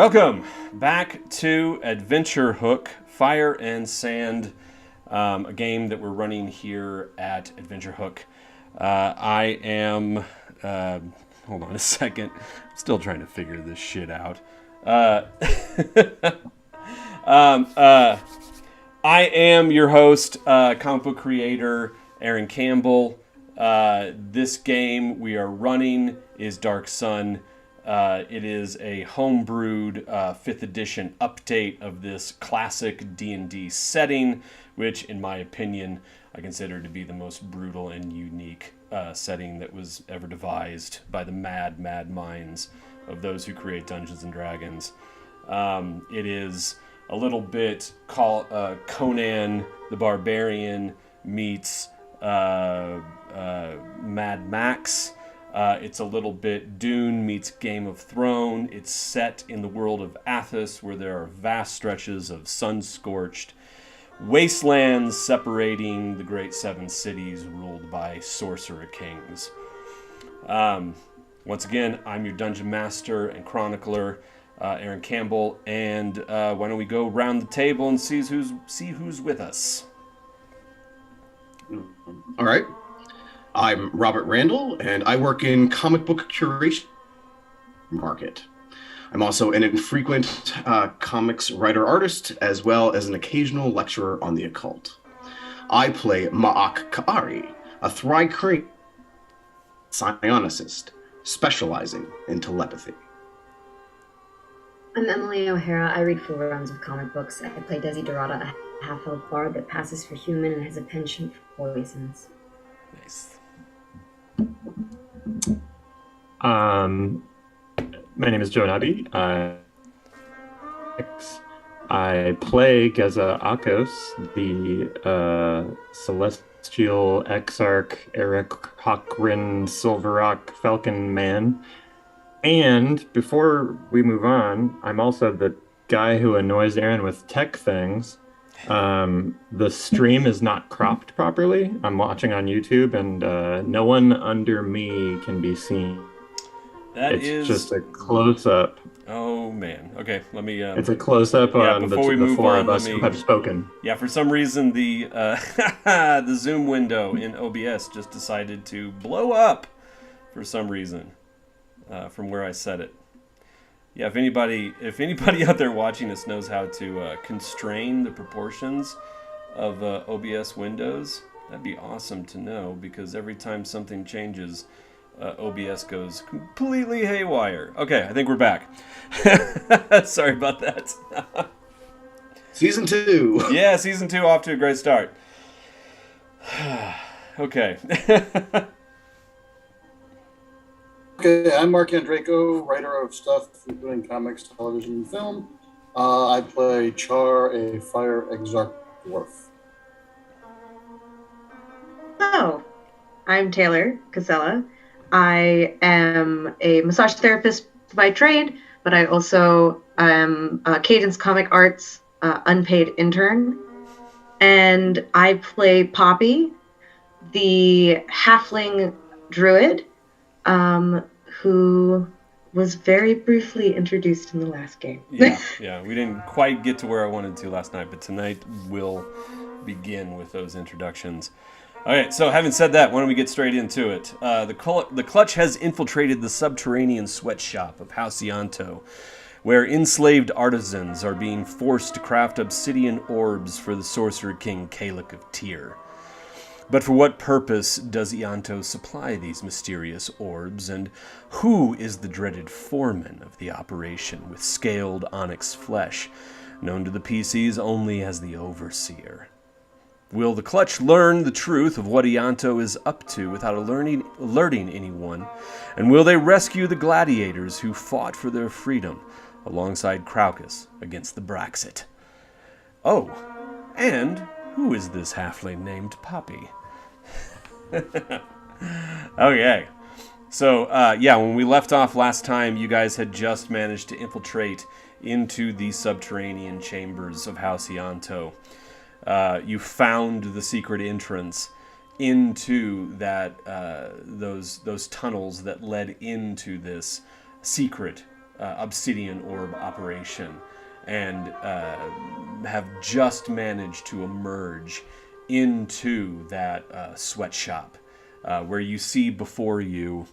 Welcome back to Adventure Hook, Fire and Sand, a game that we're running here at Adventure Hook. I am, hold on a second, I'm still trying to figure this shit out. I am your host, comic book creator, Aaron Campbell. This game we are running is Dark Sun. It is a homebrewed 5th edition update of this classic D&D setting, which, in my opinion, I consider to be the most brutal and unique setting that was ever devised by the mad minds of those who create Dungeons & Dragons. It is a little bit Conan the Barbarian meets Mad Max. It's a little bit Dune meets Game of Thrones. It's set in the world of Athos, where there are vast stretches of sun-scorched wastelands separating the great 7 cities ruled by Sorcerer-Kings. Once again, I'm your Dungeon Master and Chronicler, Aaron Campbell, and why don't we go around the table and see who's with us. All right. I'm Robert Randall, and I work in comic book curation market. I'm also an infrequent comics writer-artist, as well as an occasional lecturer on the occult. I play Ma'ak Ka'ari, a Thri-Kreen psionicist, specializing in telepathy. I'm Emily O'Hara. I read full runs of comic books. I play Desi Dorada, a half-elf bard that passes for human and has a penchant for poisons. Nice. My name is Joe Nabi. I play Geza Akos, the celestial exarch Eric Hockrin Silverrock Falcon Man. And before we move on, I'm also the guy who annoys Aaron with tech things. The stream is not cropped properly. I'm watching on YouTube, and no one under me can be seen. It's just a close-up. Oh man. Okay, let me. It's a close-up on the four of us who have spoken. Yeah, for some reason the the Zoom window in OBS just decided to blow up for some reason from where I set it. Yeah, if anybody out there watching us knows how to constrain the proportions of OBS windows, that'd be awesome to know, because every time something changes, OBS goes completely haywire. Okay, I think we're back. Sorry about that. Season 2. Yeah, Season 2 off to a great start. Okay. Okay, I'm Mark Andraco, writer of stuff including comics, television, and film. I play Char, a fire exarch dwarf. Hello, I'm Taylor Casella. I am a massage therapist by trade, but I also am a Cadence Comic Arts unpaid intern. And I play Poppy, the halfling druid, who was very briefly introduced in the last game. Yeah, we didn't quite get to where I wanted to last night, but tonight we'll begin with those introductions. Okay, so having said that, why don't we get straight into it? The Clutch has infiltrated the subterranean sweatshop of House Ianto, where enslaved artisans are being forced to craft obsidian orbs for the Sorcerer-King Kalak of Tyr. But for what purpose does Ianto supply these mysterious orbs, and who is the dreaded foreman of the operation with scaled onyx flesh, known to the PCs only as the Overseer? Will the Clutch learn the truth of what Ianto is up to without alerting anyone? And will they rescue the gladiators who fought for their freedom alongside Kraukus against the Braxat? Oh, and who is this halfling named Poppy? Okay. So, when we left off last time, you guys had just managed to infiltrate into the subterranean chambers of House Ianto. You found the secret entrance into that those tunnels that led into this secret obsidian orb operation, and have just managed to emerge into that sweatshop, where you see before you,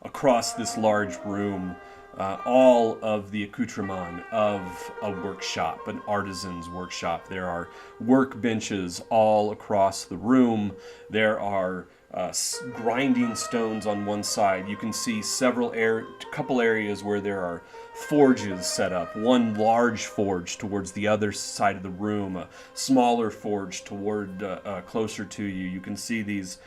across this large room, all of the accoutrement of a workshop, an artisan's workshop. There are workbenches all across the room. There are grinding stones on one side. You can see couple areas where there are forges set up. One large forge towards the other side of the room, a smaller forge toward closer to you. You can see these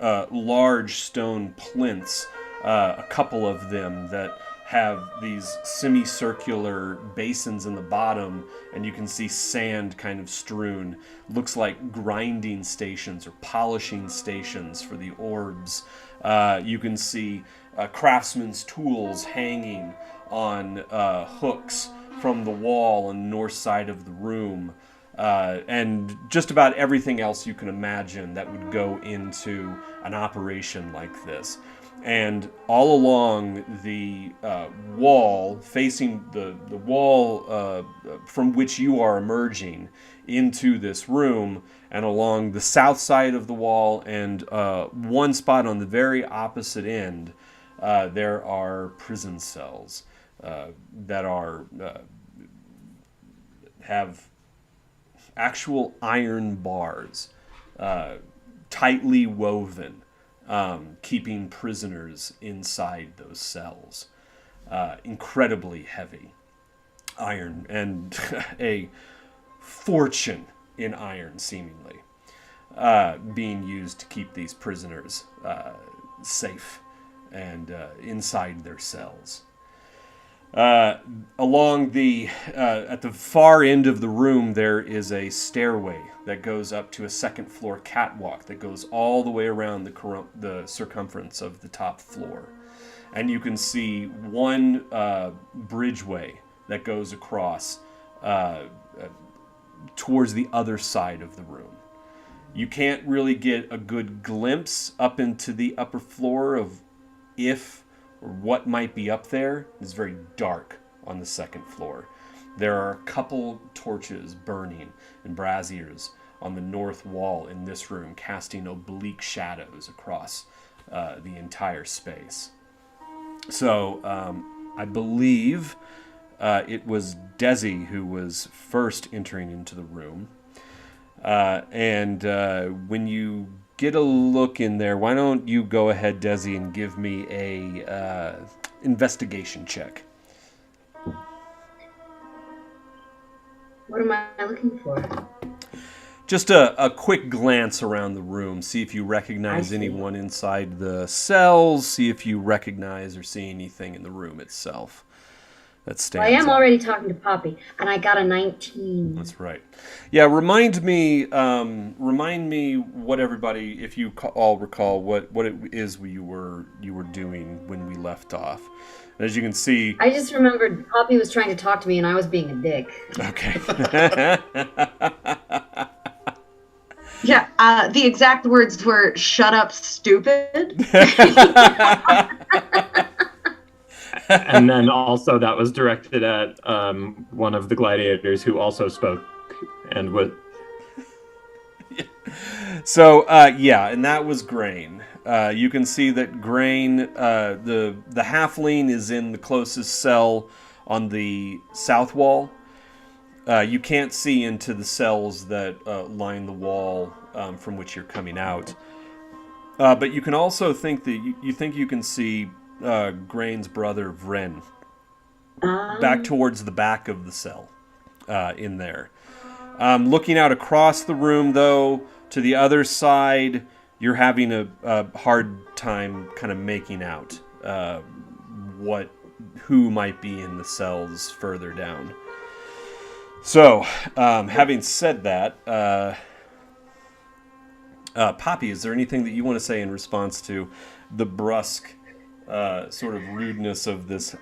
large stone plinths, a couple of them that have these semicircular basins in the bottom, and you can see sand kind of strewn. Looks like grinding stations or polishing stations for the orbs. You can see craftsman's tools hanging on hooks from the wall on the north side of the room. And just about everything else you can imagine that would go into an operation like this. And all along the wall, facing the wall from which you are emerging into this room, and along the south side of the wall, and one spot on the very opposite end, there are prison cells that are have actual iron bars, tightly woven, keeping prisoners inside those cells. Incredibly heavy iron, and a fortune in iron, seemingly, being used to keep these prisoners safe and inside their cells. Along the at the far end of the room, there is a stairway that goes up to a second floor catwalk that goes all the way around the circumference of the top floor, and you can see one bridgeway that goes across towards the other side of the room. You can't really get a good glimpse up into the upper floor of what might be up there. It's very dark on the second floor. There are a couple torches burning in braziers on the north wall in this room, casting oblique shadows across the entire space. So I believe it was Desi who was first entering into the room. And when you get a look in there, why don't you go ahead, Desi, and give me a investigation check. What am I looking for? Just a quick glance around the room, see if you recognize anyone inside the cells, see if you recognize or see anything in the room itself that stands I am out. already talking to Poppy, and I got a 19. That's right. Yeah, remind me what everybody, if you all recall, what it is you were doing when we left off. And as you can see, I just remembered Poppy was trying to talk to me, and I was being a dick. Okay. Yeah, the exact words were "shut up, stupid." And then also that was directed at one of the gladiators who also spoke and was. So and that was Grain. You can see that Grain, the halfling, is in the closest cell on the south wall. You can't see into the cells that line the wall from which you're coming out. But you can also think that you think you can see Grain's brother Vren back towards the back of the cell in there. Looking out across the room, though, to the other side, you're having a hard time kind of making out who might be in the cells further down. So, having said that, Poppy, is there anything that you want to say in response to the brusque sort of rudeness of this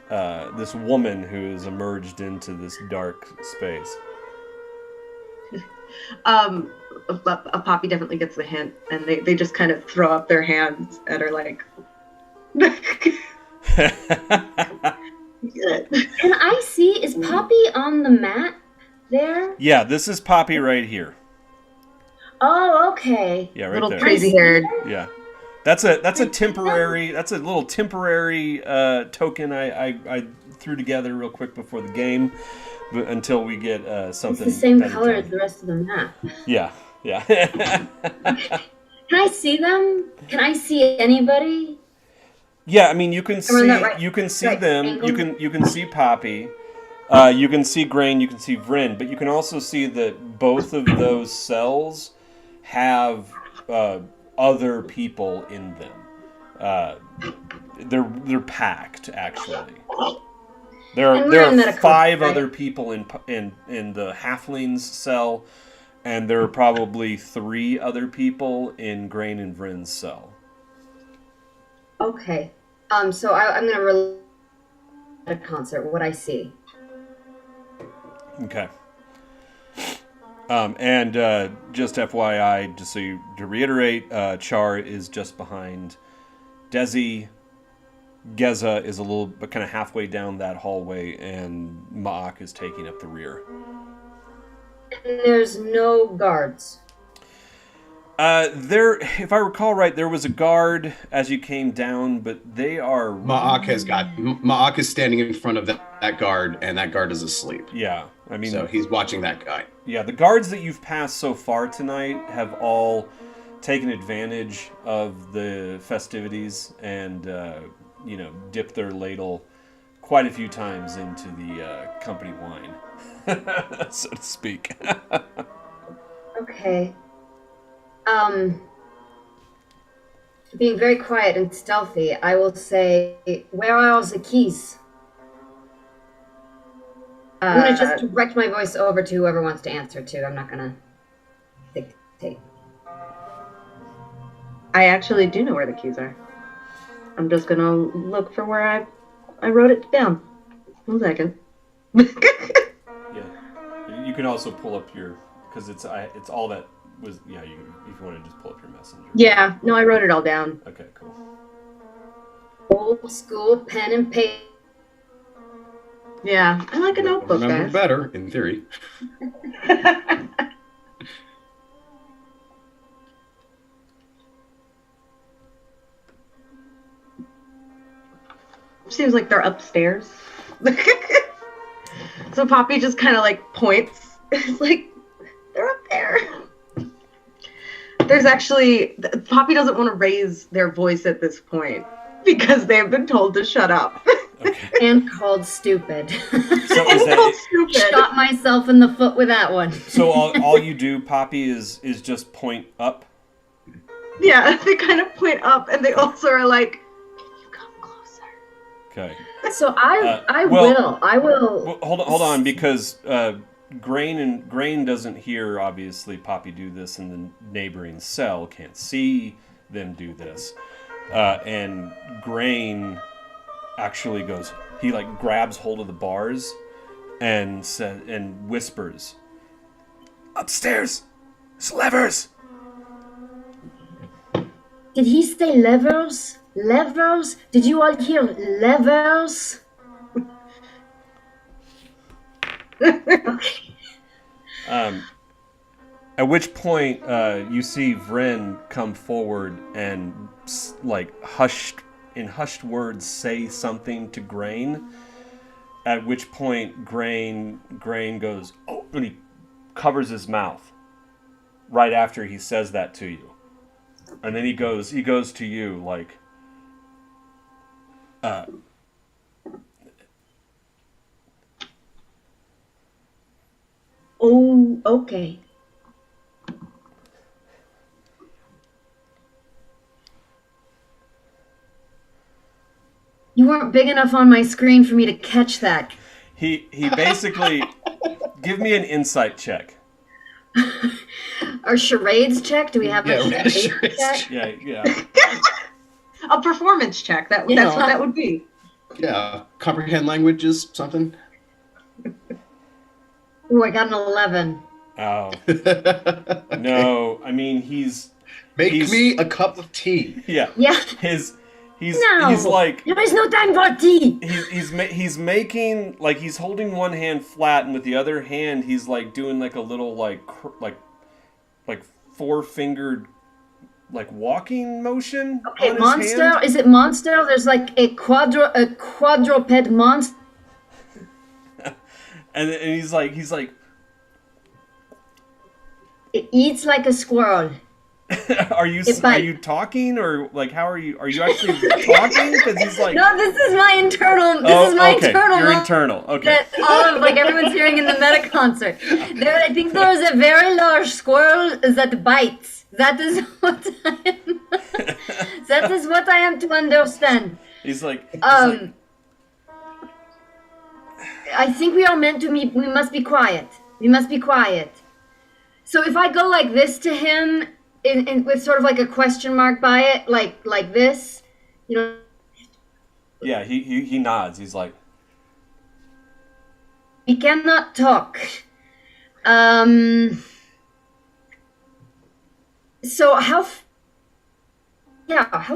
woman who has emerged into this dark space? Poppy definitely gets the hint, and they just kind of throw up their hands and are like, Good. Can I see? Is Poppy on the map there? Yeah, this is Poppy right here. Oh, okay. Yeah, right Little there. crazy haired. Yeah, that's a temporary. That's a little temporary token I threw together real quick before the game, but until we get something. It's the same better color done. as the rest of the map. Yeah, yeah. Can I see them? Can I see anybody? Yeah, I mean you can Around see that right- you can see right them. angle? You can see Poppy. You can see Grain. You can see Vryn, but you can also see that both of those cells have other people in them. They're packed actually. There And are we're in medical, 5 right? other people in the halfling's cell, and there are probably 3 other people in Grain and Vryn's cell. Okay. So I'm gonna relate at a concert what I see. Okay. And just FYI, just to reiterate, Char is just behind Desi. Geza is a little, but kind of halfway down that hallway, and Ma'ak is taking up the rear. And there's no guards. If I recall right, there was a guard as you came down, but they are... Ma'ak is standing in front of that guard, and that guard is asleep. Yeah, I mean... So he's watching that guy. Yeah, the guards that you've passed so far tonight have all taken advantage of the festivities and, dipped their ladle quite a few times into the company wine, so to speak. Okay. Being very quiet and stealthy, I will say, where are all the keys? I'm gonna just direct my voice over to whoever wants to answer to. I'm not gonna dictate. I actually do know where the keys are. I'm just gonna look for where I wrote it down. 1 second. Yeah, you can also pull up your, because it's all that was. Yeah, you if you want to just pull up your messenger. Yeah, no, I wrote it all down. Okay, cool. Old school pen and paper. Yeah, I like a notebook, Remember guys. better, in theory. Seems like they're upstairs. So Poppy just kind of like points. It's like, they're up there. There's actually, Poppy doesn't want to raise their voice at this point because they've been told to shut up. Okay. And called stupid. So is that Stupid. Shot myself in the foot with that one. so? All you do, Poppy, is just point up. Yeah, they kind of point up and they also are like, can you come closer? Okay. So I well- will. Well, hold on, because Grain doesn't hear obviously Poppy do this, and the neighboring cell can't see them do this, and Grain actually goes. He like grabs hold of the bars, and whispers, "Upstairs, it's levers." Did he say levers? Levers? Did you all hear levers? At which point, you see Vryn come forward and hushed words say something to Grain. At which point, Grain goes, "Oh," and he covers his mouth right after he says that to you, and then he goes to you like, Oh, okay. You weren't big enough on my screen for me to catch that. He basically, give me an insight check. Our charades check? Do we have Yeah, a we had a charades charades check? Yeah. A performance check. That's what that would be. Yeah, comprehend languages, something. Ooh, I got an 11. Oh no! I mean, he's Make me a cup of tea. yeah. Yeah. He's No! like There is no time for tea! he's making like he's holding one hand flat, and with the other hand he's like doing like a little like four-fingered like walking motion. Okay, on his monster? hand. Is it monster? There's like a quadruped monster. And he's like It eats like a squirrel. are you talking, or like how are you actually talking? Because he's like, No, this is my internal. This is my okay. internal. You're internal. Okay. That all of like everyone's hearing in the meta concert. I think there is a very large squirrel that bites. That is what I am. That is what I am to understand. He's like. I think we are meant to be. We must be quiet. We must be quiet. So if I go like this to him, with sort of like a question mark by it, like this, you know. Yeah, he nods. He's like, we cannot talk. So how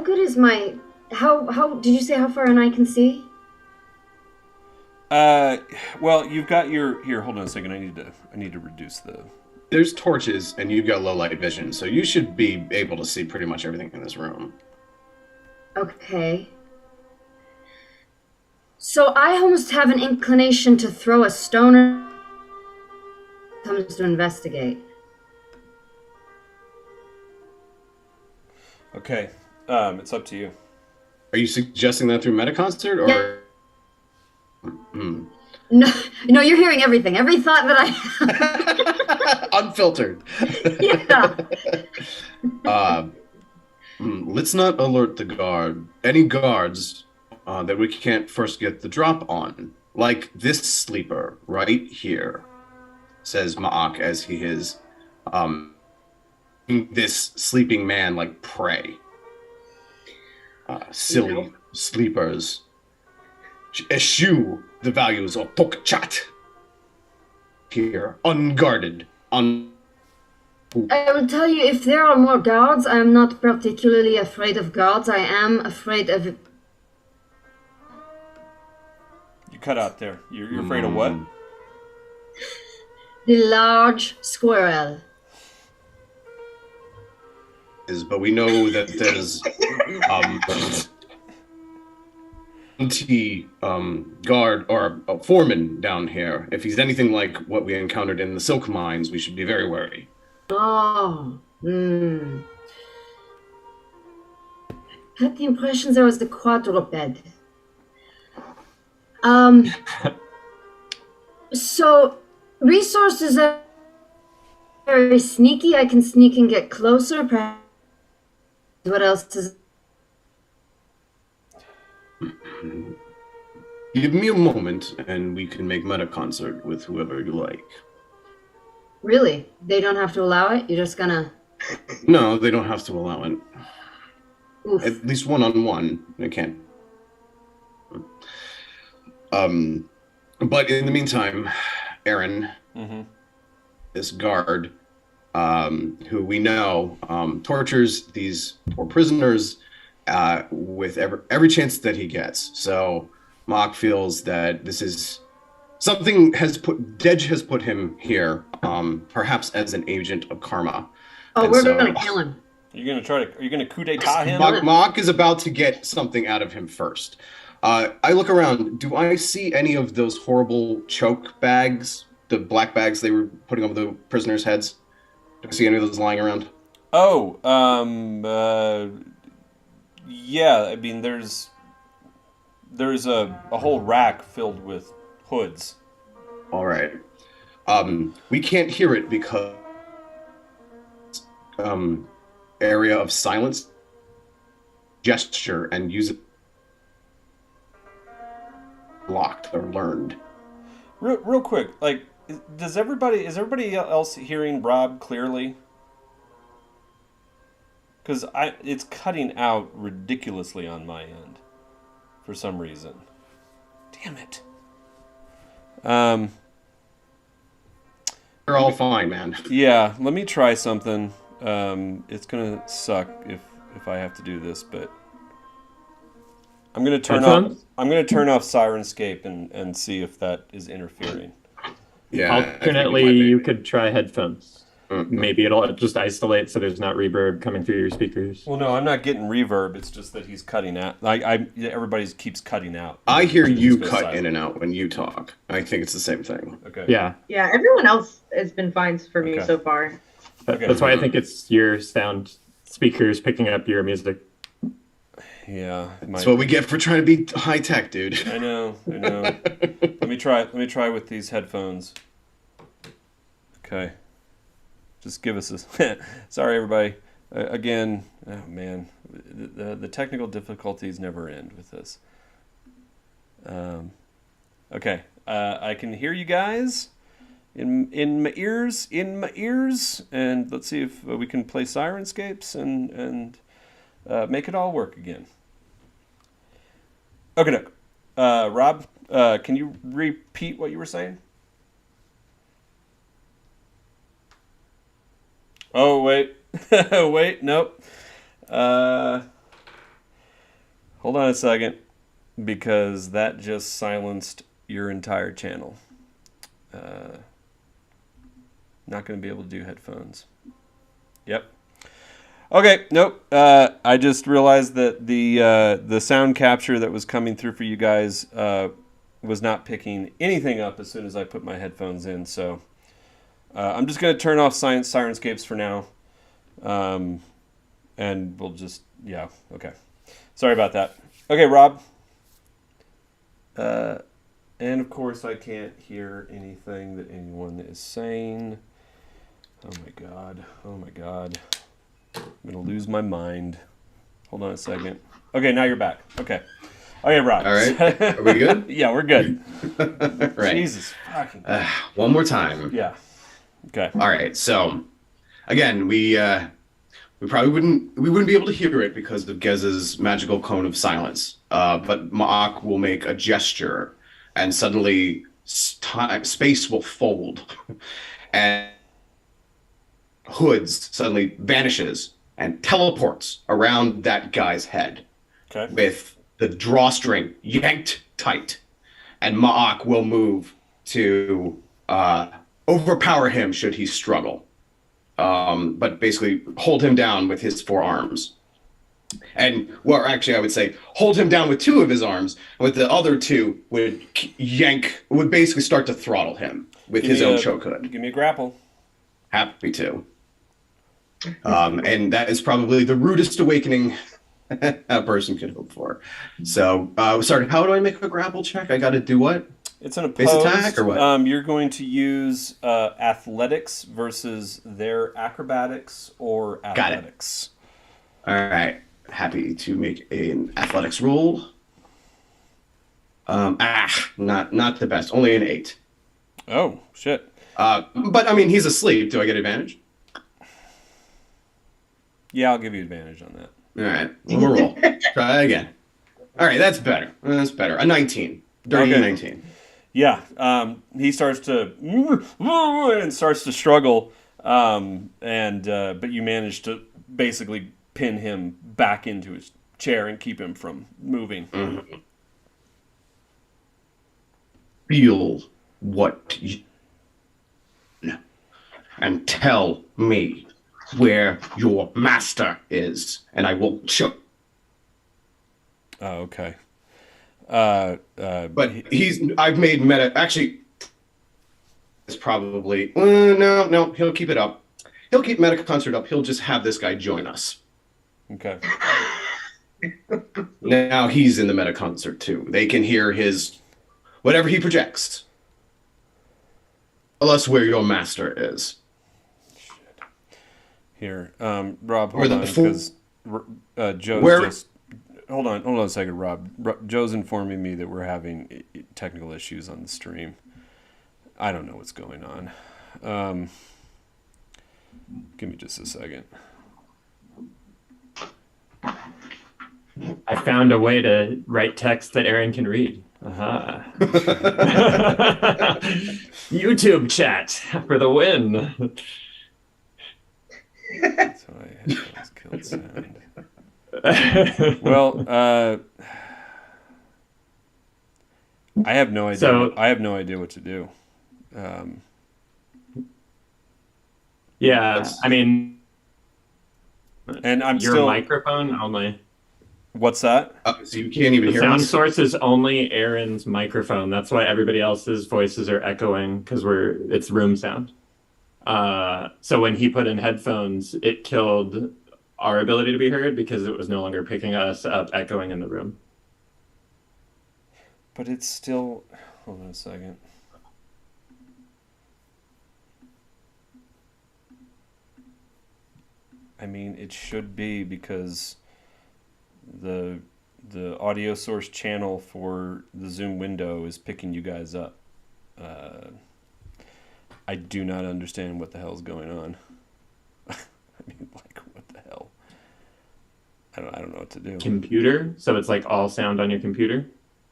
good is my how did you say how far an eye can see? well, you've got your here. Hold on a second. I need to reduce the. There's torches, and you've got low light vision, so you should be able to see pretty much everything in this room. Okay. So I almost have an inclination to throw a stone or comes to investigate. Okay, it's up to you. Are you suggesting that through Metaconcert, or? Yeah. Mm. No, you're hearing everything. Every thought that I have. Unfiltered. Yeah. Let's not alert the guard. Any guards that we can't first get the drop on. Like this sleeper right here, says Ma'ak as he is this sleeping man like prey. Silly sleepers. Eschew the values of Pokchat. Here, unguarded, I will tell you, if there are more guards, I am not particularly afraid of guards. I am afraid of... You cut out there. You're afraid of what? the large squirrel. But we know that there's guard or a foreman down here. If he's anything like what we encountered in the silk mines, we should be very wary. Oh, I had the impression there was the quadruped. So resources are very sneaky. I can sneak and get closer. Perhaps. What else is? Give me a moment, and we can make Metaconcert with whoever you like. Really? They don't have to allow it? You're just gonna... No, they don't have to allow it. Oof. At least one-on-one, they can't. But in the meantime, Aaron, this guard, who we know tortures these poor prisoners with every chance that he gets. So Mock feels that this is something Dej has put him here, perhaps as an agent of karma. Oh, And we're so, gonna kill him. Are you gonna coup d'etat him? Mock is about to get something out of him first. I look around. Do I see any of those horrible choke bags, the black bags they were putting over the prisoners' heads? Do I see any of those lying around? Oh, yeah. I mean, there's a whole rack filled with hoods. All right. We can't hear it because area of silence, gesture, and use it locked or learned. Real quick, like, is everybody else hearing Rob clearly? Because it's cutting out ridiculously on my end for some reason. Damn it. They're all fine, man. Yeah, let me try something. It's gonna suck if I have to do this, but I'm gonna turn Headphones? off. I'm gonna turn off Sirenscape and see if that is interfering. Yeah. I think it Alternately, might be. you could try headphones. Mm. Maybe it'll just isolate so there's not reverb coming through your speakers. Well, no, I'm not getting reverb. It's just that he's cutting out. Everybody keeps cutting out. I hear It you just goes cut silent. in and out when you talk. I think it's the same thing. Okay. Yeah, Yeah, everyone else has been fine for me Okay. so far. Okay. that's why I think it's your sound speakers picking up your music. Yeah. That's what we get for trying to be high tech, dude. I know. Let me try with these headphones. Okay. Just give us a. Sorry, everybody. Again, oh man, the technical difficulties never end with this. Okay. I can hear you guys in my ears, and let's see if we can play Sirenscapes and make it all work again. Okay, Doug. Rob, can you repeat what you were saying? Oh, wait. Wait, nope. Hold on a second, because that just silenced your entire channel. Not going to be able to do headphones. Yep. Okay, nope. I just realized that the sound capture that was coming through for you guys was not picking anything up as soon as I put my headphones in. So I'm just going to turn off Sirenscapes for now, and we'll just okay. Sorry about that. Okay, Rob. And of course, I can't hear anything that anyone is saying. Oh my god. I'm going to lose my mind. Hold on a second. Okay, now you're back. Okay, Rob. All right. Are we good? Yeah, we're good. Right. Jesus fucking. One more time. Yeah. Okay. All right. So, again, we probably wouldn't be able to hear it because of Gez's magical cone of silence. But Ma'ak will make a gesture, and suddenly space will fold, and Hoods suddenly vanishes and teleports around that guy's head. Okay. With the drawstring yanked tight, and Ma'ak will move to overpower him should he struggle. But basically hold him down with his 4 arms. And, well, actually, I would say hold him down with 2 of his arms, and with the other 2 would basically start to throttle him with his own choke hood. Give me a grapple. Happy to. And that is probably the rudest awakening a person could hope for. So, sorry, how do I make a grapple check? I got to do what? It's an Base opposed. attack or what? You're going to use athletics versus their acrobatics or athletics. All right. Happy to make an athletics roll. Not the best. Only an 8. Oh, shit. But I mean, he's asleep. Do I get advantage? Yeah, I'll give you advantage on that. All right. One more roll. Try again. All right. That's better. That's better. A 19. Dirty Okay. 19. Yeah, he starts to and starts to struggle, but you manage to basically pin him back into his chair and keep him from moving. Mm-hmm. Feel what you and tell me where your master is, and I will show. Oh, okay. But I've made meta. Actually, it's probably no. He'll keep it up. He'll keep meta concert up. He'll just have this guy join us. Okay. Now he's in the meta concert too. They can hear his whatever he projects. Tell us where your master is. Here, Rob, hold on, the because Joe's Where- just. Hold on a second, Rob. Joe's informing me that we're having technical issues on the stream. I don't know what's going on. Give me just a second. I found a way to write text that Aaron can read. Aha. YouTube chat for the win. That's why I had those killed sound. Well, I have no idea. So- I have no idea what to do. Yeah, That's- I mean, And I'm your still. microphone only. What's that? So you can't even The hear sound us? source is only Aaron's microphone. That's why everybody else's voices are echoing because it's room sound. So when he put in headphones, it killed our ability to be heard because it was no longer picking us up echoing in the room. But it's still. Hold on a second. I mean, it should be because the audio source channel for the Zoom window is picking you guys up. I do not understand what the hell's going on. I mean, like, what the hell? I don't know what to do. Computer, so it's like all sound on your computer.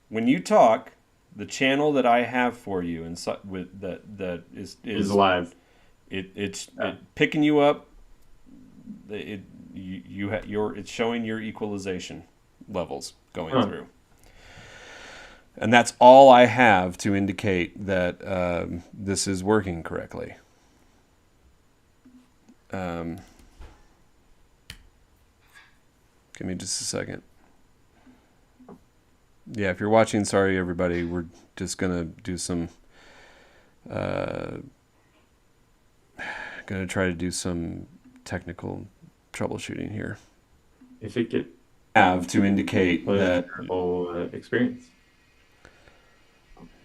When you talk, the channel that I have for you and with that Is live. It's picking you up. It's showing your equalization levels going through, and that's all I have to indicate that this is working correctly. Give me just a second. Yeah, if you're watching, sorry everybody. We're just gonna do some. Gonna try to do some technical troubleshooting here. If it get Have to indicate that. whole experience.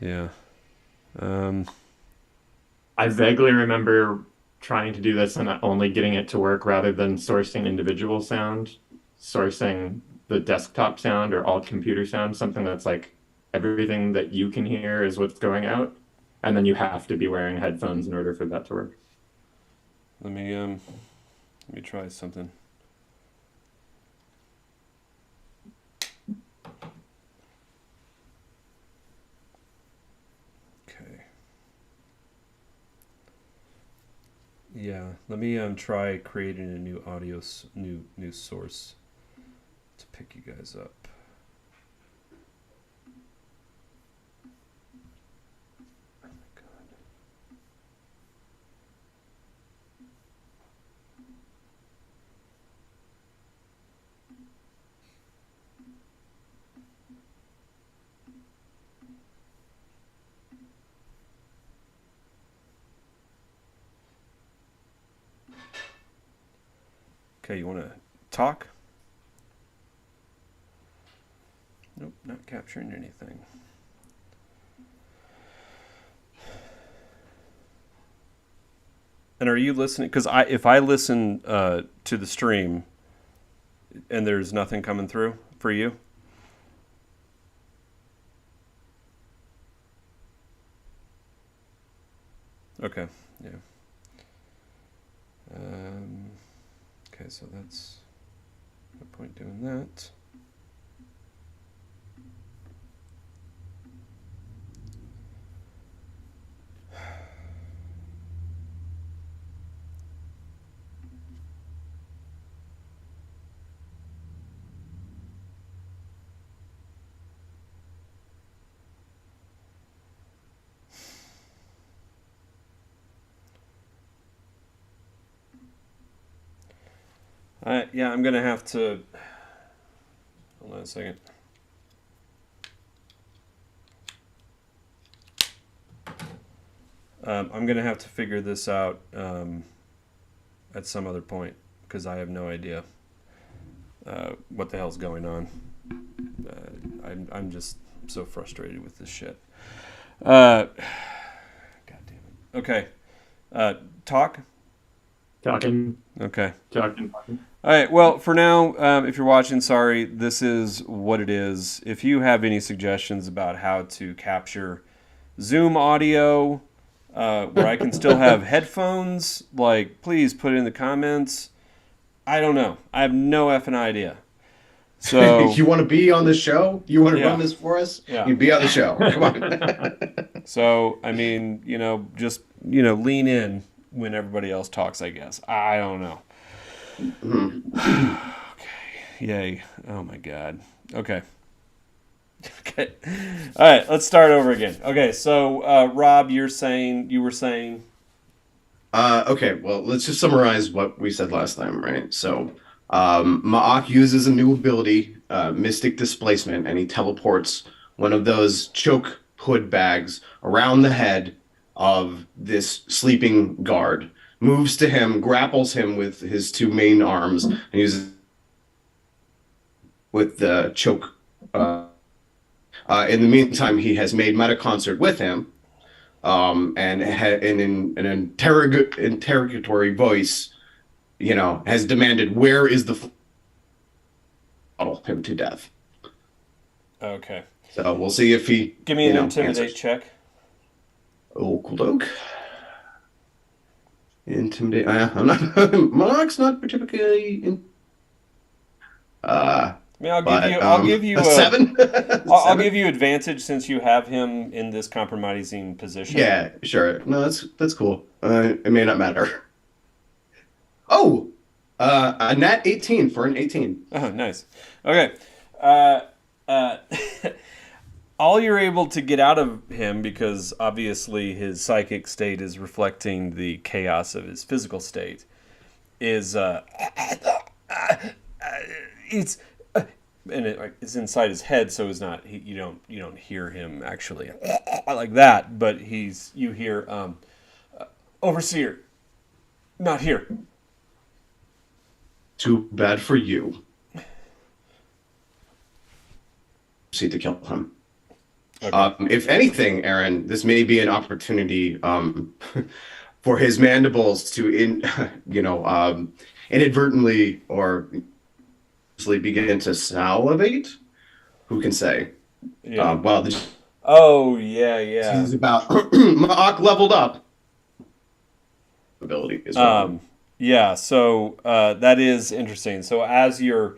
Yeah. I vaguely remember trying to do this and only getting it to work rather than sourcing individual sound, sourcing the desktop sound or all computer sound, something that's like everything that you can hear is what's going out, and then you have to be wearing headphones in order for that to work. Let me try something. Okay. Yeah, let me try creating a new new source to pick you guys up. Oh my God. Okay, you want to talk? Nope, not capturing anything. And are you listening? Because if I listen to the stream and there's nothing coming through for you? Okay, yeah. Okay, so that's no point doing that. Yeah, I'm gonna have to. Hold on a second. I'm gonna have to figure this out at some other point because I have no idea what the hell's going on. I'm just so frustrated with this shit. God damn it. Okay. Talk. Talking. Okay. Talking. All right. Well, for now, if you're watching, sorry, this is what it is. If you have any suggestions about how to capture Zoom audio where I can still have headphones, like, please put it in the comments. I don't know. I have no effing idea. So You want to be on the show? You want to Yeah. run this for us? Yeah. You be on the show. Come on. So, I mean, just, lean in when everybody else talks, I guess. I don't know. Okay. Yay. Oh, my God. Okay. Okay. All right, let's start over again. Okay, so Rob, you were saying. Okay, well, let's just summarize what we said last time, right? So, Ma'ak uses a new ability, Mystic Displacement, and he teleports one of those choke hood bags around the head of this sleeping guard, moves to him, grapples him with his two main arms, and uses with the choke. In the meantime, he has made meta concert with him, and in an interrogatory voice, has demanded, "Where is the bottle him to death?" Okay. So we'll see if he Give me an intimidate answers. check. Okey-doke. Intimidate. I'm not. Monarch's not particularly. I mean, I'll But, give you a 7. I'll 7? give you advantage since you have him in this compromising position. Yeah, sure. No, that's cool. It may not matter. Oh, a nat 18 for an 18. Oh, nice. Okay. All you're able to get out of him, because obviously his psychic state is reflecting the chaos of his physical state, is it's inside his head, so it's not. You don't hear him actually like that, but you hear overseer, not here. Too bad for you. Proceed to kill him. Okay. If anything, Aaron, this may be an opportunity for his mandibles to inadvertently or begin to salivate. Who can say? Yeah. Well, Oh yeah. this is about Ma'ak leveled up ability as well. Yeah, so that is interesting. So as you're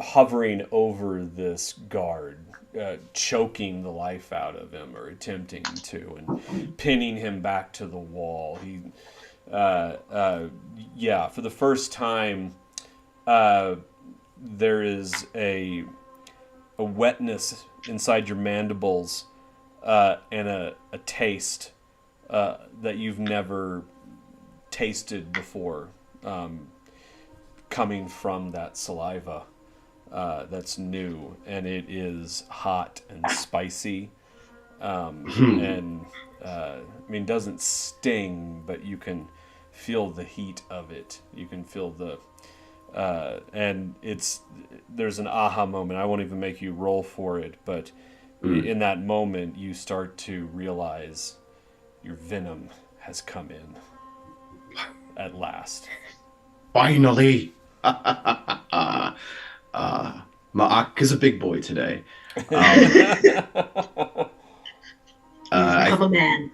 hovering over this guard, choking the life out of him or attempting to, and pinning him back to the wall, for the first time, there is a wetness inside your mandibles and a taste that you've never tasted before, coming from that saliva that's new, and it is hot and spicy, and doesn't sting, but you can feel the heat of it. You can feel and there's an aha moment. I won't even make you roll for it, but in that moment you start to realize your venom has come in. At last. Finally! Ma'ak is a big boy today. Become a man.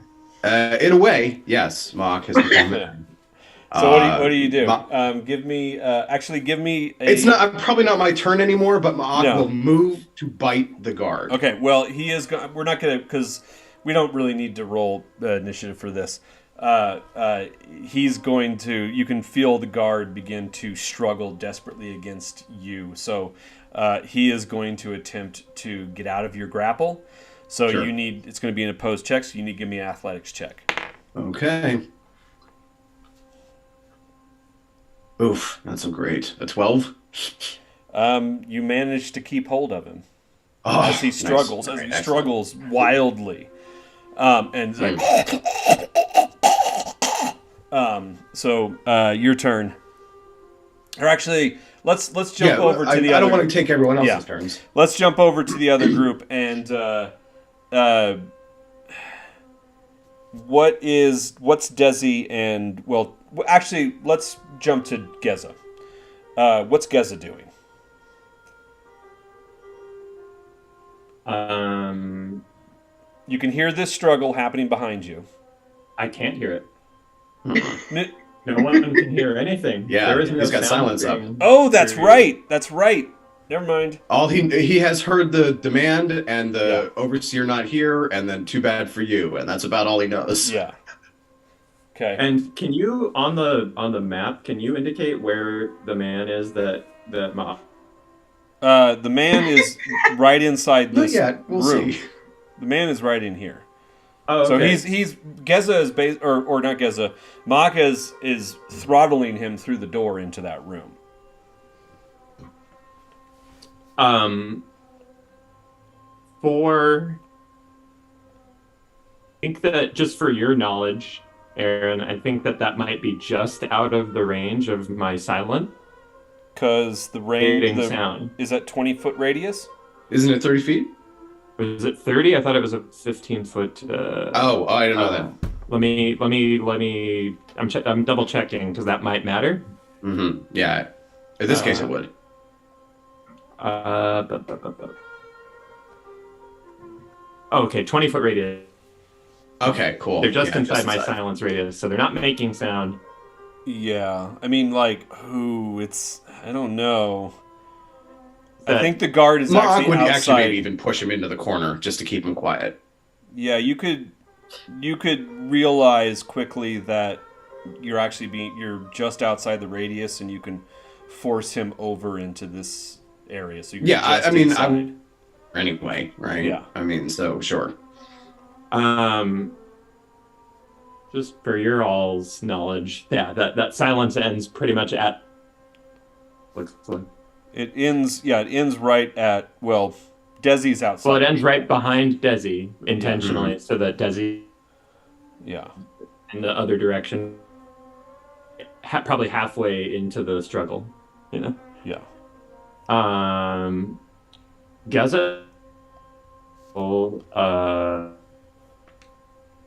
In a way, yes, Ma'ak has become a man. So what do you do? Give me a... It's not probably not my turn anymore, but Ma'ak will move to bite the guard. Okay, well, he is... We're not going to... Because we don't really need to roll initiative for this. He's going to... You can feel the guard begin to struggle desperately against you. So he is going to attempt to get out of your grapple. So Sure. It's going to be an opposed check, so you need to give me an athletics check. Okay. Oof, not so great. A 12? You manage to keep hold of him as he Nice. struggles, All right, excellent. struggles wildly, and it's like, so your turn. Or actually, let's jump over to the other. I don't want to take everyone else's turns. Let's jump over to the other group and what's Desi and actually let's jump to Geza. What's Geza doing? You can hear this struggle happening behind you. I can't hear it. N- No one can hear anything. Yeah, there is no he's got sound silence up. being Oh, that's created. right. That's right. Never mind. All he has heard the demand and the overseer not here, and then too bad for you, and that's about all he knows. Yeah. Okay. And can you on the map? Can you indicate where the man is that The man is right inside Not this yet. We'll room. see. The man is right in here. Oh, okay. So he's Geza is or not Geza. Maka is throttling him through the door into that room. I think that just for your knowledge, Aaron, I think that might be just out of the range of my silent Because the range sound. is at 20-foot radius. Isn't it 30 feet? Was it 30? I thought it was a 15-foot. I don't know that. Let me. I'm double checking because that might matter. Mm-hmm. Yeah. In this case, it would. Okay, 20-foot radius. Okay, cool. They're just Yeah, inside my silence radius, so they're not making sound. Yeah, I mean, like, I don't know. I think the guard is Mark would outside. actually maybe even push him into the corner just to keep him quiet. Yeah, you could realize quickly that you're just outside the radius, and you can force him over into this area. So you're just inside. Anyway, right? Yeah. I mean, so sure. Just for your all's knowledge, yeah, that silence ends pretty much at. Looks like. It ends right at, well, Desi's outside. Well, it ends right behind Desi intentionally, so that Desi. Yeah. In the other direction, probably halfway into the struggle, you know. Yeah. Gaza.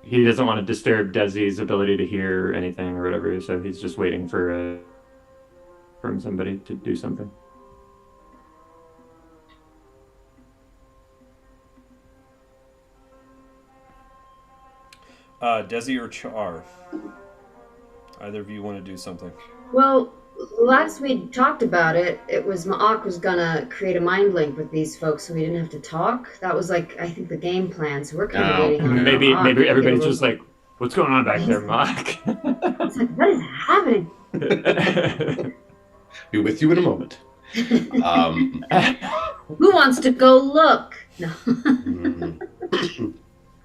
He doesn't want to disturb Desi's ability to hear anything or whatever, so he's just waiting from somebody to do something. Desi or Char? Either of you want to do something? Well, last we talked about it, it was Ma'ak was gonna create a mind link with these folks so we didn't have to talk. That was like, I think, the game plan, so we're kind of waiting on Maybe Ma'ak. everybody's just like, what's going on back there, Mark? It's like, what is happening? Be with you in a moment. Who wants to go look? No.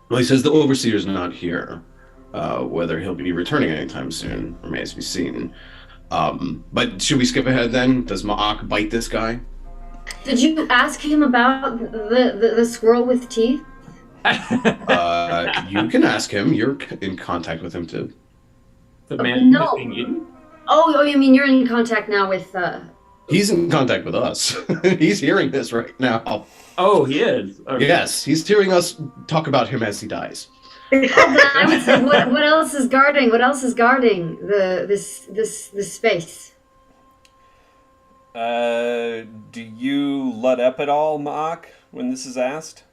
Well, he says the overseer's not here. Whether he'll be returning anytime soon remains to be seen. But should we skip ahead then? Does Ma'ak bite this guy? Did you ask him about the squirrel with teeth? You can ask him. You're in contact with him too. The man No. who's being eaten? Oh, you mean you're in contact now with... He's in contact with us. He's hearing this right now. Oh, he is? Okay. Yes, he's hearing us talk about him as he dies. I would say, what else is guarding? What else is guarding this space? Do you let up at all, Ma'ak, when this is asked?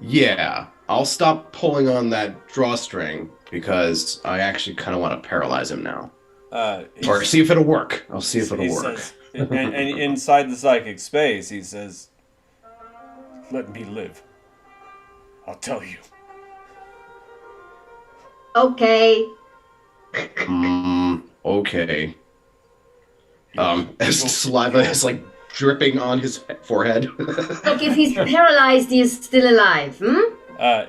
Yeah. I'll stop pulling on that drawstring because I actually kind of want to paralyze him now. Or see if it'll work. I'll see if it'll work. Says, and inside the psychic space, he says, "Let me live. I'll tell you." Okay. Okay. As saliva is like dripping on his forehead. Look, if he's paralyzed, he is still alive.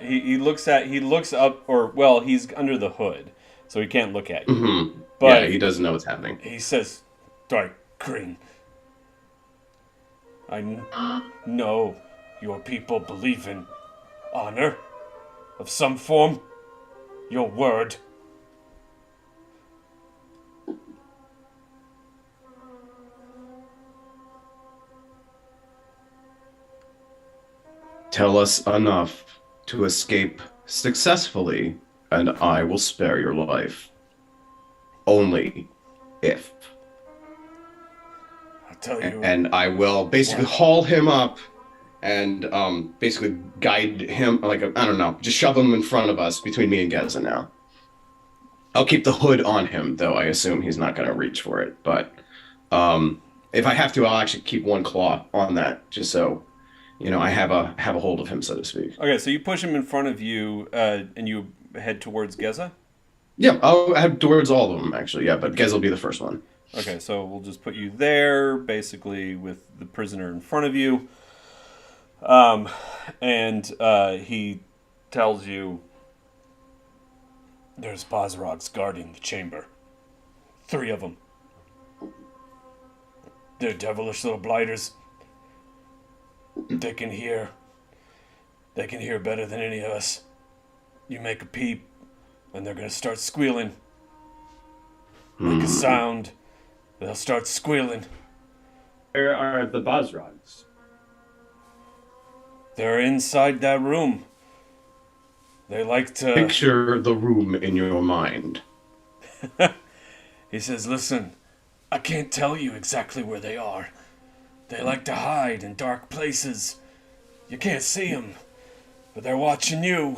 He looks up, or well, he's under the hood, so he can't look at you. Mm-hmm. But yeah, he doesn't know what's happening. He says, "Dark Green, I know your people believe in honor of some form. Your word." Tell us enough to escape successfully, and I will spare your life. Only if. I'll tell you. And I will basically haul him up and basically guide him, like, I don't know, just shove him in front of us between me and Geza now. I'll keep the hood on him, though I assume he's not going to reach for it. But if I have to, I'll actually keep one claw on that, just so, you know, I have a hold of him, so to speak. Okay, so you push him in front of you, and you head towards Geza? Yeah, I'll head towards all of them, actually, yeah, but Geza will be the first one. Okay, so we'll just put you there, basically with the prisoner in front of you. And he tells you, there's Bosrogs guarding the chamber. 3 of them. They're devilish little blighters. They can hear. They can hear better than any of us. You make a peep, and they're gonna start squealing. Make a sound, they'll start squealing. Where are the Bosrogs? They're inside that room. They like to... Picture the room in your mind. He says, listen, I can't tell you exactly where they are. They like to hide in dark places. You can't see them, but they're watching you.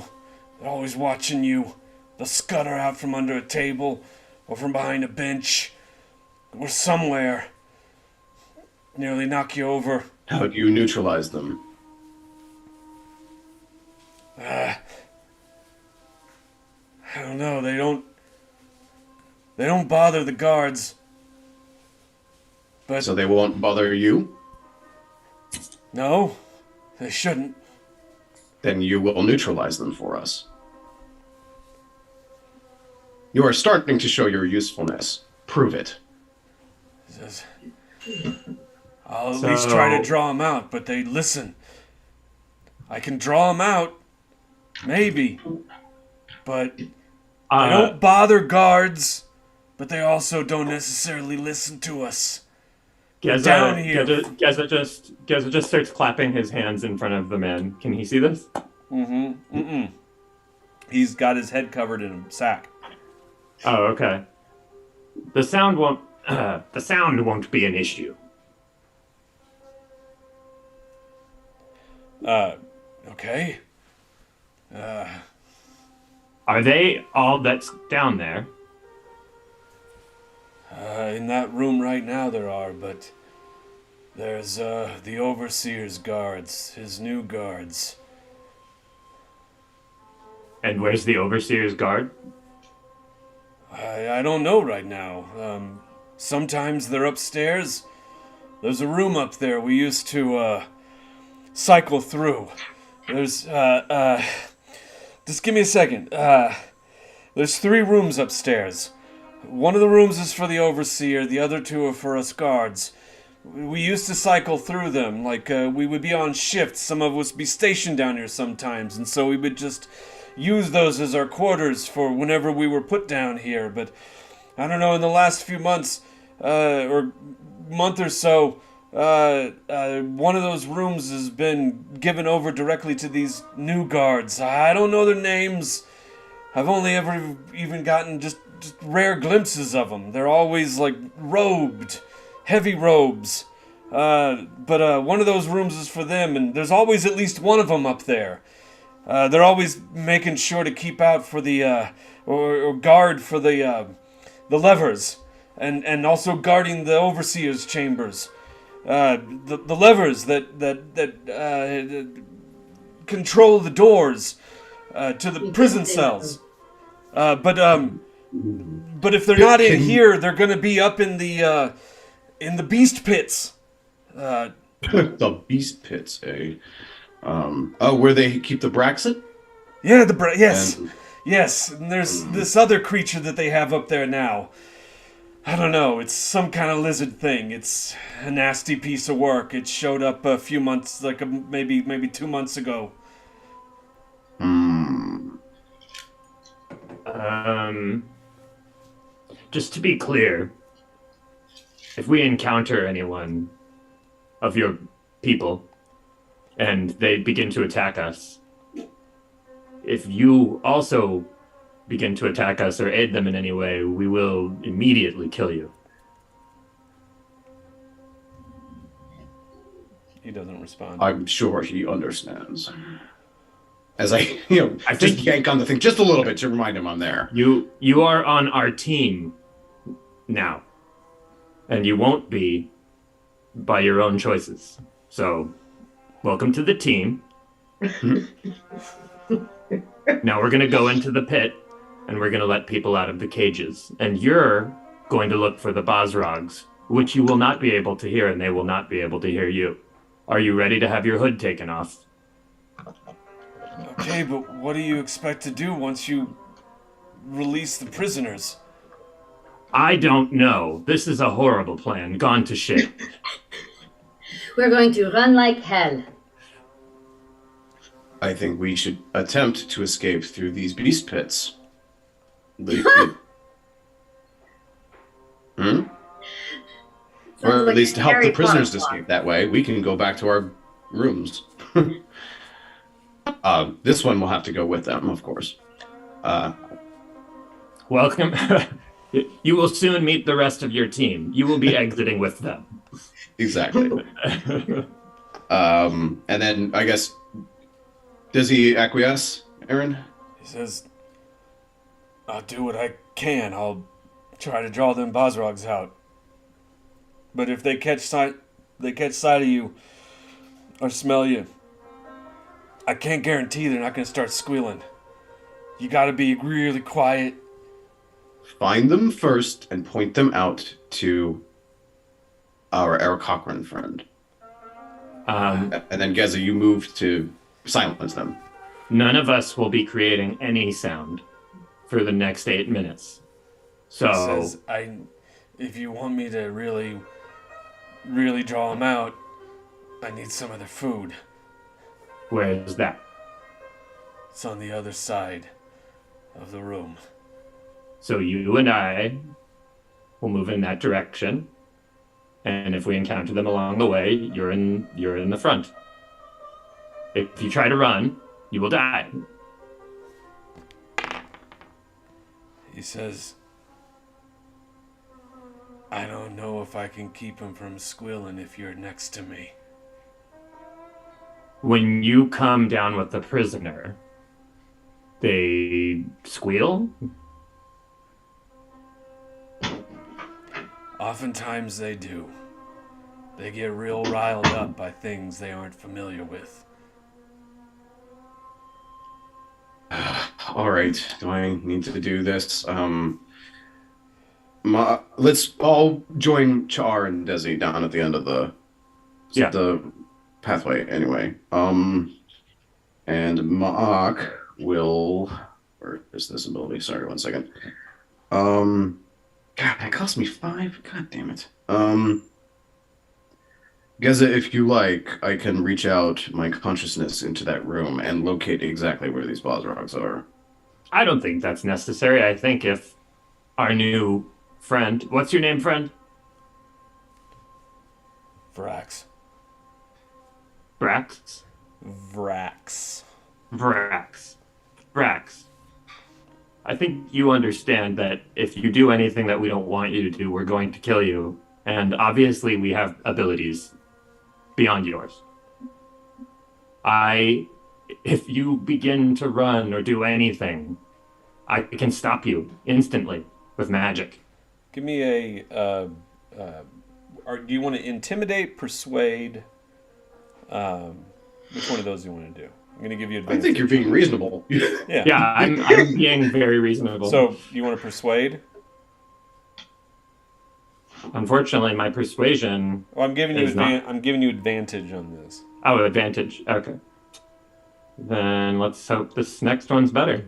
They're always watching you. They'll scutter out from under a table or from behind a bench or somewhere. Nearly knock you over. How do you neutralize them? I don't know. They don't bother the guards. But So they won't bother you? no, they shouldn't. Then you will neutralize them for us. You are starting to show your usefulness. Prove it. He says, I'll at least try to draw them out, but they listen. I can draw them out, maybe, but they don't bother guards, but they also don't necessarily listen to us. Down here. Geza just starts clapping his hands in front of the man. Can he see this? He's got his head covered in a sack. Oh, okay. The sound won't be an issue. Okay. Are they all that's down there? In that room right now there are, but there's the Overseer's guards, his new guards. And where's the Overseer's guard? I don't know right now. Sometimes they're upstairs. There's a room up there we used to cycle through. There's just give me a second. There's 3 rooms upstairs. One of the rooms is for the Overseer, the other 2 are for us guards. We used to cycle through them, like we would be on shift. Some of us be stationed down here sometimes, and so we would just use those as our quarters for whenever we were put down here. But I don't know, in the last few months, or month or so, one of those rooms has been given over directly to these new guards. I don't know their names. I've only ever even gotten just rare glimpses of them. They're always like robed, heavy robes. But one of those rooms is for them, and there's always at least one of them up there. They're always making sure to keep out for the or guard for the levers, and also guarding the Overseer's chambers. The levers that control the doors to the prison cells. But if they're not in here, they're going to be up in the beast pits. The beast pits, eh? Where they keep the Braxat? Yeah, yes. And there's this other creature that they have up there now. I don't know. It's some kind of lizard thing. It's a nasty piece of work. It showed up a few months, like maybe 2 months ago. Just to be clear, if we encounter anyone of your people and they begin to attack us, if you also begin to attack us or aid them in any way, we will immediately kill you. He doesn't respond. I'm sure he understands. As I I just think yank on the thing just a little bit to remind him I'm there. you are on our team now, and you won't be by your own choices. So, welcome to the team. Now we're going to go into the pit, and we're going to let people out of the cages. And you're going to look for the Bosrogs, which you will not be able to hear, and they will not be able to hear you. Are you ready to have your hood taken off? Okay, but what do you expect to do once you release the prisoners? I don't know. This is a horrible plan, gone to shit. We're going to run like hell. I think we should attempt to escape through these beast pits. Hmm? Or at least help the prisoners to escape that way. We can go back to our rooms. This one will have to go with them, of course. Welcome. You will soon meet the rest of your team. You will be exiting with them. Exactly. And then, I guess, does he acquiesce, Aaron? He says, I'll do what I can. I'll try to draw them Bosrogs out. But if they catch sight of you or smell you, I can't guarantee they're not going to start squealing. You got to be really quiet. Find them first and point them out to our Cochrane friend. And then, Geza, you move to silence them. None of us will be creating any sound for the next 8 minutes. So, He says, if you want me to really, really draw them out, I need some of their food. where is that? It's on the other side of the room. So you and I will move in that direction. And if we encounter them along the way, you're in the front. If you try to run, you will die. He says, I don't know if I can keep him from squealing if you're next to me. When you come down with the prisoner, they squeal? Oftentimes they do. They get real riled up by things they aren't familiar with. All right. Do I need to do this? Let's all join Char and Desi down at the end of the pathway anyway. And Maak will... Where is this ability? Sorry, 1 second. God, that cost me 5. God damn it. Geza, if you like, I can reach out my consciousness into that room and locate exactly where these Bosrogs are. I don't think that's necessary. I think if our new friend... What's your name, friend? Vrax. Brax? Vrax. Brax. I think you understand that if you do anything that we don't want you to do, we're going to kill you. And obviously we have abilities beyond yours. If you begin to run or do anything, I can stop you instantly with magic. Give me a... do you want to intimidate, persuade? Which one of those do you want to do? I'm going to give you advantage. I think you're being reasonable. Yeah, I'm being very reasonable. So, you want to persuade? Unfortunately, my persuasion... Oh, I'm giving you advantage on this. Oh, advantage. Okay. Then let's hope this next one's better.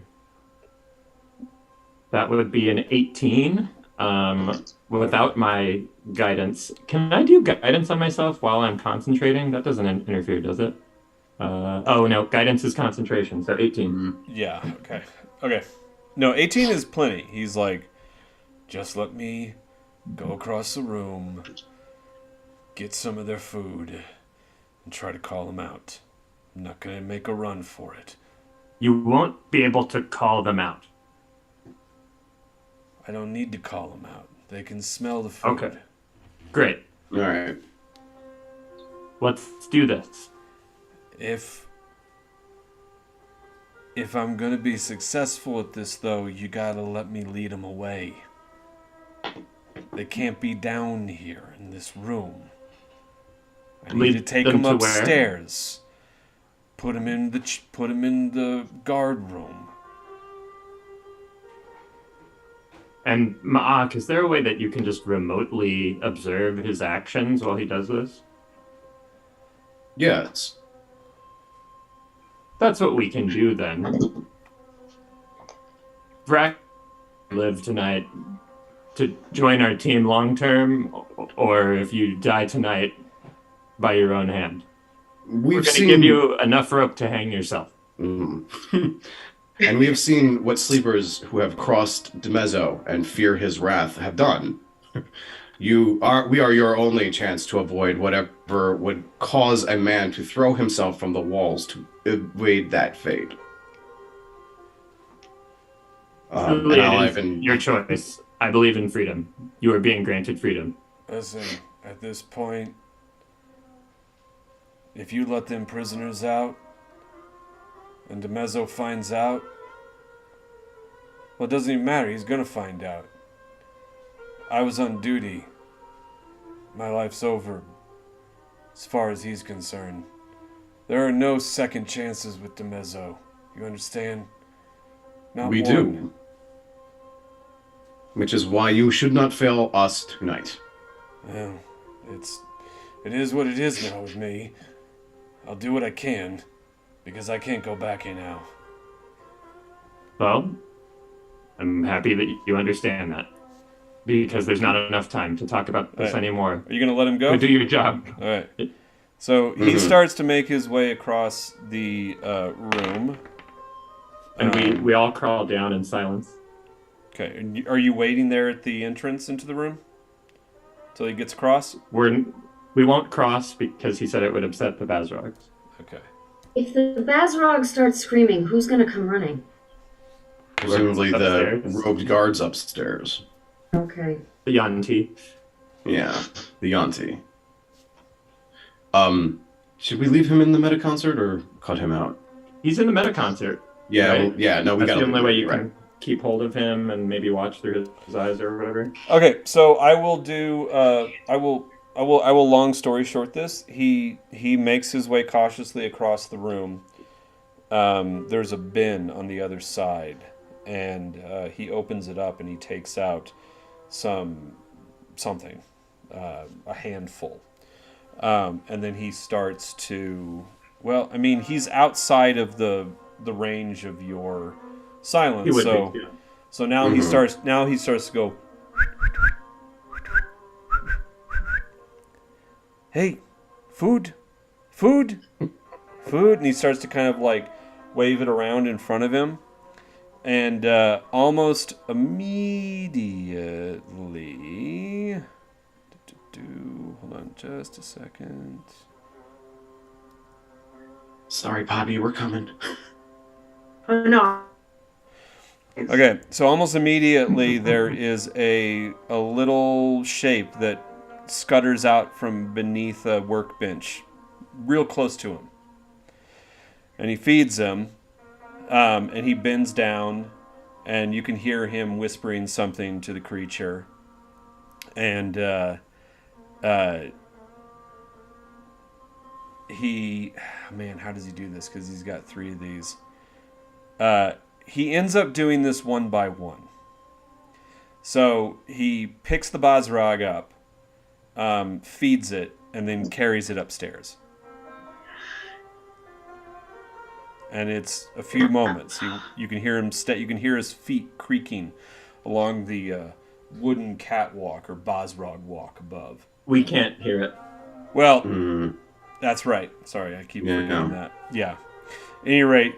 That would be an 18. Without my guidance. Can I do guidance on myself while I'm concentrating? That doesn't interfere, does it? Oh, no. Guidance is concentration, so 18. Yeah, okay. No, 18 is plenty. He's like, just let me go across the room, get some of their food, and try to call them out. I'm not going to make a run for it. You won't be able to call them out. I don't need to call them out. They can smell the food. Okay. Great. All right. Let's do this. If I'm going to be successful at this, though, you got to let me lead them away. They can't be down here in this room. I need to take them upstairs. Put them in the guard room. And Ma'ak, is there a way that you can just remotely observe his actions while he does this? Yes. That's what we can do then. Vrac, live tonight to join our team long term, or if you die tonight by your own hand. We're going to give you enough rope to hang yourself. And we have seen what sleepers who have crossed Demezzo and fear his wrath have done. We are your only chance to avoid whatever would cause a man to throw himself from the walls to evade that fate. Your choice. I believe in freedom. You are being granted freedom. Listen, at this point, if you let them prisoners out, and Demezzo finds out, well, it doesn't even matter. He's gonna find out. I was on duty. My life's over, as far as he's concerned. There are no second chances with Demezzo. You understand? Not we one. do. Which is why you should not fail us tonight. Well, it is what it is now with me. I'll do what I can, because I can't go back in now. Well, I'm happy that you understand that. Because there's not enough time to talk about this anymore. Are you going to let him go? Go do your job. All right. So he starts to make his way across the room. And we all crawl down in silence. Okay. And are you waiting there at the entrance into the room? Till he gets across? We won't cross because he said it would upset the Bazrogs. Okay. If the Bazrog starts screaming, who's going to come running? Presumably the robed guards upstairs. Okay. The Yanti. Yeah, the Yanti. Should we leave him in the meta concert or cut him out? He's in the meta concert. Yeah, right? No, we got That's the only way you can keep hold of him and maybe watch through his eyes or whatever. Okay, so I will do. I will. Long story short, this he makes his way cautiously across the room. There's a bin on the other side, and he opens it up and he takes out something, a handful, and then he starts to. Well, I mean, he's outside of the range of your silence, so now he starts. Now he starts to go. Hey, food, and he starts to kind of like wave it around in front of him, and almost immediately, hold on just a second. Sorry, Poppy, we're coming. Oh no. Okay, so almost immediately there is a little shape that scutters out from beneath a workbench, real close to him. And he feeds him, and he bends down, and you can hear him whispering something to the creature. And how does he do this? Because he's got 3 of these. He ends up doing this one by one. So he picks the Bazrog up, feeds it, and then carries it upstairs. And it's a few moments. You can hear him. You can hear his feet creaking along the wooden catwalk or Bazrog walk above. We can't hear it. Well, that's right. Sorry, I keep forgetting that. Yeah. At any rate,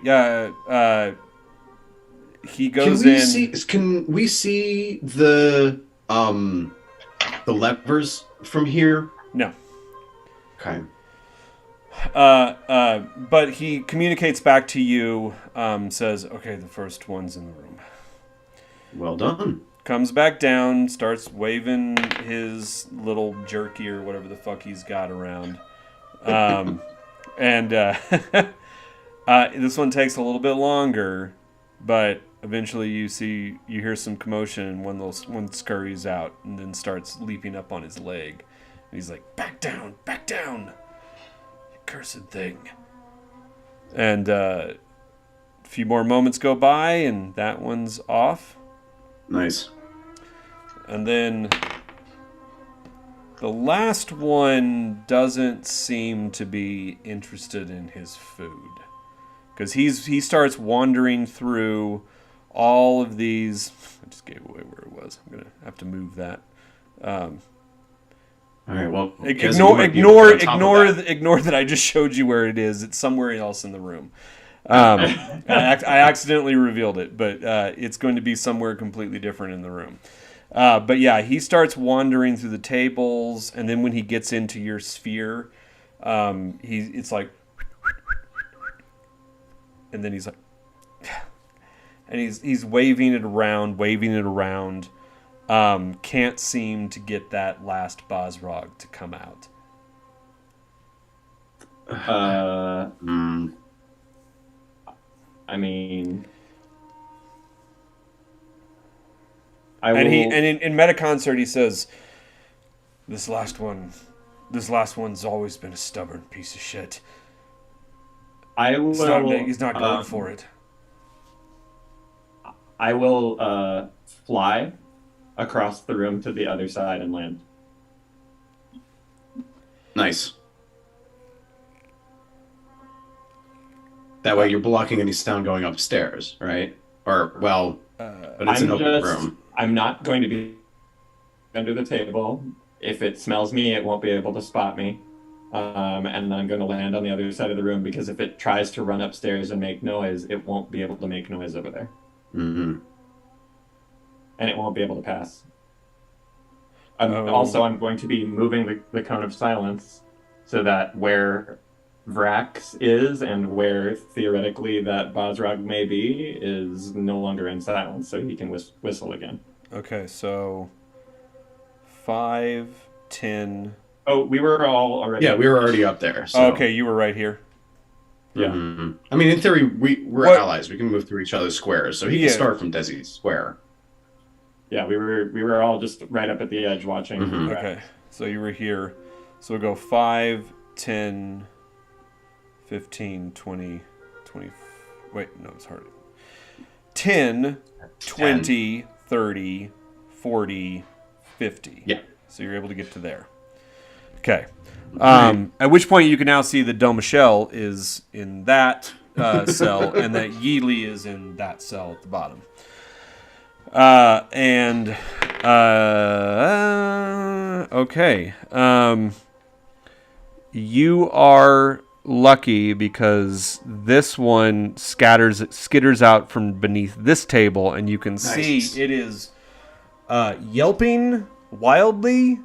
he goes in. Can we see the levers from here? No. Okay. But he communicates back to you, says, okay, the first one's in the room. Well done. Comes back down, starts waving his little jerky or whatever the fuck he's got around. And this one takes a little bit longer, but eventually you hear some commotion, and one scurries out and then starts leaping up on his leg. And he's like, back down, you cursed thing. And a few more moments go by, and that one's off. Nice. And then the last one doesn't seem to be interested in his food. Because he starts wandering through all of these... I just gave away where it was. I'm going to have to move that. All right, well... Ignore that I just showed you where it is. It's somewhere else in the room. I accidentally revealed it, but it's going to be somewhere completely different in the room. But yeah, he starts wandering through the tables, and then when he gets into your sphere, it's like... And then he's like... And he's waving it around. Can't seem to get that last Bosrog to come out. I mean, in Metaconcert he says, This last one's always been a stubborn piece of shit. He's not going for it. I will fly across the room to the other side and land. Nice. That way you're blocking any sound going upstairs, right? Or, well, but it's an open room. I'm not going to be under the table. If it smells me, it won't be able to spot me. And then I'm going to land on the other side of the room, because if it tries to run upstairs and make noise, it won't be able to make noise over there. Mm-hmm. And it won't be able to pass. Also, I'm going to be moving the cone of silence so that where Vrax is and where theoretically that Bosrog may be is no longer in silence, so he can whistle again. Okay, so 5, 10... Oh, we were all already... Yeah, we were already up there. So. Okay, you were right here. Yeah. Mm-hmm. I mean, in theory, we're allies. We can move through each other's squares, so he can start from Desi's square. Yeah, we were all just right up at the edge watching. Mm-hmm. Okay, so you were here. So we'll go 5, 10, 15, 20, 20... Wait, no, it's hard. 10, 20, 30, 40, 50. Yeah. So you're able to get to there. Okay. At which point you can now see that Del Michelle is in that cell, and that Yeely is in that cell at the bottom. Okay. You are lucky because this one skitters out from beneath this table, and you can see it is yelping wildly,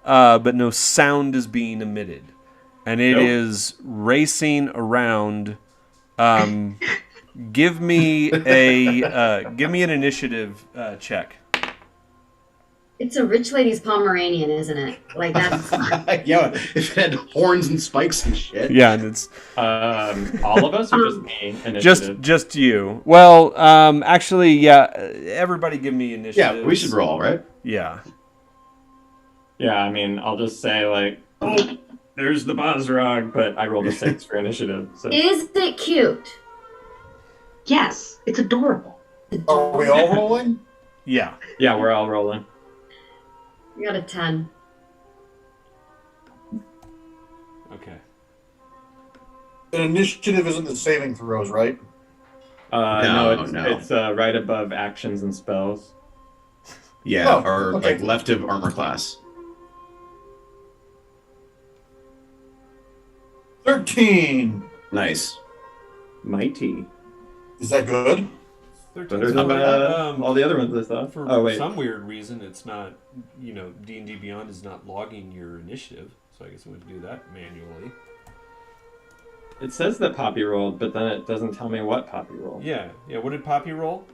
but no sound is being emitted, and it is racing around. Give me an initiative check. It's a rich lady's Pomeranian, isn't it? Like that's. Yeah, if it had horns and spikes and shit. Yeah, and it's all of us or just me? Initiative? Just you. Well, actually, yeah. Everybody, give me initiative. Yeah, we should roll, right? Yeah. Yeah, I mean, I'll just say like, oh, there's the Bosrog, but I rolled a 6 for initiative. So. Is it cute? Yes, it's adorable. Are we all rolling? Yeah. Yeah, we're all rolling. We got a 10. Okay. An initiative isn't the saving throws, right? No, it's right above actions and spells. Yeah, like left of armor class. 13. Nice. Mighty. Is that good? Better than all the other ones I thought. For some weird reason, it's not, D&D Beyond is not logging your initiative, so I guess I'm going to do that manually. It says that Poppy rolled, but then it doesn't tell me what Poppy rolled. Yeah. What did Poppy roll?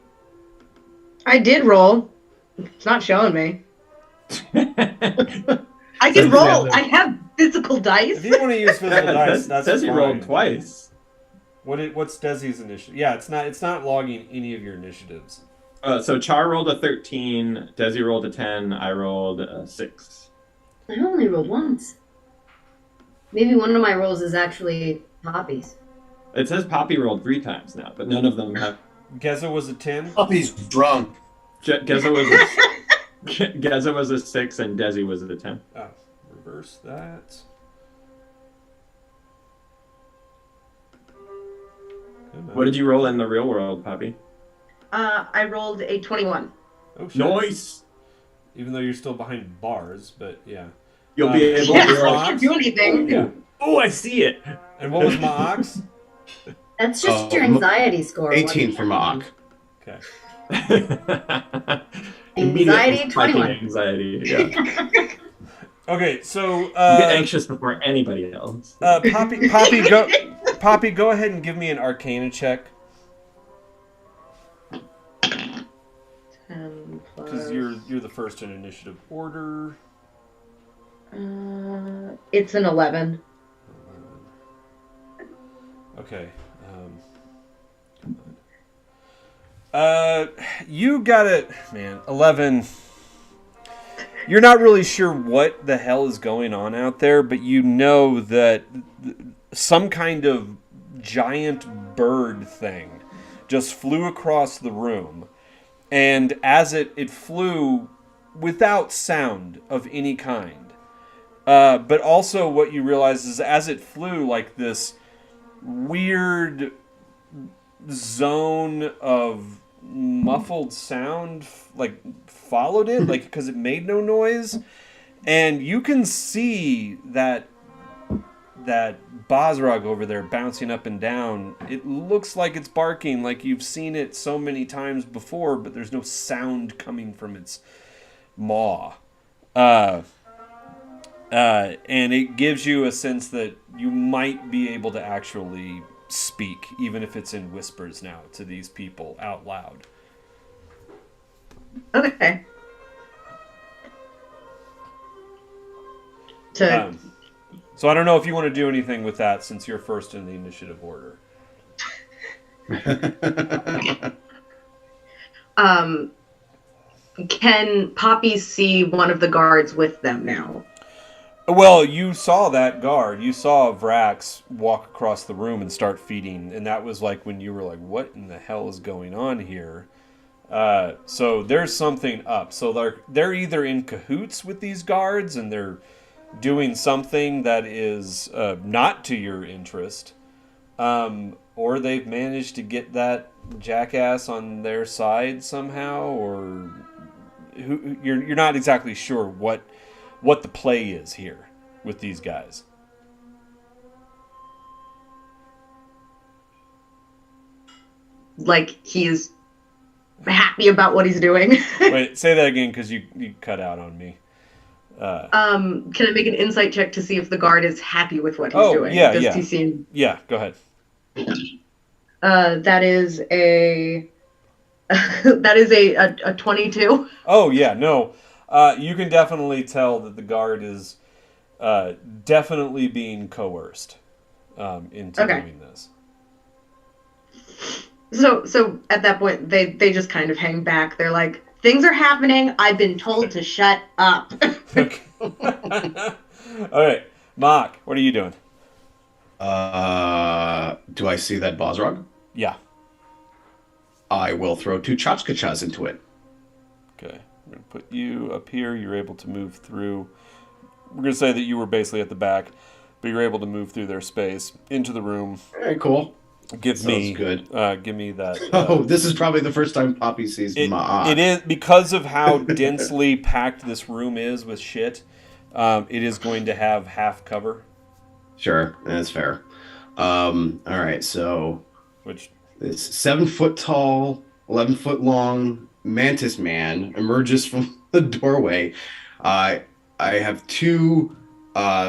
I did roll. It's not showing me. I can roll. I have physical dice. If you want to use physical dice, that's says fine. you rolled twice. What's Desi's initiative? Yeah, it's not logging any of your initiatives. So Char rolled a 13, Desi rolled a 10, I rolled a 6. I only rolled once. Maybe one of my rolls is actually Poppy's. It says Poppy rolled 3 times now, but none of them have. Geza was a 10? Puppy's drunk. Geza was Geza was a 6 and Desi was a 10. Oh, reverse that. What did you roll in the real world, Poppy? I rolled a 21. Oh, shit. Nice! Even though you're still behind bars, but yeah. You'll be able Yeah, to... I can't do anything. Yeah. Oh, I see it! And what was my ox? That's just your anxiety score. 18 for Mock. Okay. Anxiety, 21. Anxiety, yeah. Okay, so You get anxious before anybody else. Poppy, go ahead and give me an Arcana check 10 plus. because you're the first in initiative order. It's an 11. Okay. Come on. You got it, man. 11. You're not really sure what the hell is going on out there, but you know that some kind of giant bird thing just flew across the room. And as it flew without sound of any kind. But also what you realize is as it flew, like this weird zone of muffled sound like followed it, like because it made no noise, and you can see that Bozrog over there bouncing up and down. It looks like it's barking like you've seen it so many times before, but there's no sound coming from its maw. And it gives you a sense that you might be able to actually speak, even if it's in whispers now, to these people out loud. Okay. So I don't know if you want to do anything with that since you're first in the initiative order. Can Poppy see one of the guards with them now? Well, you saw that guard. You saw Vrax walk across the room and start feeding, and that was like when you were like, what in the hell is going on here? So there's something up. So they're either in cahoots with these guards and they're doing something that is not to your interest, or they've managed to get that jackass on their side somehow, or you're not exactly sure what the play is here with these guys. Like he's happy about what he's doing. Wait, say that again because you cut out on me. Can I make an insight check to see if the guard is happy with what he's doing? Yeah, Does yeah. he seem... Yeah, go ahead. That is a that is a 22. Oh yeah, no. You can definitely tell that the guard is definitely being coerced into doing this. So at that point, they just kind of hang back. They're like, things are happening. I've been told to shut up. Okay. All right, Mock, what are you doing? Do I see that Bozrog? Yeah. I will throw 2 Chachkachas into it. Okay. I'm going to put you up here. You're able to move through. We're going to say that you were basically at the back, but you're able to move through their space into the room. Very cool. Give me good. Give me that. This is probably the first time Poppy sees my. It is because of how densely packed this room is with shit. It is going to have half cover. Sure, that's fair. All right, so Which this 7 foot tall, 11 foot long mantis man emerges from the doorway. I have 2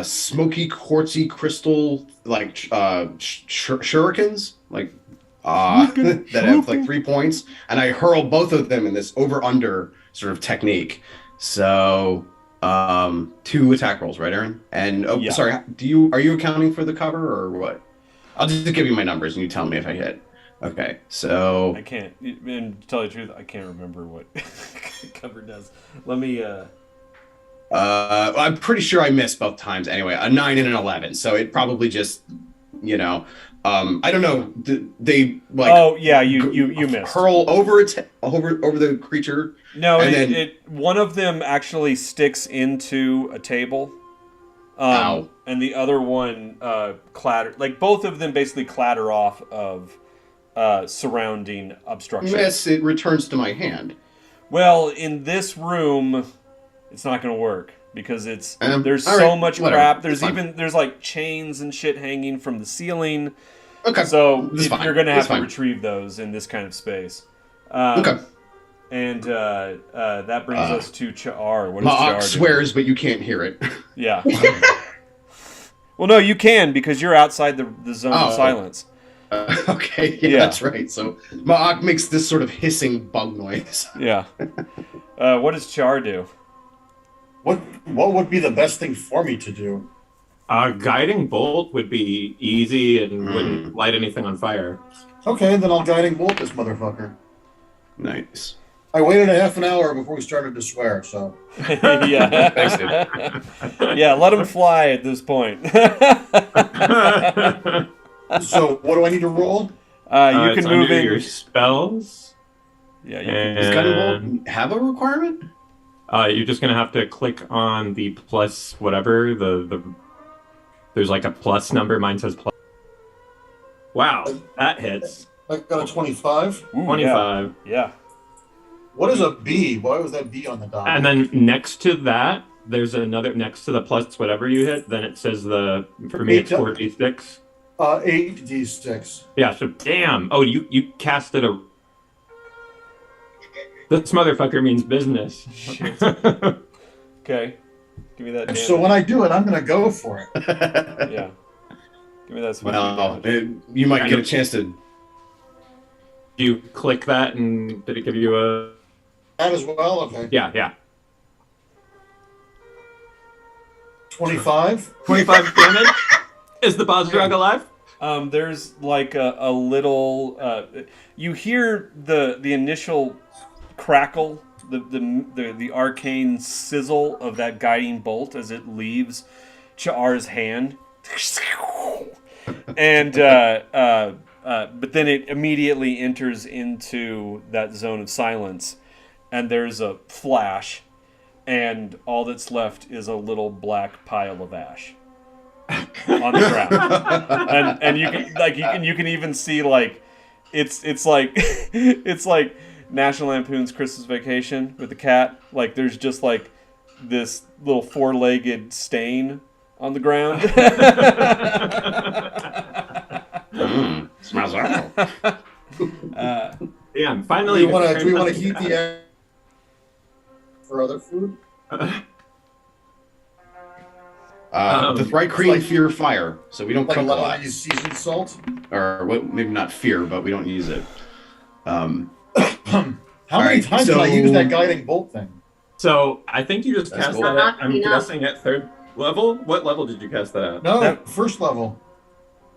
smoky quartzy crystal like shurikens like that have like 3 points, and I hurl both of them in this over under sort of technique. So 2 attack rolls, right, Aaron? And Yeah. sorry, are you accounting for the cover or what? I'll just give you my numbers and you tell me if I hit. Okay, so I can't. And to tell you the truth, I can't remember what cover does. Let me. I'm pretty sure I missed both times anyway. A 9 and an 11, so it probably just, I don't know. They like. Oh yeah, you missed. Hurl over over the creature. No, and one of them actually sticks into a table. Ow. And the other one clatter. Like both of them basically clatter off of surrounding obstruction. Yes, it returns to my hand. Well, in this room, it's not going to work because there's so right, much whatever. crap. There's like chains and shit hanging from the ceiling. Okay. So This is fine. you're going to have That's to fine. retrieve those in this kind of space. Okay. And that brings us to Char. What does Ma'ak Char do? swears, but you can't hear it. Yeah. Well, no, you can because you're outside the zone of silence. Okay, yeah, that's right. So Ma'ak makes this sort of hissing bug noise. Yeah. What does Char do? What would be the best thing for me to do? Guiding bolt would be easy and wouldn't light anything on fire. Okay, then I'll guiding bolt this motherfucker. Nice. I waited a half an hour before we started to swear, so. Yeah. Thanks, dude. Yeah, let him fly at this point. So, what do I need to roll? You can it's move under in your spells. Yeah, you can. Does guiding bolt have a requirement? You're just gonna have to click on the plus whatever there's like a plus number. Mine says plus. Wow, that hits. I got a 25. Ooh, 25. Yeah. What is a B? Why was that B on the dot? And then next to that, there's another next to the plus whatever you hit. Then it says for me it's 4d6. 8d6. Yeah. So damn. Oh, you casted a. This motherfucker means business. Okay. Give me that. And so when I do it, I'm going to go for it. Yeah. Give me that. Well, you might get a chance to. You click that, and did it give you a? That as well? Okay. Yeah. 25? 25 damage? Is the Bozrog alive? There's like a little. You hear the initial crackle, the arcane sizzle of that guiding bolt as it leaves Cha'ar's hand, and but then it immediately enters into that zone of silence, and there's a flash, and all that's left is a little black pile of ash on the ground, and you can even see like it's like it's like National Lampoon's Christmas Vacation with the cat. Like there's just like this little four-legged stain on the ground. Smells awful. Yeah, I'm Do finally. we want to heat the air for other food? The right cream fear fire, so we don't Like cook a lot. Lowry's seasoned salt? Or maybe not fear, but we don't use it. How many right, times did I use that guiding bolt thing? So I think you just That's cast cool. that. Not I'm enough. guessing at third level. What level did you cast that at? No, first level.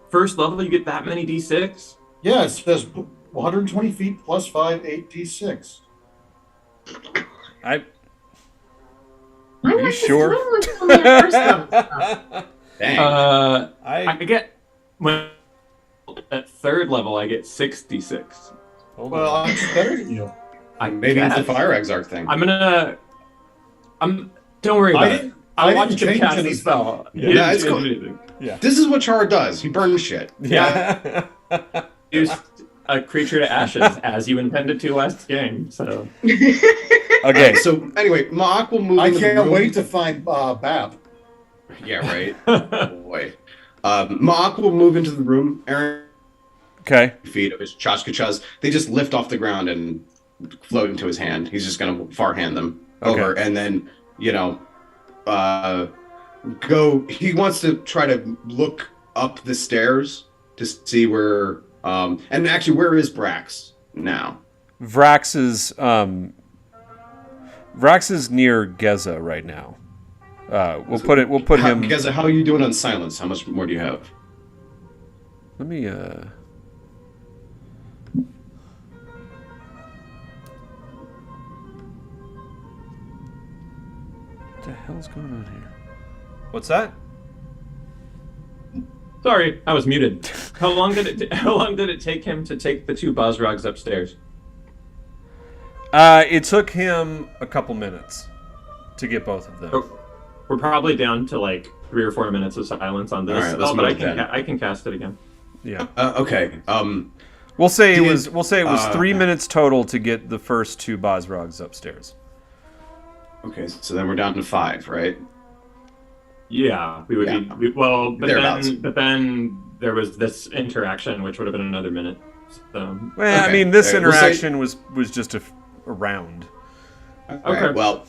First level, you get that many d6. Yeah, it says 120 feet plus 5, 8d6. I. Why Are you was this sure? one telling me at first level stuff? Dang. I get when at third level I get 66. Hold Well, on. I'm better than you. Maybe it's the guess. fire exarch thing. Don't worry about it. didn't I watched change him cast the anything. spell. Yeah. He Yeah, didn't it's change cool. anything. Yeah. This is what Char does. He burns shit. Yeah. Used a creature to ashes as you intended to last game. So Okay. So anyway, Ma'ak will move I into the can't room. wait to find Bap. Yeah, right. Boy. Ma'ak will move into the room. Aaron Okay. feet of his chashkachas. They just lift off the ground and float into his hand. He's just gonna far hand them over, and then go. He wants to try to look up the stairs to see where. And actually, where is Brax now? Vrax is near Geza right now. We'll put him. Because how are you doing on silence? How much more do you have? Let me. What the hell's going on here? What's that? sorry, I was muted. How long did it take him to take the 2 Bosrogs upstairs? It took him a couple minutes to get both of them. Oh, we're probably down to like 3 or 4 minutes of silence on this. All right, let's but move then. I can cast it again. Yeah. Okay. We'll say it Did- was 3 minutes total to get the first 2 Bosrogs upstairs. Okay, so then we're down to 5, right? Yeah, we would Yeah. be but Thereabouts. then there was this interaction, which would have been another minute. So, Well, I Okay. mean, this All right, we'll say- interaction was just a round. Okay. Well,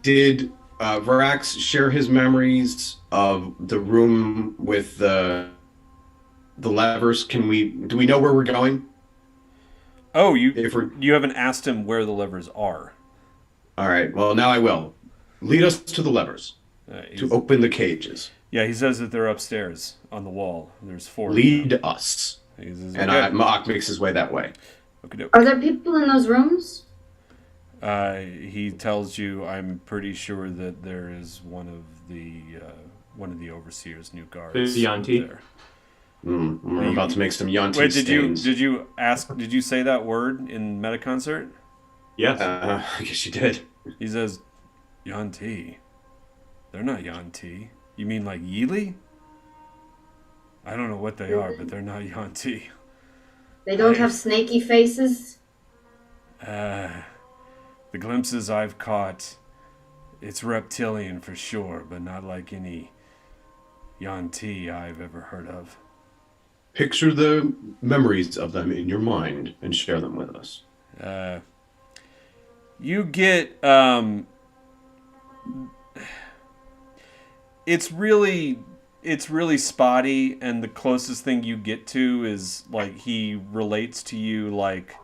did Varax share his memories of the room with the levers? Do we know where we're going? Oh, If we're you haven't asked him where the levers are. all right. Well, now I will. Lead us to the levers to open the cages. Yeah, he says that they're upstairs on the wall. There's 4. Lead us. He says, And okay. Mock makes his way that way. Okey-doke. Are there people in those rooms? He tells you, I'm pretty sure that there is one of the overseer's new guards. The Yanti? there. We're about to make some Yanti Wait, stains. did you say that word in Metaconcert? yes. I guess you did. He says, Yanti. They're not Yanti. You mean like Yili? I don't know what they are, but they're not Yanti. They don't have snaky faces? The glimpses I've caught, it's reptilian for sure, but not like any Yanti I've ever heard of. Picture the memories of them in your mind and share them with us. You get it's really spotty, and the closest thing you get to is like he relates to you like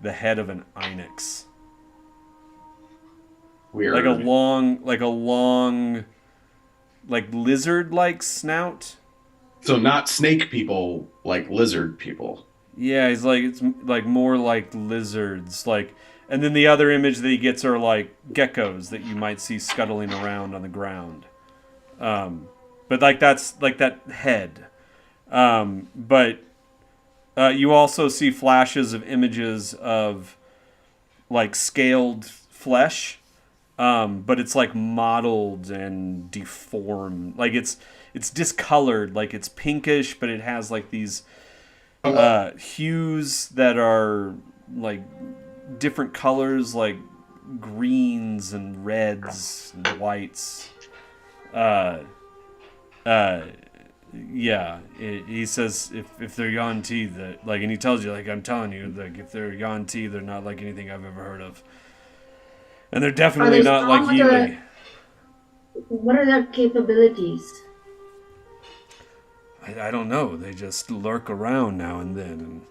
the head of an onyx. Weird. Like a long like lizard-like snout. So not snake people, like lizard people. Yeah, it's like more like lizards, like, and then the other image that he gets are like geckos that you might see scuttling around on the ground. But like that's like that head. But you also see flashes of images of like scaled flesh, but it's like mottled and deformed. Like it's discolored, like it's pinkish, but it has like these hues that are like different colors, like greens and reds and whites. Yeah, he says if they're Yanti, that like, and he tells you, like, I'm telling you, like, if they're Yanti, they're not like anything I've ever heard of, and they're definitely they not like strong with Healy. What are their capabilities? I don't know. They just lurk around now and then, and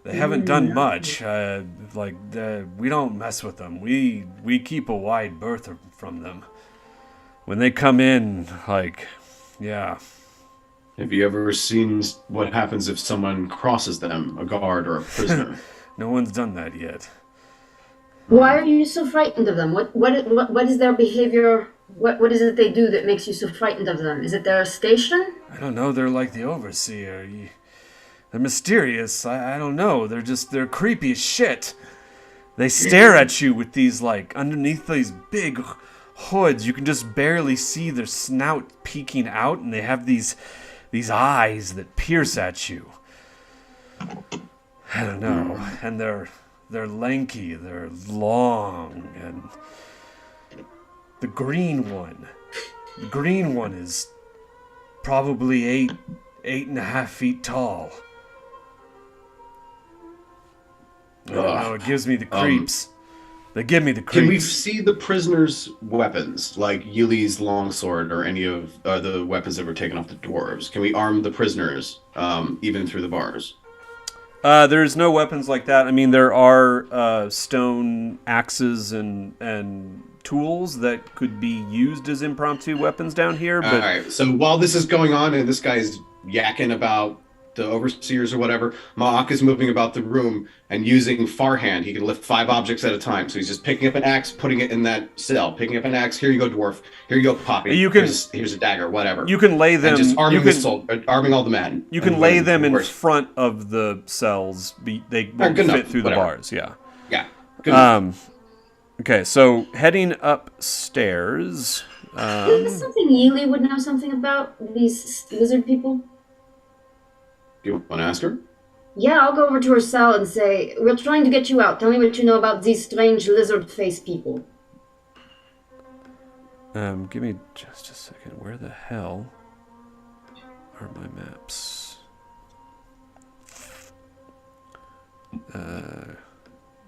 they haven't done much. We don't mess with them. We keep a wide berth from them. When they come in, like, yeah. Have you ever seen what happens if someone crosses them, a guard or a prisoner? No one's done that yet. Why are you so frightened of them? What is their behavior? What is it they do that makes you so frightened of them? Is it their station? I don't know. They're like the overseer. They're mysterious. I don't know. They're creepy as shit. They stare at you with these, like, underneath these big hoods. You can just barely see their snout peeking out, and they have these eyes that pierce at you. I don't know. And they're lanky. They're long, and the green one is probably 8.5 feet tall. I don't know, it gives me the creeps. They give me the creeps. Can we see the prisoners' weapons, like Yili's longsword or any of the weapons that were taken off the dwarves? Can we arm the prisoners, even through the bars? There's no weapons like that. I mean, there are stone axes and tools that could be used as impromptu weapons down here. But All right. So while this is going on and this guy's yakking about the overseers or whatever, Ma'ak is moving about the room and using far hand. He can lift 5 objects at a time. So he's just picking up an axe, putting it in that cell. Picking up an axe. Here you go, dwarf. Here you go, Poppy. You can, here's a dagger. Whatever. You can lay them. And just arming all the men. You can lay them in front of the cells. They won't fit through the bars. Yeah. Yeah. Good okay, so heading upstairs. Is this something Yeely would know something about, these lizard people? You want to ask her? Yeah, I'll go over to her cell and say, we're trying to get you out. Tell me what you know about these strange lizard face people. Give me just a second. Where the hell are my maps?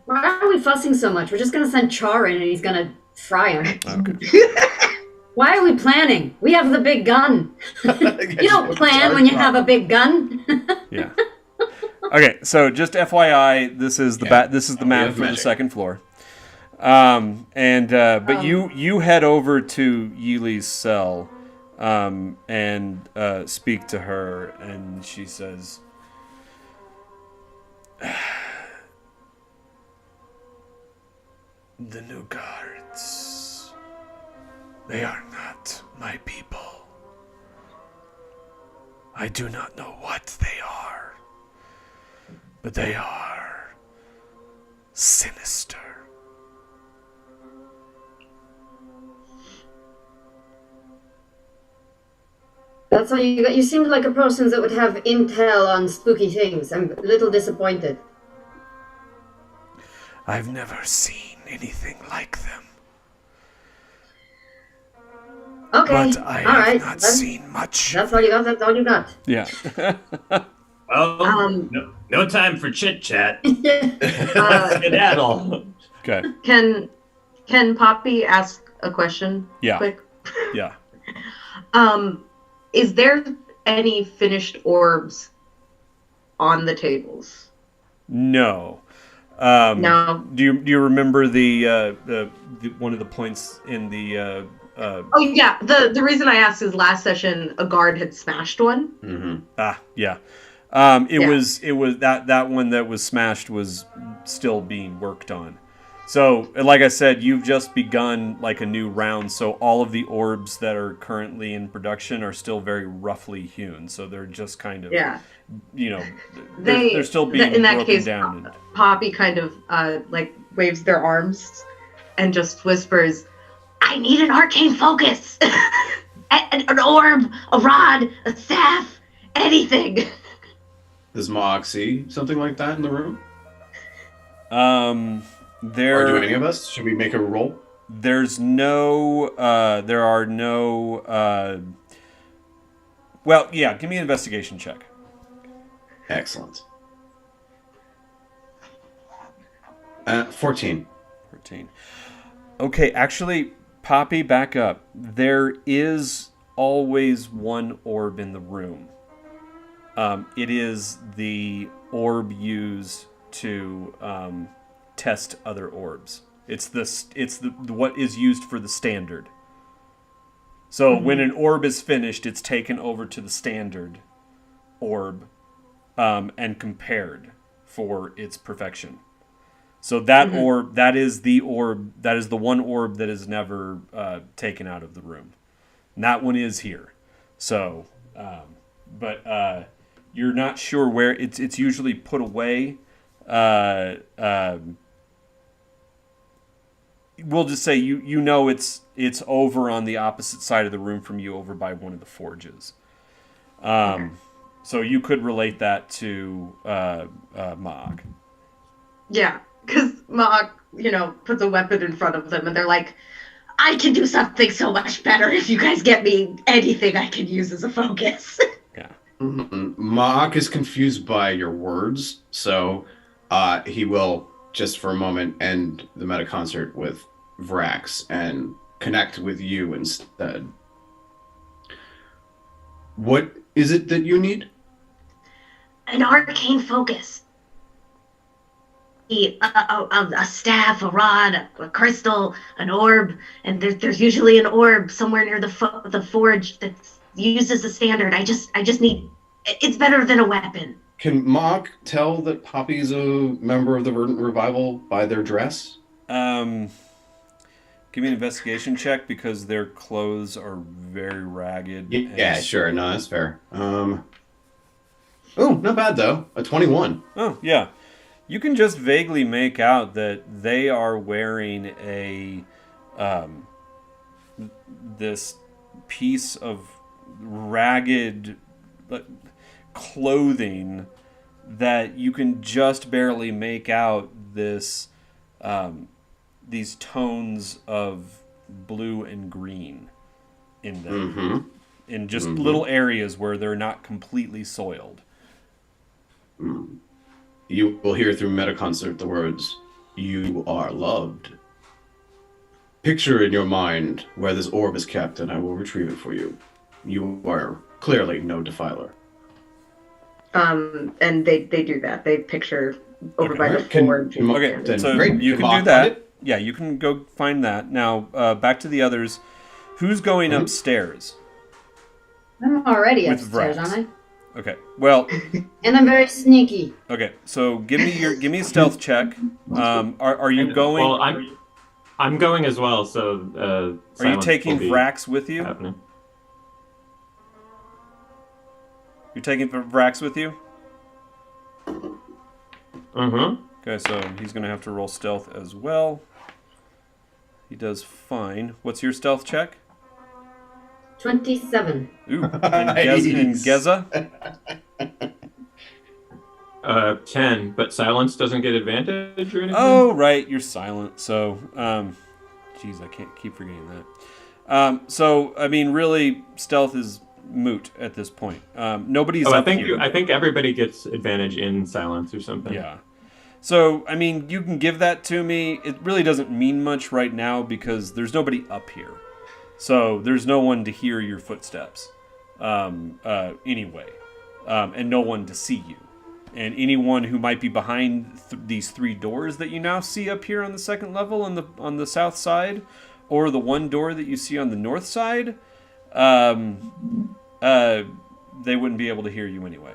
Why are we fussing so much? We're just going to send Char in and he's going to fry him. Okay. Why are we planning? We have the big gun. You don't plan when you have a big gun. Yeah. Okay, so just FYI, this is the map for the second floor. But you head over to Yeely's cell and speak to her, and she says, "The new guards, they are not my people. I do not know what they are, but they are sinister." That's all you got. You seemed like a person that would have intel on spooky things. I'm a little disappointed. I've never seen anything like them. Okay, But I have not seen much. That's all you got? That's all you got? Yeah. Well, no time for chit-chat. Uh, Skedaddle. Okay. Can Poppy ask a question? Yeah. Quick? Yeah. Is there any finished orbs on the tables? No. No. Do you remember the one of the points in the Oh yeah. The reason I asked is last session a guard had smashed one. Mm-hmm. Yeah. It was that one that was smashed was still being worked on. So, like I said, you've just begun like a new round, so all of the orbs that are currently in production are still very roughly hewn. So they're just kind of, they're still being in that broken case, down. Poppy kind of like waves their arms and just whispers, "I need an arcane focus, an orb, a rod, a staff, anything." Does Ma'ak see something like that in the room? There. Or do any of us? Should we make a roll? There's no. There are no. Well, yeah. Give me an investigation check. Excellent. 14. 14. Okay, actually, Poppy, back up. There is always one orb in the room. It is the orb used to test other orbs. It's the what is used for the standard. So when an orb is finished, it's taken over to the standard orb and compared for its perfection. So that orb, that is the one orb that is never taken out of the room. And that one is here. So, but you're not sure where it's usually put away. We'll just say you know it's over on the opposite side of the room from you, over by one of the forges. So you could relate that to Ma'ak. Yeah, because Ma'ak, puts a weapon in front of them, and they're like, "I can do something so much better if you guys get me anything I can use as a focus." Yeah. Ma'ak is confused by your words, so he will, just for a moment, end the meta concert with Vrax and connect with you instead. What is it that you need? An arcane focus. A staff, a rod, a crystal, an orb, and there's usually an orb somewhere near the forge that's used as a standard. I just need It's better than a weapon. Can Mock tell that Poppy's a member of the Verdant Revival by their dress? Give me an investigation check because their clothes are very ragged. Yeah, sure. No, that's fair. Oh, not bad though. A 21. Oh, yeah. You can just vaguely make out that they are wearing this piece of ragged clothing that you can just barely make out these tones of blue and green in them, in just little areas where they're not completely soiled. You will hear through Metaconcert the words, "You are loved." Picture in your mind where this orb is kept, and I will retrieve it for you. You are clearly no defiler. And they do that. They picture over by the Can- floor. Okay, Then so great. you Can can Mock do that. find it? Yeah, you can go find that. Now, back to the others. Who's going upstairs? I'm already With upstairs, Vrax. aren't Okay. Well, I? And I'm very sneaky. okay. So give me a stealth check. Are you going? Well, I'm going as well. So are you silence taking will be Vrax with you? happening. You're taking Vrax with you? Mm-hmm. Okay, so he's going to have to roll stealth as well. He does fine. What's your stealth check? 27. Ooh, and Geza? 10, but silence doesn't get advantage or anything? Oh, right, you're silent. So, geez, I can't keep forgetting that. So, I mean, really, stealth is moot at this point. Nobody's up here. I think everybody gets advantage in silence or something. Yeah. So, I mean, you can give that to me. It really doesn't mean much right now because there's nobody up here. So, there's no one to hear your footsteps anyway. And no one to see you. And anyone who might be behind these three doors that you now see up here on the second level on the south side, or the one door that you see on the north side, they wouldn't be able to hear you anyway.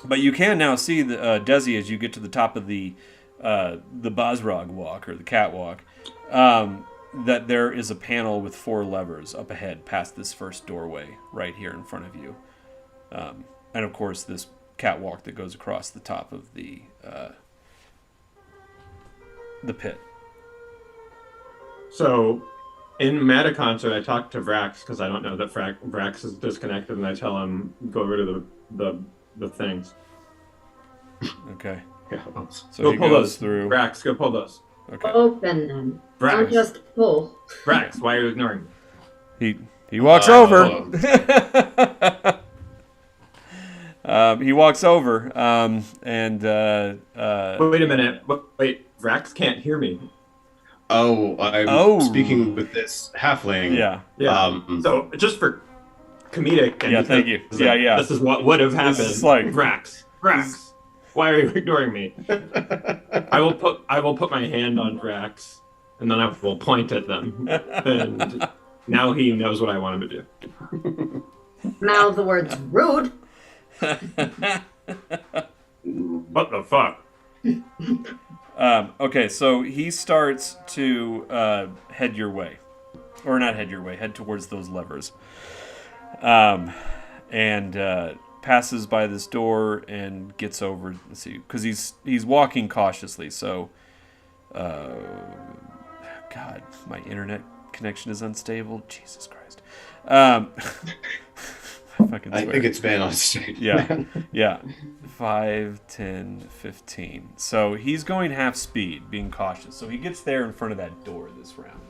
But you can now see the Desi as you get to the top of the Basrog walk or the catwalk, that there is a panel with 4 levers up ahead past this first doorway right here in front of you, and of course this catwalk that goes across the top of the pit. So, in Metaconcert, I talked to Vrax because I don't know that Vrax is disconnected, and I tell him go over to the things. Okay. Yeah. So Go he pull goes those. through. Vrax, go pull those. Okay. Open them. Don't Vrax. just pull. Vrax, why are you ignoring me? He walks over. He walks over, and Wait a minute. Wait, Vrax can't hear me. Oh, I'm Oh. speaking with this halfling. yeah. Yeah. So, just for comedic. And Yeah, thank you. Yeah. This is what would have happened. is like- Vrax, why are you ignoring me? I will put my hand on Vrax, and then I will point at them, and now he knows what I want him to do. Mouth the words rude. What the fuck? Okay, so he starts to head your way. Or not head your way, head towards those levers. And passes by this door and gets over, let's see, because he's walking cautiously, so... God, my internet connection is unstable. Jesus Christ. I I think it's been on stage. Yeah, yeah. 5, 10, 15. So he's going half speed, being cautious. So he gets there in front of that door this round.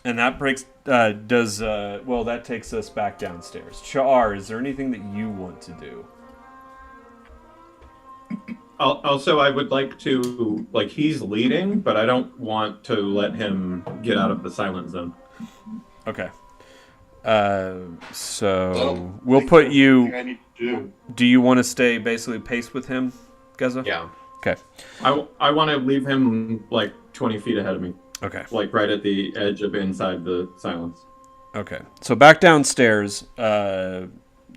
And that breaks, that takes us back downstairs. Char, is there anything that you want to do? Also, I would like to, he's leading, but I don't want to let him get out of the silent zone. Okay. So we'll put you... I need to do. Do you want to stay basically paced with him, Geza? Yeah. Okay. I want to leave him, 20 feet ahead of me. Okay. Right at the edge of inside the silence. Okay. So back downstairs,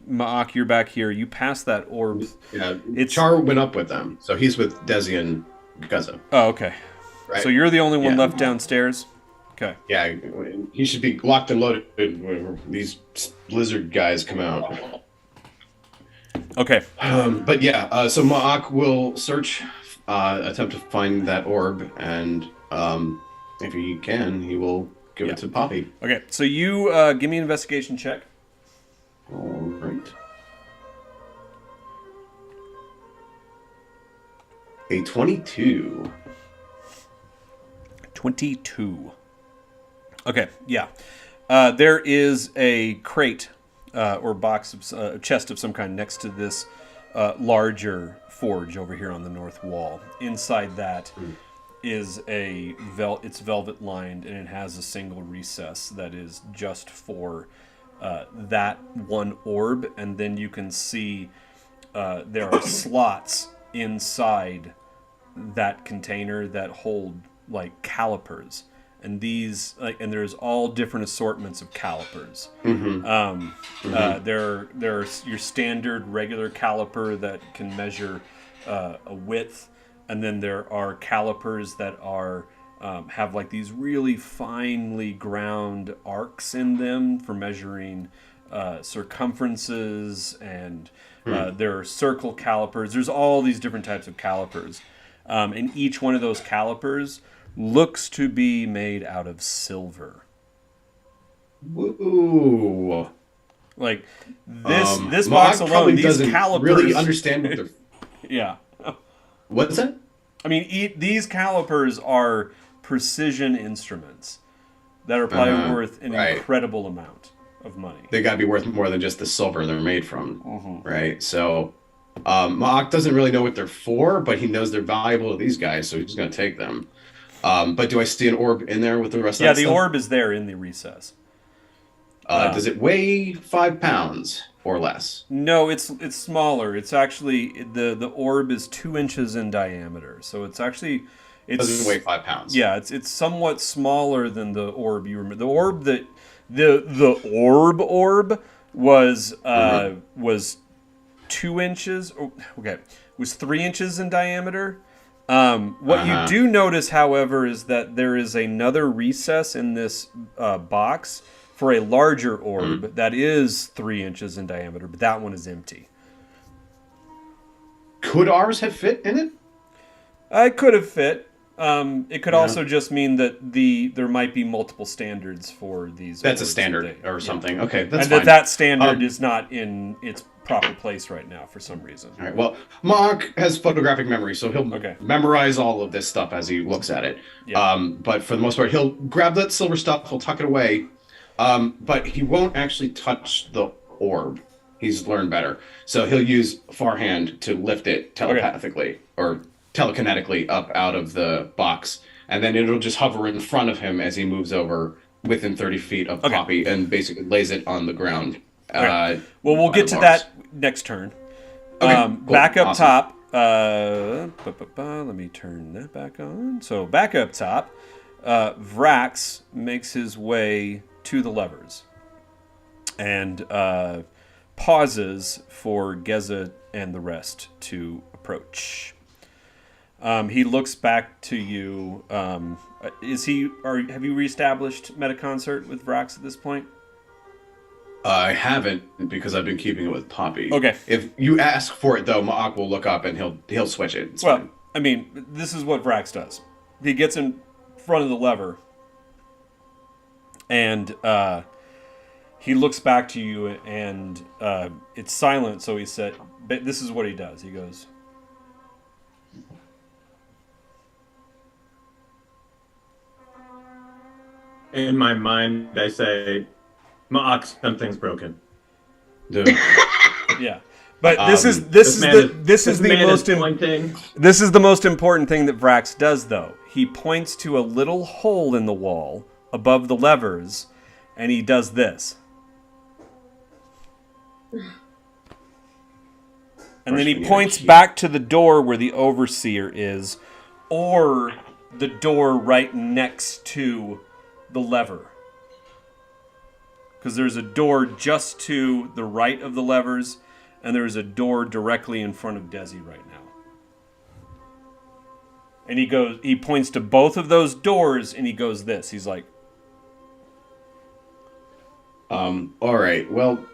Ma'ak, you're back here. You pass that orb. Yeah, Char went up with them, so he's with Desi and Guzza. Oh, okay. Right? So you're the only one Yeah. left downstairs? Okay. Yeah, he should be locked and loaded when these lizard guys come out. Okay. But yeah, so Ma'ak will search, attempt to find that orb, and if he can, he will give it to Poppy. Okay, so you give me an investigation check. All right. A 22. 22. Okay, yeah. There is a crate or box, of, chest of some kind next to this larger forge over here on the north wall. Inside that is it's velvet lined, and it has a single recess that is just for that one orb, and then you can see there are slots inside that container that hold like calipers, and these and there's all different assortments of calipers. There are your standard regular caliper that can measure a width, and then there are calipers that are have like these really finely ground arcs in them for measuring circumferences, and there are circle calipers. There's all these different types of calipers, and each one of those calipers looks to be made out of silver. Woo! Like this box alone, these calipers really understand what they're. Yeah. What's that? I mean, these calipers are precision instruments that are probably worth an incredible amount of money. They got to be worth more than just the silver they're made from, right? So, Ma'ak doesn't really know what they're for, but he knows they're valuable to these guys, so he's going to take them. But do I see an orb in there with the rest of that Yeah, the stuff? orb is there in the recess. Does it weigh 5 pounds or less? No, it's smaller. It's actually the orb is 2 inches in diameter, so it's actually Doesn't weigh 5 pounds. Yeah, it's somewhat smaller than the orb you remember. The orb that the orb was was 2 inches. Okay, was 3 inches in diameter. What you do notice, however, is that there is another recess in this box for a larger orb that is 3 inches in diameter, but that one is empty. Could ours have fit in it? It could have fit. It could also just mean that there might be multiple standards for these. That's a orbs standard or something. Yeah. Okay, that's and fine. that standard is not in its proper place right now for some reason. All right. Well, Mark has photographic memory, so he'll Okay. memorize all of this stuff as he looks at it. Yeah. But for the most part, he'll grab that silver stuff, he'll tuck it away, but he won't actually touch the orb. He's learned better, so he'll use far hand to lift it telepathically or telekinetically up out of the box, and then it'll just hover in front of him as he moves over within 30 feet of Poppy and basically lays it on the ground. Well, we'll get to that next turn. Okay, cool. Back up Awesome. top. Let me turn that back on. So back up top, Vrax makes his way to the levers and pauses for Geza and the rest to approach. He looks back to you. Have you reestablished metaconcert with Vrax at this point? I haven't, because I've been keeping it with Poppy. Okay. If you ask for it, though, Ma'ak will look up and he'll switch it. It's fine. I mean, this is what Vrax does. He gets in front of the lever, and he looks back to you, and it's silent, so he said, this is what he does. He goes, in my mind, I say, Ma'ak, something's broken. Dude. yeah. But this is the most important thing that Vrax does, though. He points to a little hole in the wall above the levers, and he does this. And then he points back to the door where the overseer is, or the door right next to the lever. Because there's a door just to the right of the levers, and there's a door directly in front of Desi right now. And he points to both of those doors, and he goes this. He's like, all right, well,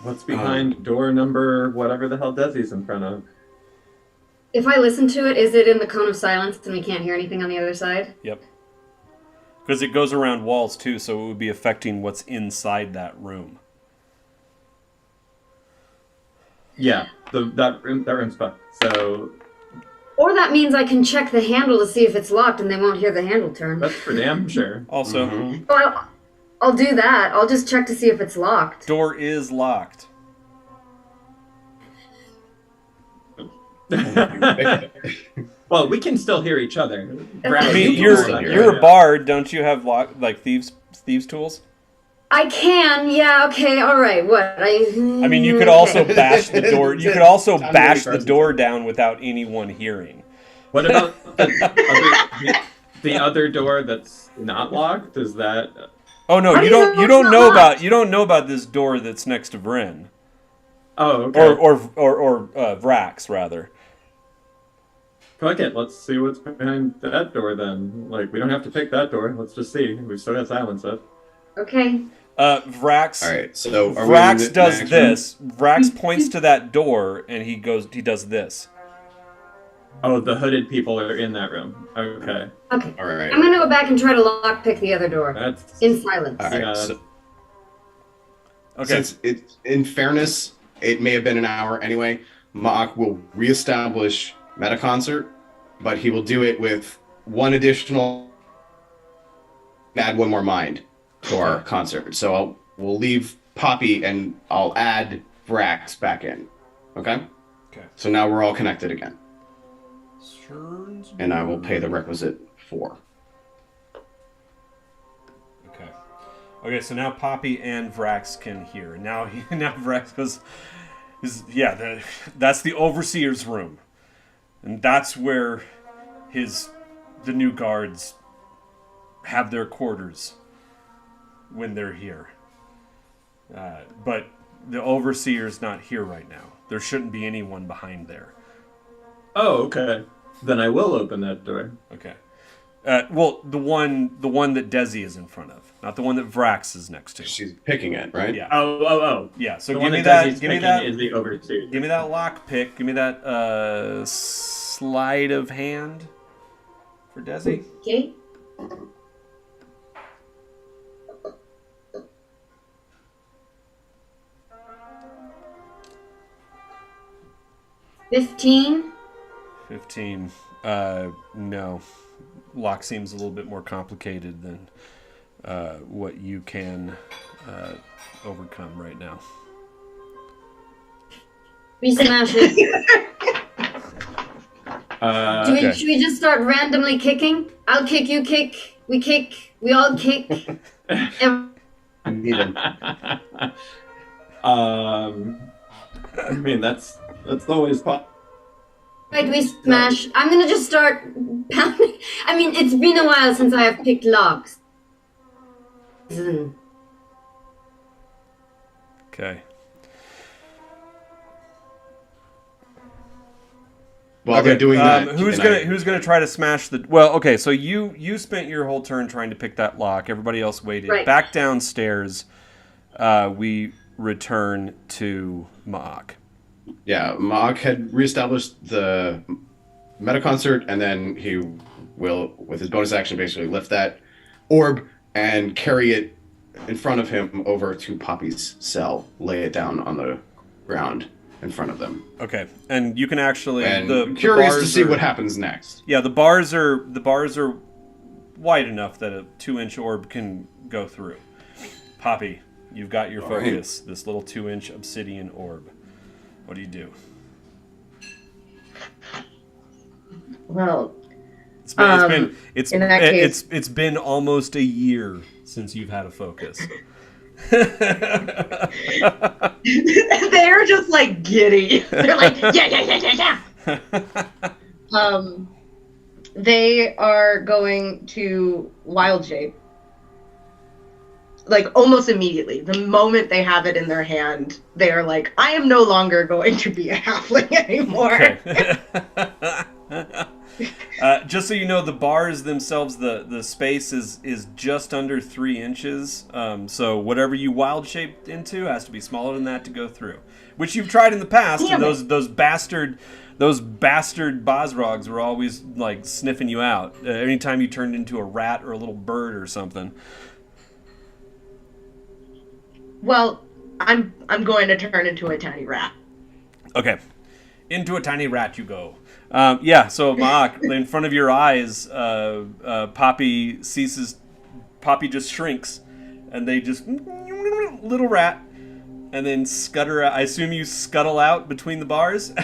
What's behind door number whatever the hell Desi's in front of? If I listen to it, is it in the cone of silence and we can't hear anything on the other side? yep. Because it goes around walls, too, so it would be affecting what's inside that room. Yeah, that room's fine. So Or that means I can check the handle to see if it's locked and they won't hear the handle turn. that's for damn sure. Also, Well, I'll do that. I'll just check to see if it's locked. door is locked. Well, we can still hear each other. I mean, You you're can you're a bard, don't you have thieves tools? I can, yeah, okay, alright, what? I mean, you could also bash the door. You could also bash the door down without anyone hearing. What about the other door that's not locked? Is that? Oh no, How you do you don't know you it's don't not know locked? about you don't know about this door that's next to Vryn Oh, okay. or Vrax rather. Fuck it. Let's see what's behind that door then. Like, we don't have to pick that door. Let's just see. We've still got silence up. Okay. Vrax. All right, so are we in Vrax the does next this. Vrax points to that door and he does this. Oh, the hooded people are in that room. Okay. Okay. room? All right. I'm gonna go back and try to lockpick the other door. That's In silence. All right. Yeah. So, Okay. since in fairness, it may have been an hour anyway. Ma'ak will reestablish Meta Concert, but he will do it with one additional. Add one more mind to our concert. So we'll leave Poppy and I'll add Vrax back in. Okay. Okay. So now we're all connected again, Turns. and I will pay the requisite 4. Okay. Okay, so now Poppy and Vrax can hear. Now Vrax goes, that's the overseer's room. And that's where the new guards have their quarters when they're here. But the overseer's not here right now. There shouldn't be anyone behind there. Oh, okay. Then I will open that door. Okay. Well, the one that Desi is in front of, not the one that Vrax is next to. She's picking it, right? Yeah. Oh. Yeah. So The give one me that that. Desi's Give me picking that. is the overseer. Give me that lock pick. Give me that sleight of hand for Desi. Okay. $15. 15. No. Lock seems a little bit more complicated than what you can overcome right now. We smash it. Okay. Should we just start randomly kicking? I'll kick, you kick, we all kick. I need him. I mean, that's always possible. Right, we smash. I'm gonna just start pounding. I mean, it's been a while since I have picked locks. Okay. While they're doing that, who's gonna try to smash the? Well, okay. So you spent your whole turn trying to pick that lock. Everybody else waited. Right. Back downstairs, we return to Ma'ak. Yeah, Ma'ak had reestablished the Meta Concert, and then he will, with his bonus action, basically lift that orb and carry it in front of him over to Poppy's cell, lay it down on the ground in front of them. Okay, and you can actually. And the I'm curious to bars see are- what happens next. Yeah, the bars are wide enough that a 2-inch orb can go through. Poppy, you've got your All right. focus. This little 2-inch obsidian orb. What do you do? Well, It's in that case- it's been almost a year since you've had a focus. they're just like giddy. They're like, yeah. They are going to wild shape. like almost immediately, the moment they have it in their hand, they are like, I am no longer going to be a halfling anymore. Okay. Just so you know, the bars themselves, the space is just under 3 inches. So whatever you wild shaped into has to be smaller than that to go through. Which you've tried in the past, Damn and those bastard Bosrogs were always like sniffing you out anytime you turned into a rat or a little bird or something. Well, I'm going to turn into a tiny rat. Okay. Into a tiny rat you go. Yeah, so Maak, in front of your eyes, Poppy just shrinks, and they just, little rat, and then scutter out. I assume you scuttle out between the bars?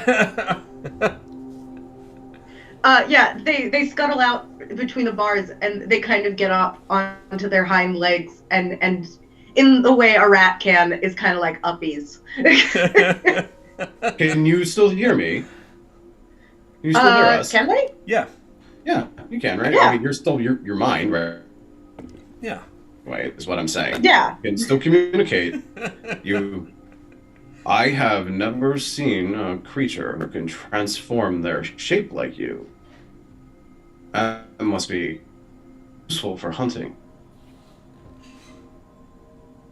Yeah, they scuttle out between the bars, and they kind of get up onto their hind legs, and in the way a rat can, is kind of like uppies. Can you still hear me? Can you still hear us? Can they? Yeah. Yeah, you can, right? Yeah. I mean, you're still your mind, right? Yeah. Right, is what I'm saying. Yeah. You can still communicate. I have never seen a creature who can transform their shape like you. That must be useful for hunting.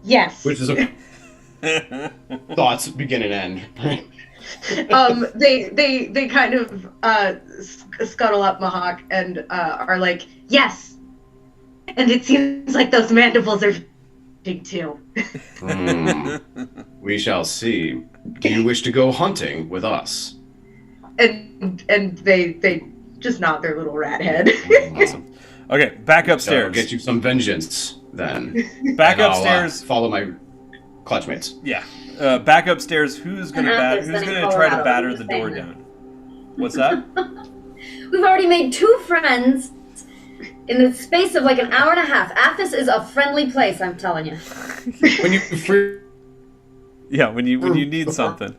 Yes. Which is a thoughts begin and end. They kind of scuttle up Mahawk and are like, yes. And it seems like those mandibles are big too. We shall see. Do you wish to go hunting with us? And they just nod their little rat head. Awesome. Okay, back upstairs. I'll get you some vengeance then. Back And I'll, upstairs. follow my clutchmates. Yeah. Back upstairs. Who's gonna Athos, who's then gonna in try to Colorado, batter we're the just door saying down? What's that? We've already made 2 friends in the space of like an hour and a half. Athos is a friendly place, I'm telling you. When you free Yeah, when you need something.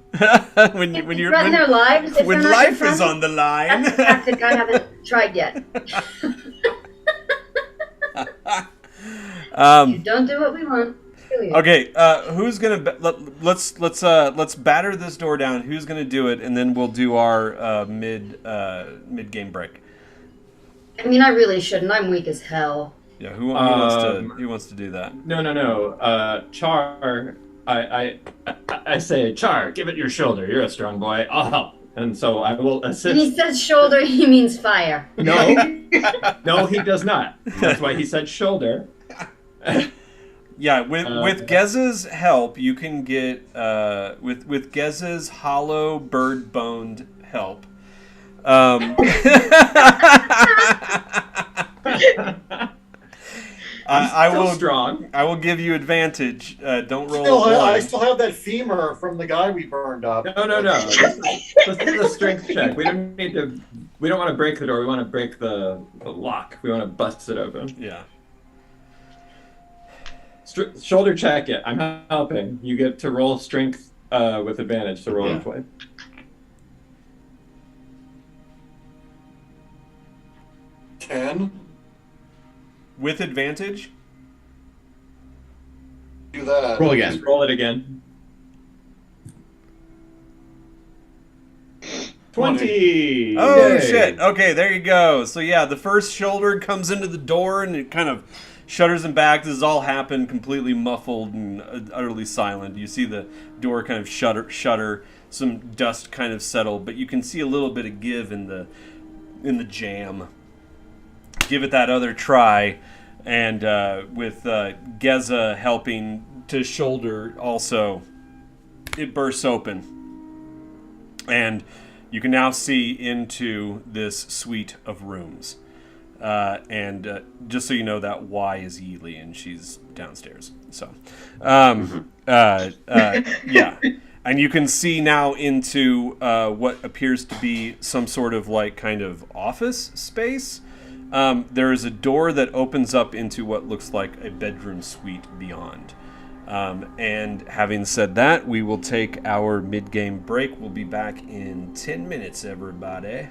when you're threaten their lives if when they're not your life is friends. on the line. That's a tactic I haven't tried yet. You don't do what we want. Okay, who's gonna let's batter this door down. Who's gonna do it, and then we'll do our mid game break. I mean, I really shouldn't. I'm weak as hell. Yeah, who wants to do that? No. Char, I say, Char, give it your shoulder. You're a strong boy. I'll help. And so I will When assist. he says shoulder, he means fire. No, he does not. That's why he said shoulder. Yeah, with Geza's help, you can get with Geza's hollow bird boned help. I will strong. I will give you advantage. Don't roll. I still have that femur from the guy we burned up. No. This is a strength check. We don't want to break the door. We want to break the lock. We want to bust it open. Yeah. Shoulder check it. I'm helping. You get to roll strength with advantage to roll it. 10. With advantage? Do that. roll again. Just roll it again. 20! Oh, Yay. shit. Okay, there you go. So, yeah, the first shoulder comes into the door and it kind of shudders him back. This has all happened completely muffled and utterly silent. You see the door kind of shudder, some dust kind of settle, but you can see a little bit of give in the jam. Give it that other try, and with Geza helping to shoulder also, it bursts open, and you can now see into this suite of rooms. And just so you know, that Y is Yeely, and she's downstairs. So, yeah. And you can see now into what appears to be some sort of like kind of office space. There is a door that opens up into what looks like a bedroom suite beyond. And having said that, we will take our mid-game break. We'll be back in 10 minutes, everybody.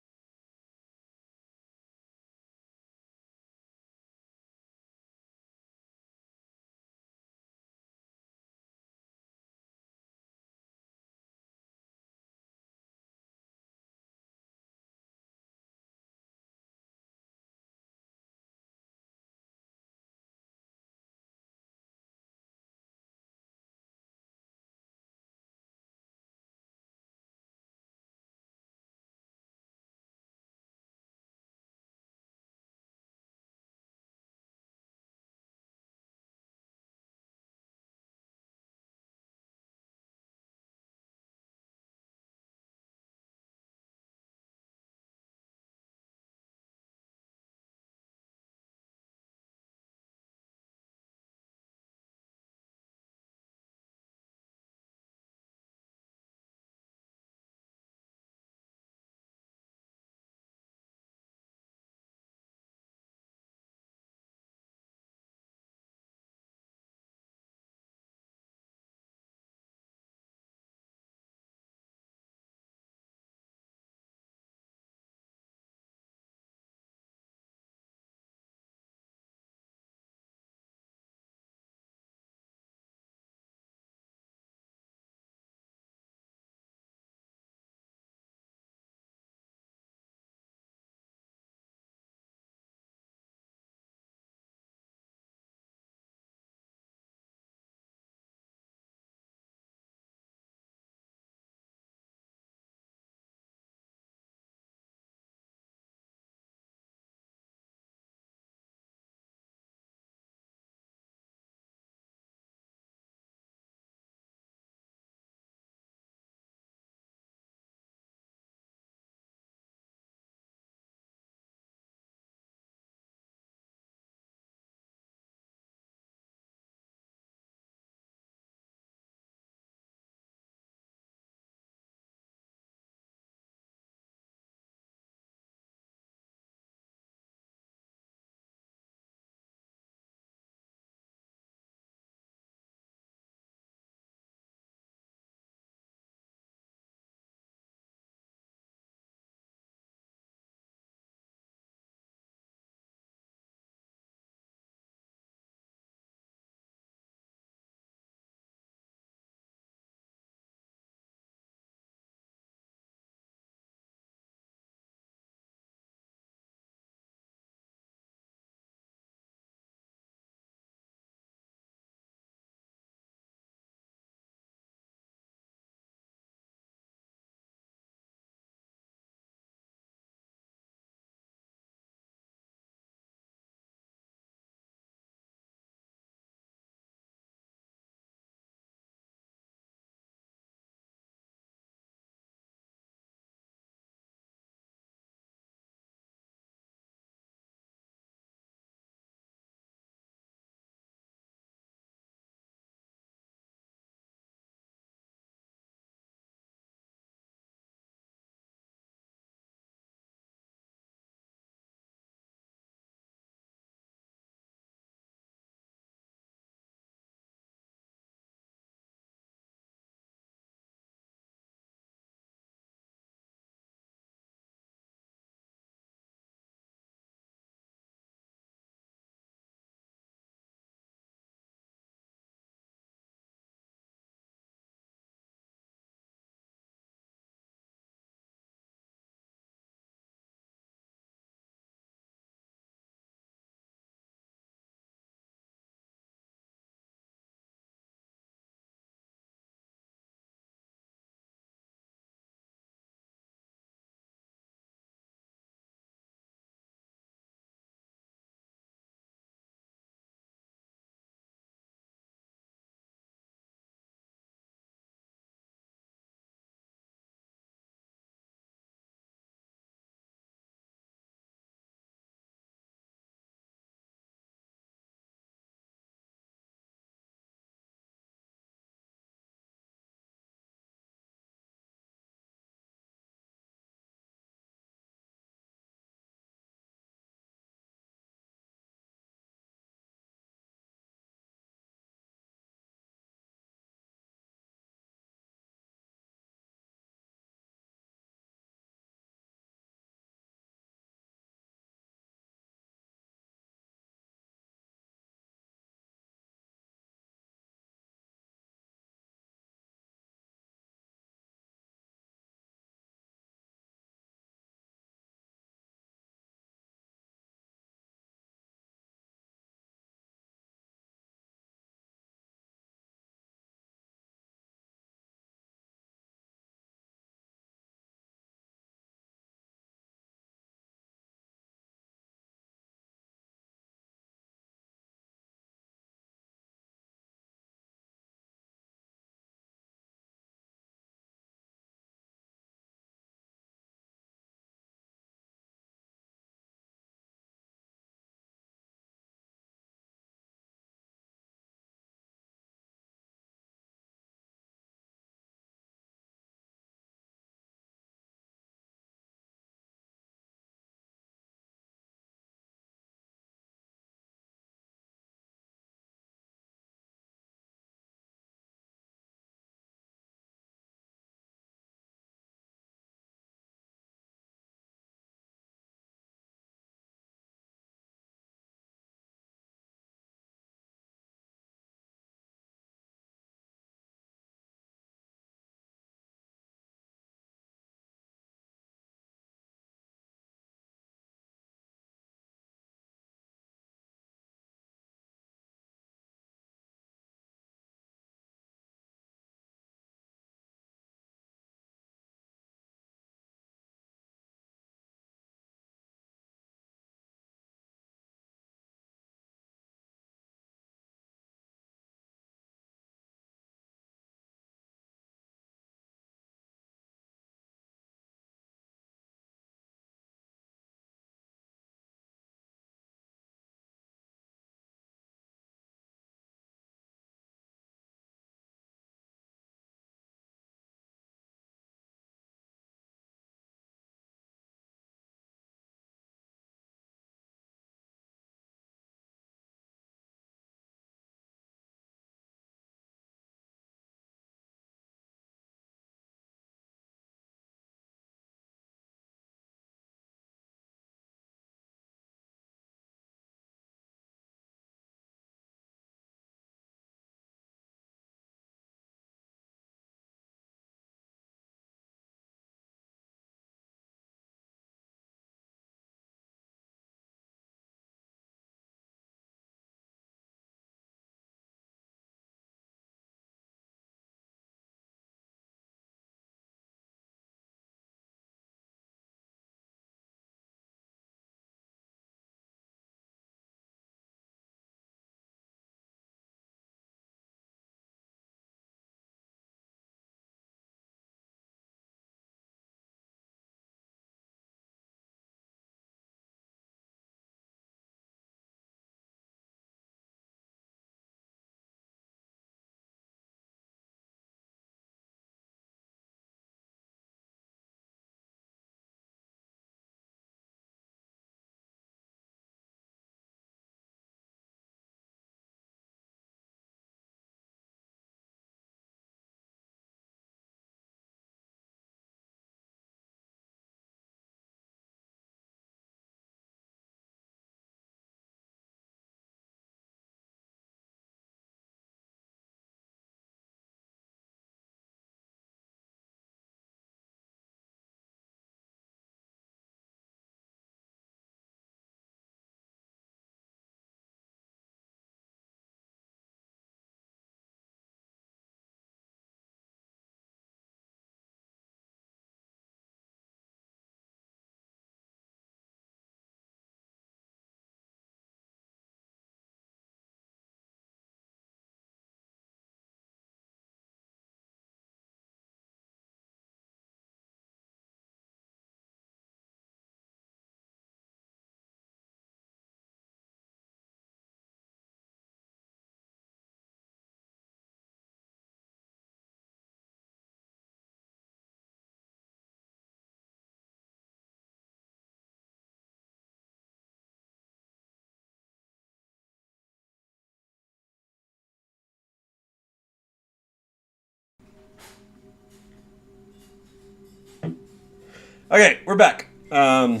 Okay, we're back. I'm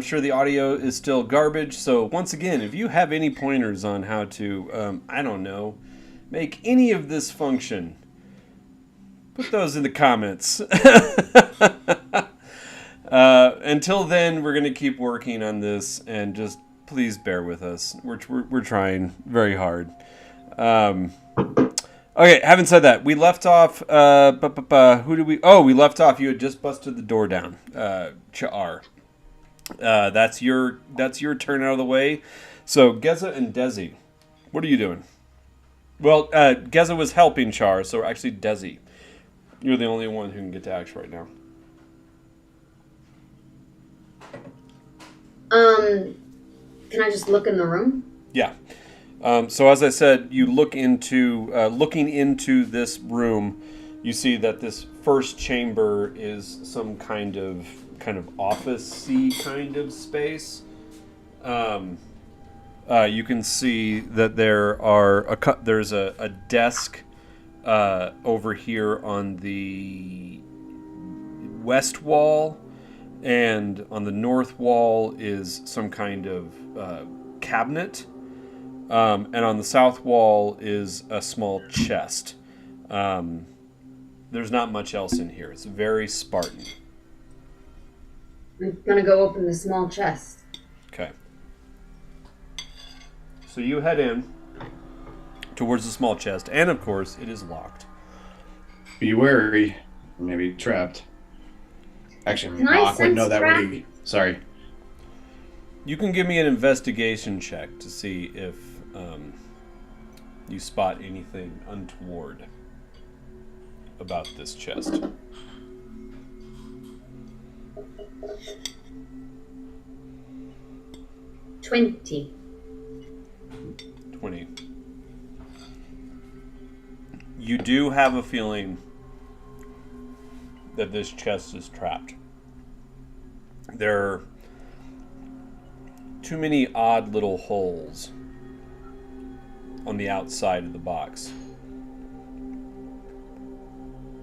sure the audio is still garbage. So once again, if you have any pointers on how to, I don't know, make any of this function, put those in the comments. Until then, we're going to keep working on this, and just please bear with us. We're trying very hard. Okay, having said that, we left off. Who did we? Oh, we left off. You had just busted the door down, Cha'ar. That's your turn out of the way. So Geza and Desi, what are you doing? Well, Geza was helping Char, so actually Desi, you're the only one who can get to action right now. Can I just look in the room? Yeah. So as I said, you look into looking into this room, you see that this first chamber is some kind of office-y kind of space. You can see that there's a desk over here on the west wall, and on the north wall is some kind of cabinet. And on the south wall is a small chest. There's not much else in here. It's very Spartan. I'm gonna go open the small chest. Okay. So you head in towards the small chest, and of course, it is locked. Be wary. Maybe trapped. Actually, Can I Mock would know sense that trap? would be... Sorry. You can give me an investigation check to see if you spot anything untoward about this chest. $20. 20. You do have a feeling that this chest is trapped. There are too many odd little holes on the outside of the box.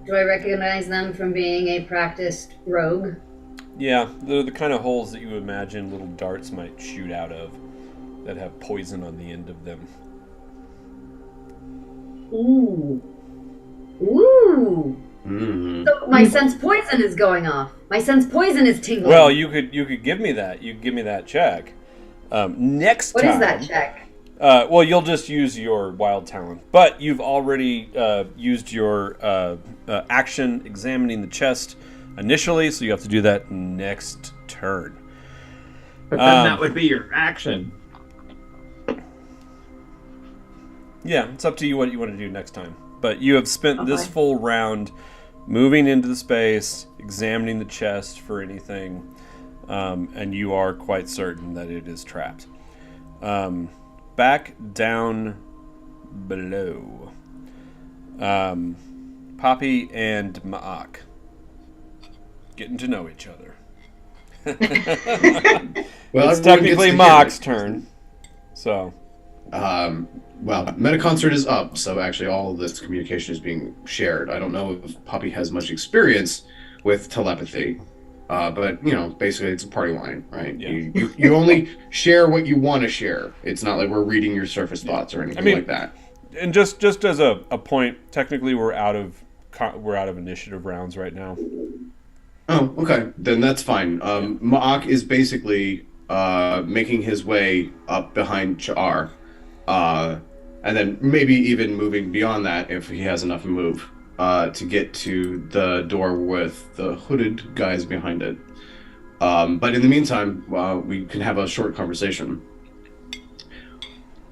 Do I recognize them from being a practiced rogue? Yeah, they're the kind of holes that you imagine little darts might shoot out of that have poison on the end of them. Ooh. Ooh. Mm. So my sense poison is going off. My sense poison is tingling. Well, you could give me that. You could give me that check. Next What time. is that check? Well, you'll just use your wild talent, but you've already used your action examining the chest initially, so you have to do that next turn. But then that would be your action. Yeah, it's up to you what you want to do next time. But you have spent this full round moving into the space, examining the chest for anything, and you are quite certain that it is trapped. Back down below. Poppy and Ma'ak. Getting to know each other. Well, It's everyone technically gets to hear Ma'ak's it. turn. So, Well, Metaconcert is up, so actually all of this communication is being shared. I don't know if Poppy has much experience with telepathy, but, basically it's a party line, right? Yeah. You only share what you want to share. It's not like we're reading your surface thoughts or anything like that. and just as a point, technically we're out of initiative rounds right now. Oh, okay. Then that's fine. Ma'ak is basically making his way up behind Cha'ar, and then maybe even moving beyond that if he has enough move to get to the door with the hooded guys behind it. But in the meantime, we can have a short conversation.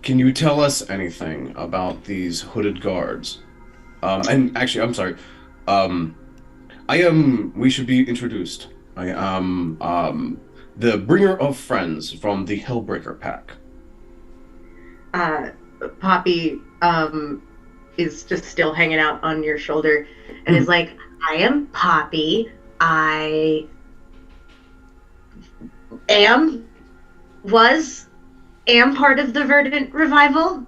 Can you tell us anything about these hooded guards? And actually, I'm sorry. We should be introduced. I am the bringer of friends from the Hellbreaker Pack. Poppy is just still hanging out on your shoulder and is like, I am Poppy. I am part of the Verdant Revival,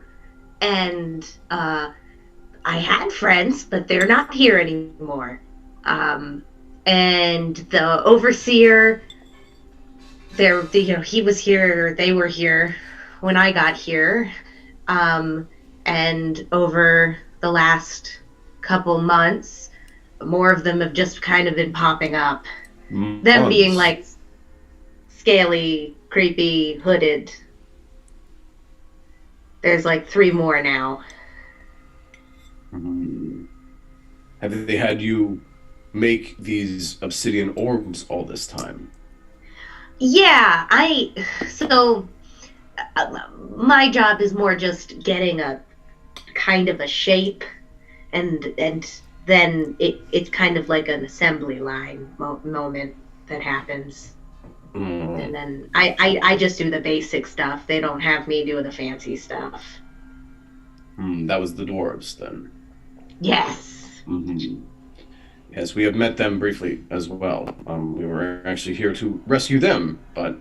and I I had friends, but they're not here anymore. And the overseer, he was here, they were here when I got here. And over the last couple months, more of them have just kind of been popping up. Them being like scaly, creepy, hooded. There's like 3 more now. Have they had you make these obsidian orbs all this time? Yeah, my job is more just getting a kind of a shape, and then it's kind of like an assembly line moment that happens. And then I just do the basic stuff. They don't have me do the fancy stuff. That was the dwarves then. Yes. Yes, we have met them briefly as well. We were actually here to rescue them, but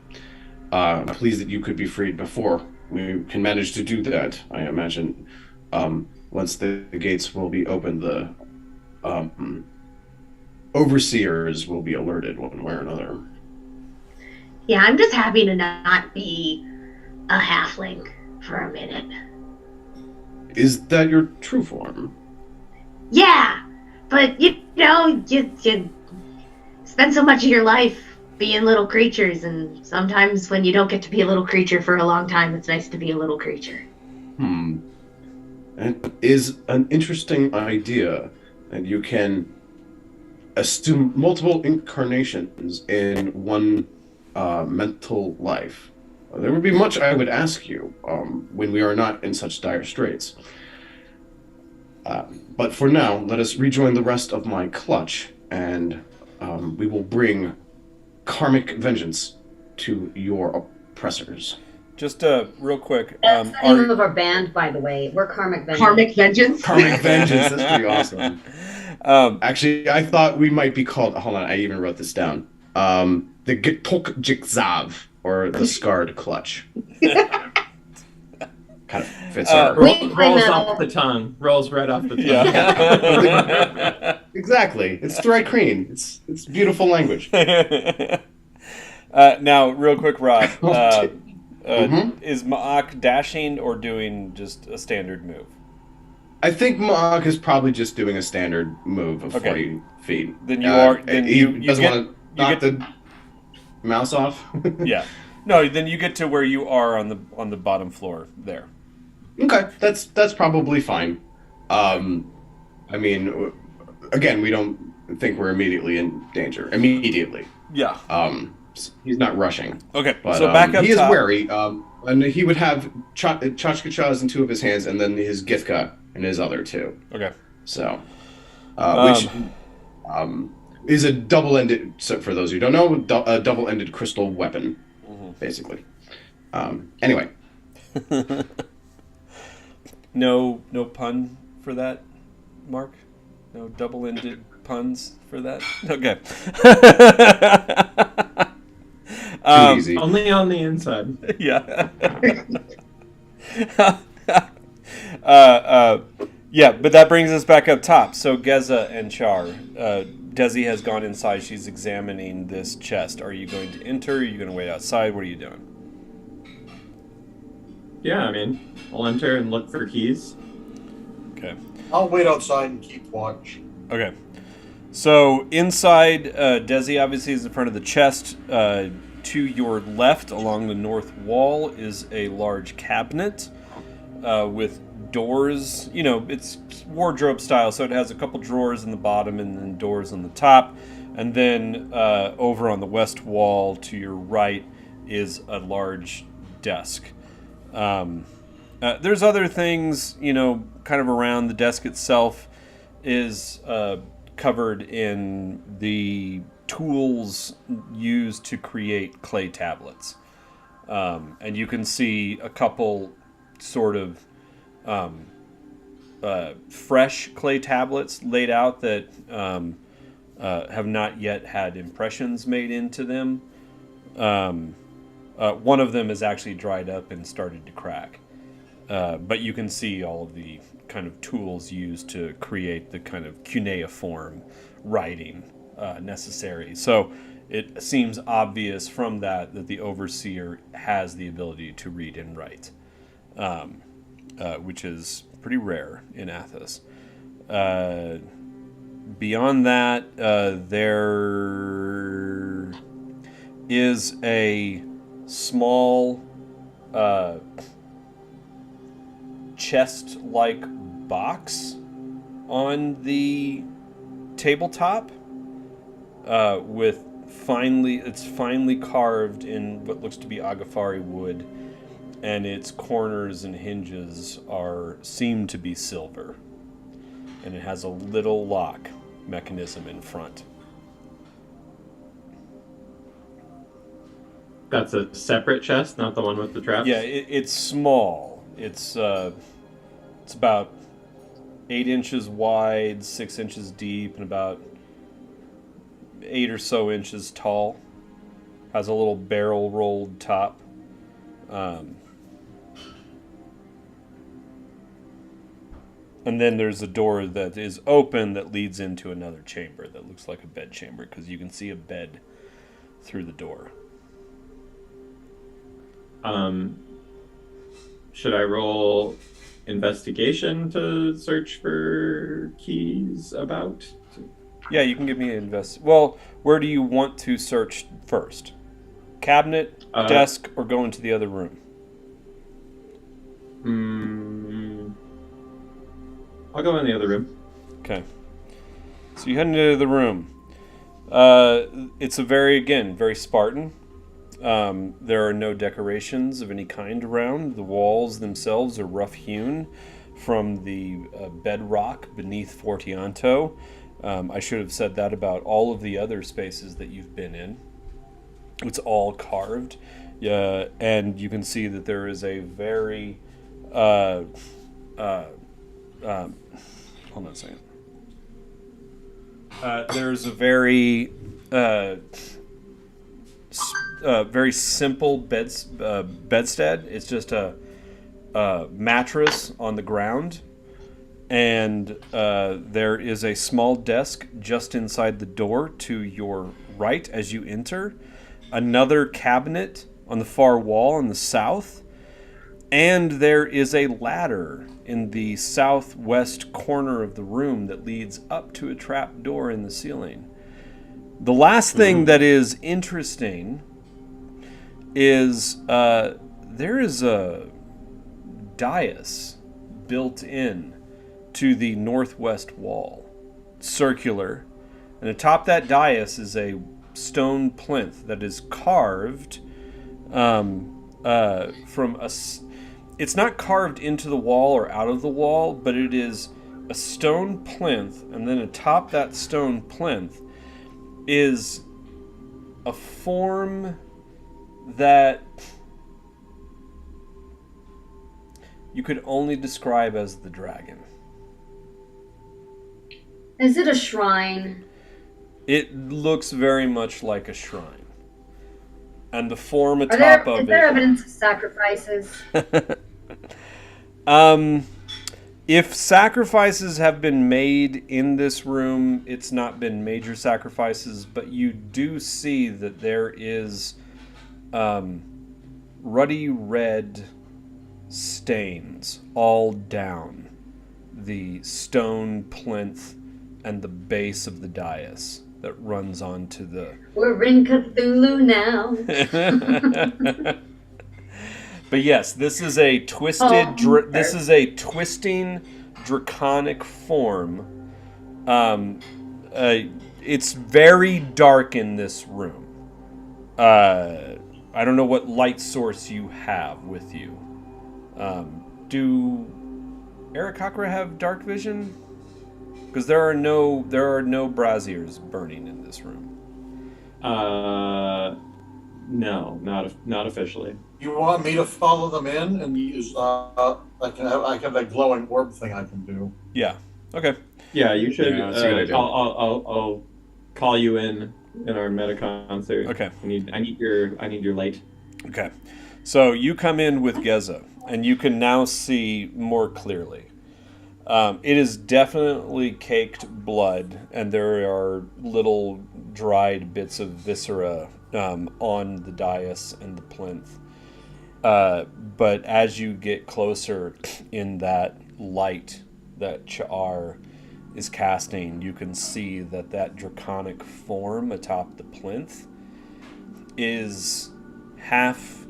I'm pleased that you could be freed before we can manage to do that. I imagine once the gates will be opened, the overseers will be alerted one way or another. Yeah, I'm just happy to not be a halfling for a minute. Is that your true form? Yeah, but you spend so much of your life being little creatures, and sometimes when you don't get to be a little creature for a long time, it's nice to be a little creature. It is an interesting idea, and you can assume multiple incarnations in one mental life. There would be much I would ask you when we are not in such dire straits. But for now, let us rejoin the rest of my clutch, and we will bring karmic vengeance to your oppressors. Just real quick. That's the name of our band, by the way. We're Karmic Vengeance. Karmic Vengeance? Karmic Vengeance, that's pretty awesome. Actually, I thought we might be called, hold on, I even wrote this down. The Gitok Jikzav, or the Scarred Clutch. Kind of fits our... Rolls off the tongue. Rolls right off the tongue. Yeah. Exactly. It's Thrycreen. It's beautiful language. Now, real quick, Rob. Is Ma'ak dashing or doing just a standard move? I think Ma'ak is probably just doing a standard move of 40 feet. Then you are... Then he you doesn't get, want to knock the mouse off. Yeah. No, then you get to where you are on the bottom floor there. Okay, that's probably fine. I mean, again, we don't think we're immediately in danger. Immediately. Yeah. He's not rushing. Okay, but, so back up he is top. wary, and he would have Chachkachas in 2 of his hands, and then his Githka in his other 2. Okay. So, which is a double-ended. So for those who don't know, a double-ended crystal weapon, basically. Anyway. No pun for that, Mark? No double-ended puns for that? Okay. Too easy. Only on the inside. Yeah. Yeah, but that brings us back up top. So Geza and Char, Desi has gone inside. She's examining this chest. Are you going to enter? Are you going to wait outside? What are you doing? Yeah, I mean, I'll enter and look for keys. Okay. I'll wait outside and keep watch. Okay. So inside, Desi obviously is in front of the chest. To your left, along the north wall, is a large cabinet with doors. You know, it's wardrobe style, so it has a couple drawers in the bottom and then doors on the top. And then over on the west wall to your right is a large desk. There's other things, you know, kind of around the desk itself is covered in the tools used to create clay tablets. And you can see a couple sort of fresh clay tablets laid out that have not yet had impressions made into them. One of them is actually dried up and started to crack. But you can see all of the kind of tools used to create the kind of cuneiform writing necessary. So it seems obvious from that the overseer has the ability to read and write, which is pretty rare in Athos. Beyond that, there is a small chest-like box on the tabletop with it's finely carved in what looks to be Agafari wood, and its corners and hinges seem to be silver, and it has a little lock mechanism in front. That's a separate chest, not the one with the traps? Yeah, it's small. It's about 8 inches wide, 6 inches deep, and about 8 or so inches tall. Has a little barrel rolled top. And then there's a door that is open that leads into another chamber that looks like a bed chamber, because you can see a bed through the door. Should I roll investigation to search for keys about? Yeah, you can give me an Well, where do you want to search first? Cabinet, desk, or go into the other room? I'll go in the other room. Okay. So you head into the room. It's very Spartan. There are no decorations of any kind around. The walls themselves are rough hewn from the bedrock beneath Fort Ianto. I should have said that about all of the other spaces that you've been in. It's all carved. And you can see that there is a very... hold on a second. There's a very simple bedstead. It's just a mattress on the ground, and there is a small desk just inside the door to your right as you enter. Another cabinet on the far wall on the south, and there is a ladder in the southwest corner of the room that leads up to a trap door in the ceiling. The last thing that is interesting is there is a dais built in to the northwest wall, circular, and atop that dais is a stone plinth that is carved from a... It's not carved into the wall or out of the wall, but it is a stone plinth, and then atop that stone plinth is a form that you could only describe as the dragon. Is it a shrine? It looks very much like a shrine. And the form atop of it... Is there evidence of sacrifices? If sacrifices have been made in this room, it's not been major sacrifices, but you do see that there is ruddy red stains all down the stone plinth and the base of the dais that runs onto the... We're in Cthulhu now. But yes, this is a twisted. This is a twisting draconic form. It's very dark in this room. I don't know what light source you have with you. Do Eric Hakra have dark vision? Because there are no braziers burning in this room. No, not officially. You want me to follow them in and use? I have that glowing orb thing I can do. Yeah. Okay. Yeah, you should. Yeah, that's a good idea. I'll call you in our meta concert. Okay. I need your light. Okay. So you come in with Geza, and you can now see more clearly. It is definitely caked blood, and there are little dried bits of viscera on the dais and the plinth. But as you get closer in that light that Cha'ar is casting, you can see that draconic form atop the plinth is half...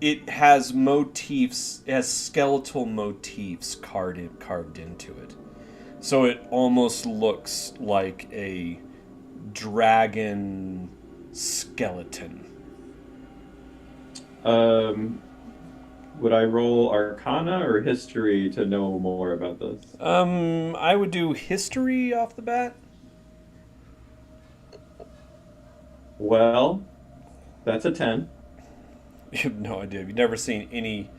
It has motifs, it has skeletal motifs carved into it. So it almost looks like a dragon skeleton. Would I roll Arcana or History to know more about this? I would do history off the bat. Well, that's a 10. You have no idea. You've never seen any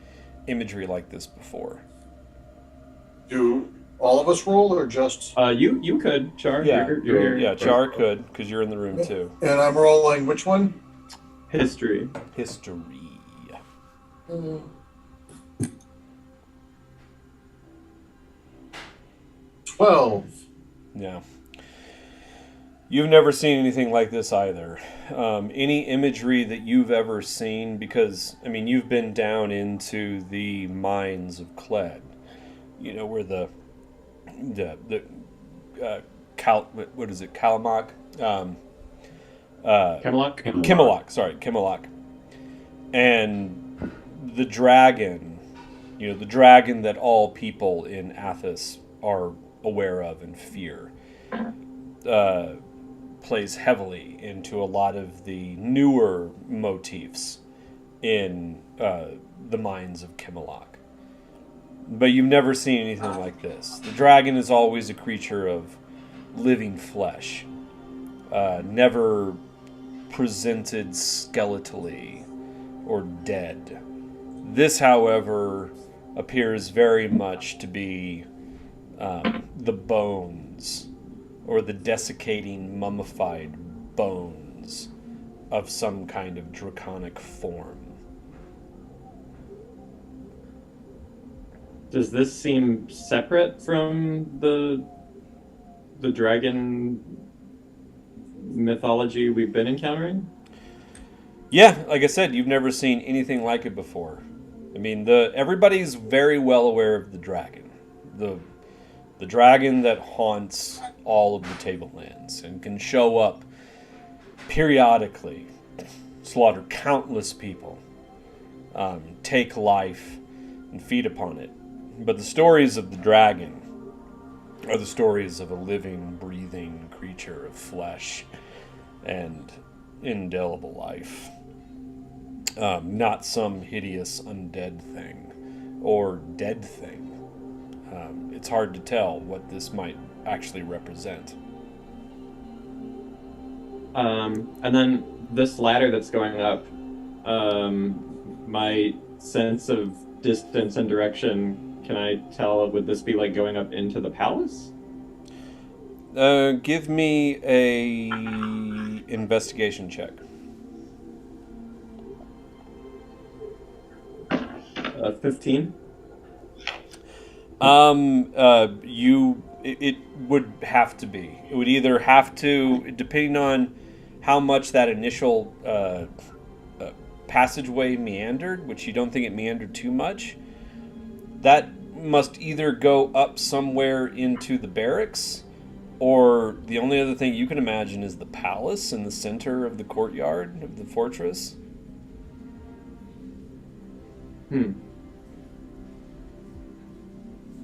imagery like this before. Do all of us roll or just? You could, Char. Yeah, You're here. yeah, Char could, because you're in the room too. And I'm rolling which one? History. History. 12. Yeah. You've never seen anything like this either. Any imagery that you've ever seen, because, I mean, you've been down into the mines of Kled, you know, where what is it, Kalamak? Kimalak. And the dragon, you know, the dragon that all people in Athos are aware of and fear, plays heavily into a lot of the newer motifs in the mines of Kimalak. But you've never seen anything like this. The dragon is always a creature of living flesh, never presented skeletally or dead. This, however, appears very much to be the bones, or the desiccating, mummified bones of some kind of draconic form. Does this seem separate from the dragon mythology we've been encountering? Yeah, like I said, you've never seen anything like it before. I mean, everybody's very well aware of the dragon. The dragon that haunts all of the tablelands and can show up periodically, slaughter countless people, take life, and feed upon it. But the stories of the dragon are the stories of a living, breathing creature of flesh and indelible life. Not some hideous undead thing or dead thing. It's hard to tell what this might actually represent. And then this ladder that's going up, my sense of distance and direction, can I tell, would this be like going up into the palace? Give me a investigation check. 15. It would have to be. It would either have to, depending on how much that initial passageway meandered, which you don't think it meandered too much, that must either go up somewhere into the barracks, or the only other thing you can imagine is the palace in the center of the courtyard of the fortress.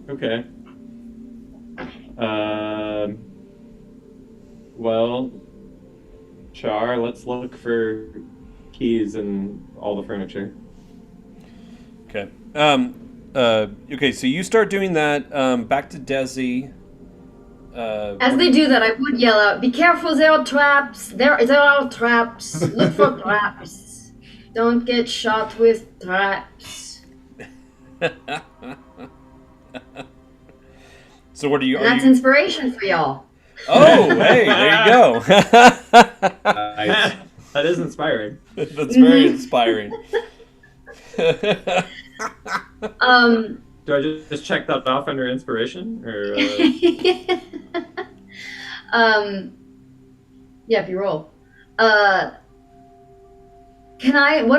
Okay. Well, Char, let's look for keys and all the furniture. Okay. Okay, so you start doing that. Back to Desi. As they do that, I would yell out, "Be careful, there are traps! There are traps! Look for traps! Don't get shot with traps!" So what are you... And that's inspiration for y'all. Oh, hey, there you go. Nice. That is inspiring. That's very inspiring. Do I just check that off under inspiration, or? Yeah, if you roll. What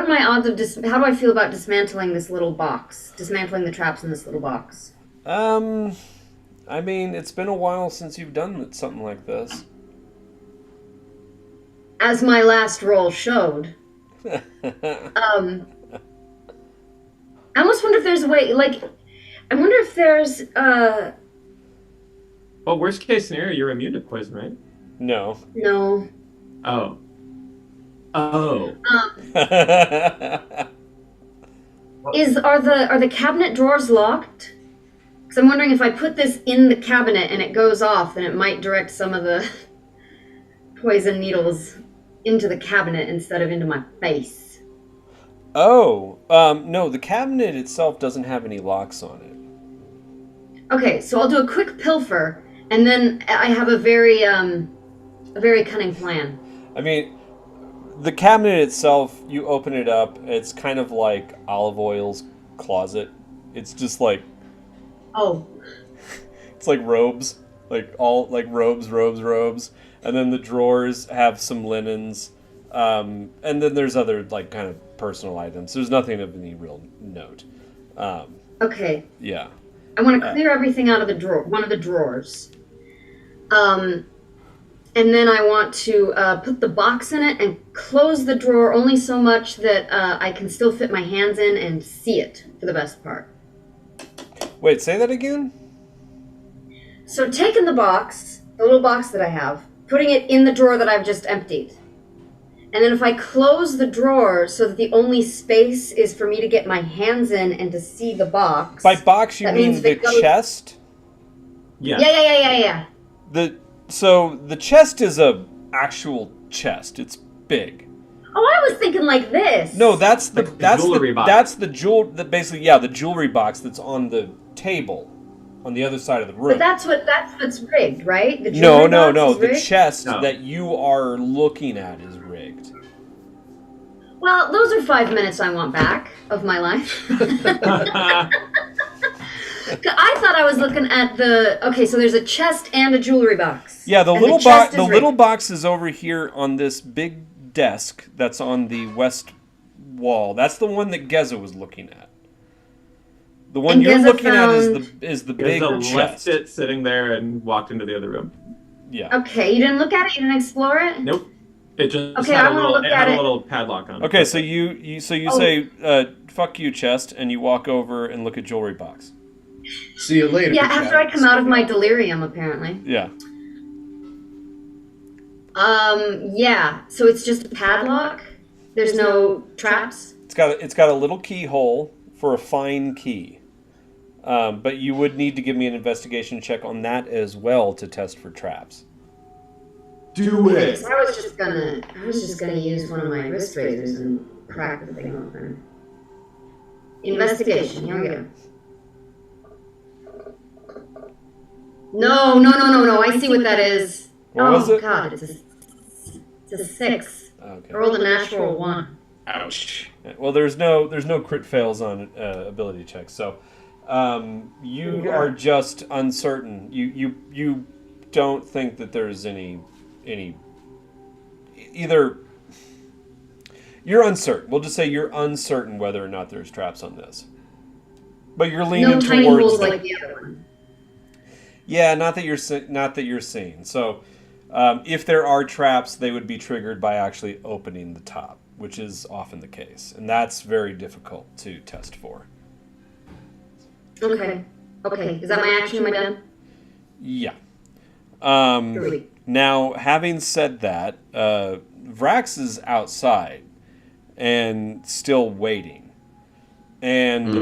are my odds of how do I feel about dismantling this little box? Dismantling the traps in this little box? I mean, it's been a while since you've done something like this. As my last roll showed. I almost wonder if there's a way, like, I wonder if there's, Well, worst case scenario, you're immune to poison, right? No. No. Oh. Oh. Are the cabinet drawers locked? Because I'm wondering if I put this in the cabinet and it goes off, then it might direct some of the poison needles into the cabinet instead of into my face. Oh, no, the cabinet itself doesn't have any locks on it. Okay, so I'll do a quick pilfer, and then I have a very cunning plan. I mean, the cabinet itself, you open it up, it's kind of like Olive Oil's closet. It's just like... Oh. It's like robes. Like robes. And then the drawers have some linens. And then there's other, like, kind of personal items. There's nothing of any real note. Okay. Yeah. I want to clear everything out of one of the drawers. And then I want to put the box in it and close the drawer only so much that I can still fit my hands in and see it for the best part. Wait, say that again? So taking the little box that I have, putting it in the drawer that I've just emptied. And then if I close the drawer so that the only space is for me to get my hands in and to see the box. By box, you mean the chest? Yeah. Yeah. So the chest is a actual chest. It's big. Oh, I was thinking like this. No, that's the jewelry box. That's the the jewelry box that's on the table on the other side of the room. But that's what's rigged, right? The No. box is The rigged? chest that you are looking at is rigged. Well, those are 5 minutes I want back of my life. I thought I was looking at okay, so there's a chest and a jewelry box. Yeah, the And little chest box. is The rigged. little box is over here on this big desk that's on the west wall. That's the one that Geza was looking at. The one And you're Geza looking at found- is the big Geza left chest. it sitting there and walked into the other room. Yeah. Okay, you didn't look at it? You didn't explore it? Nope. It just Okay, had I a wanna little, look it at had a it. little padlock on it. Okay, so you say fuck you, chest, and you walk over and look at jewelry box. See you later. Yeah, after I come out of my delirium, apparently. Yeah. Yeah. So it's just a padlock? There's no traps? It's got a little keyhole for a fine key. But you would need to give me an investigation check on that as well to test for traps. Do it. I was just gonna use one of my wrist razors and crack the thing open. Investigation, here we go. No, I see what that is. What was it? God, it's a 6. Okay. I rolled a natural 1. Ouch. Well, there's no crit fails on ability checks, so you are just uncertain. You don't think that there's any either. You're uncertain. We'll just say you're uncertain whether or not there's traps on this, but you're leaning No tiny towards holes the, like the other one. Yeah, not that you're seeing. So, if there are traps, they would be triggered by actually opening the top, which is often the case, and that's very difficult to test for. Okay. Is that my action? Am I done? Yeah. 3. Now, having said that, Vrax is outside and still waiting, and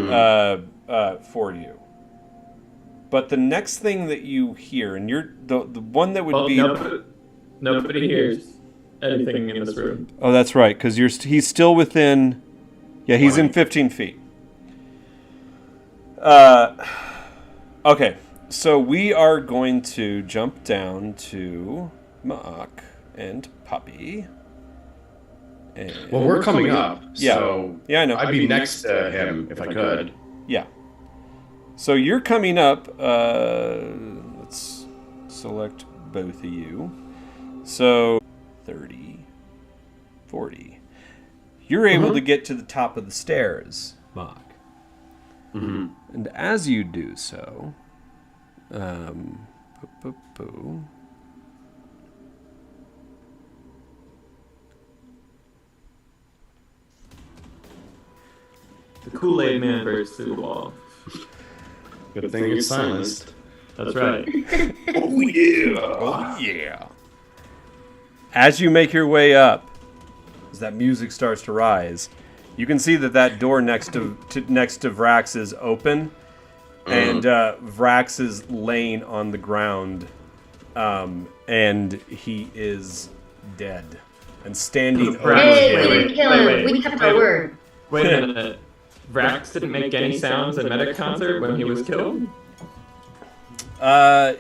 for you. But the next thing that you hear, and you're the one that would be nobody hears anything in this room. Oh, that's right, because he's still within. Yeah, he's in 15 feet. Okay, so we are going to jump down to Maak and Puppy. And Well, we're coming up, Yeah. so Yeah, I know. I'd be next to him if I could. Yeah. So you're coming up. Let's select both of you. So 30, 40. You're able to get to the top of the stairs, Mock. And as you do so, The Kool-Aid man bursts through the wall. Good thing you're silenced. That's right. Oh yeah! oh yeah. As you make your way up, as that music starts to rise, you can see that door next to Vrax is open, and Vrax is laying on the ground, and he is dead. And standing over Hey, we him. didn't kill him. We kept our word. Wait a minute. Vrax didn't make any sounds at Medic Concert when he was killed?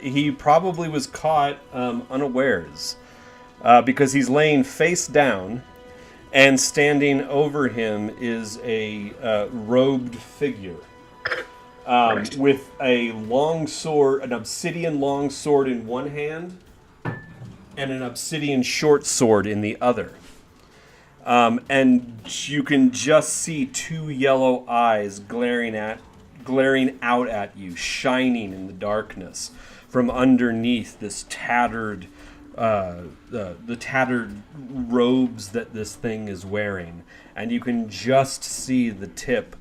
He probably was caught unawares, because he's laying face down, and standing over him is a robed figure with a long sword, an obsidian long sword in one hand, and an obsidian short sword in the other. And you can just see two yellow eyes glaring out at you, shining in the darkness from underneath this tattered, the tattered robes that this thing is wearing. And you can just see the tip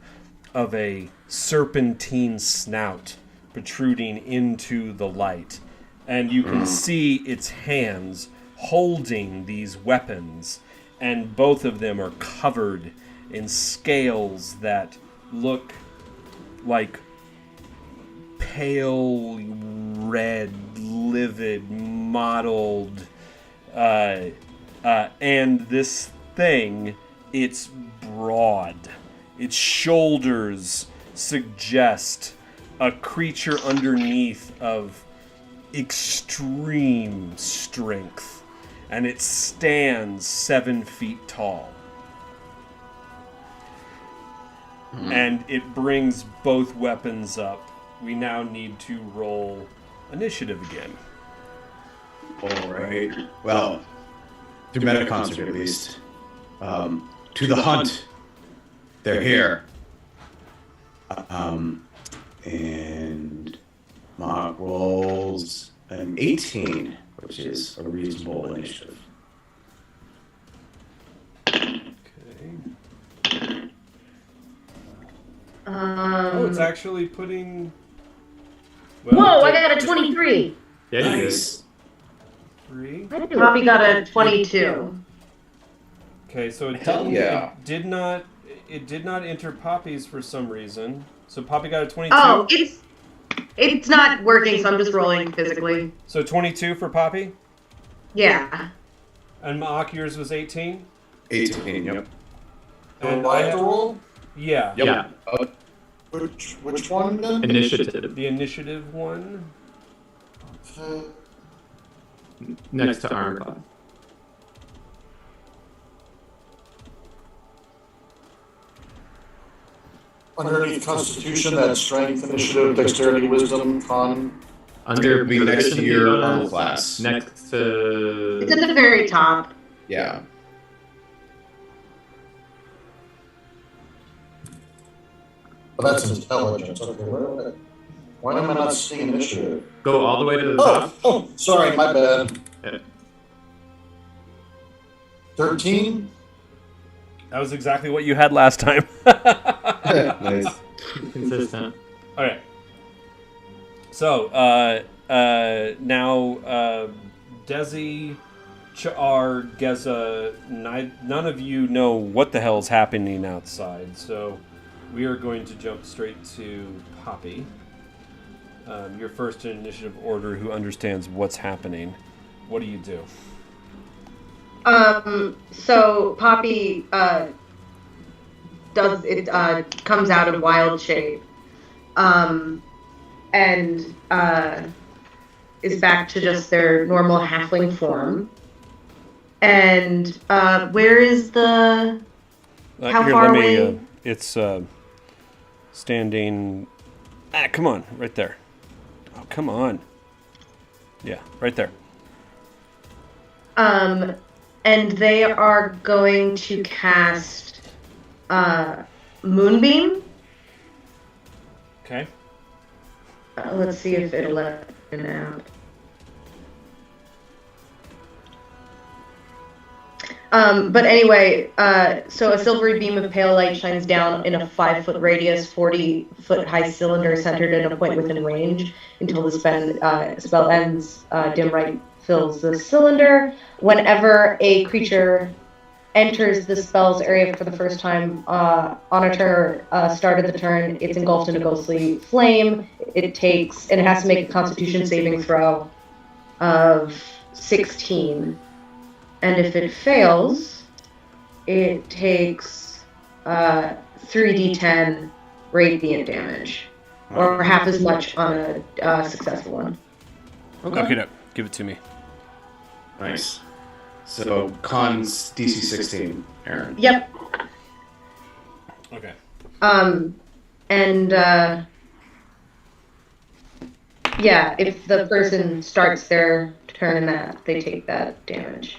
of a serpentine snout protruding into the light. And you can see its hands holding these weapons, and both of them are covered in scales that look like pale red, livid, mottled, and this thing, it's broad. Its shoulders suggest a creature underneath of extreme strength, and it stands 7 feet tall. And it brings both weapons up. We now need to roll initiative again. All right. Well, through Meta Concert at least. To the hunt. They're here. And Mock rolls an 18, which is a reasonable initiative. Okay. Oh, it's actually putting... Whoa, I got a 23. Yeah, Nice. 3. Poppy got a 22. Okay, so it Hell didn't, yeah. it did not enter Poppy's for some reason. So Poppy got a 22. Oh, it's not working, so I'm just rolling physically. So 22 for Poppy? Yeah. And Mock, yours was 18? 18, yep. And I have to roll? Yeah. Yep. Yeah. Which one then? Initiative. The initiative one. Next to armor class. Underneath Constitution, that's Strength, Initiative, Dexterity, Wisdom, Con. Under Be next to your bonus, armor class. Next to... It's at the very top. Yeah. But that's intelligence. Okay, why am I not seeing initiative? Go all the way to the top. Oh, sorry, my bad. Yeah. 13? That was exactly what you had last time. Nice. Consistent. All right. So now Desi, Char, Geza, none of you know what the hell's happening outside. So we are going to jump straight to Poppy. Your first in initiative order, who understands what's happening. What do you do? So Poppy does it comes out of wild shape, and is back to just their normal halfling form. And where is the? How Here, far let me, away? it's standing Come on, right there. Oh, come on. Yeah, right there. And they are going to cast Moonbeam. Okay. Let's see if it'll let it out. But anyway, so a silvery beam of pale light shines down in a 5-foot radius, 40-foot high cylinder centered at a point within range until the spell ends. Dim light fills the cylinder. Whenever a creature enters the spell's area for the first time on a turn, start of the turn, it's engulfed in a ghostly flame. It has to make a Constitution saving throw of 16. And if it fails, it takes 3d10 radiant damage, or half as much on a successful one. Okay, give it to me. Nice. So, Con's DC 16, Aaron. Yep. Okay. Yeah, if the person starts their turn in that, they take that damage.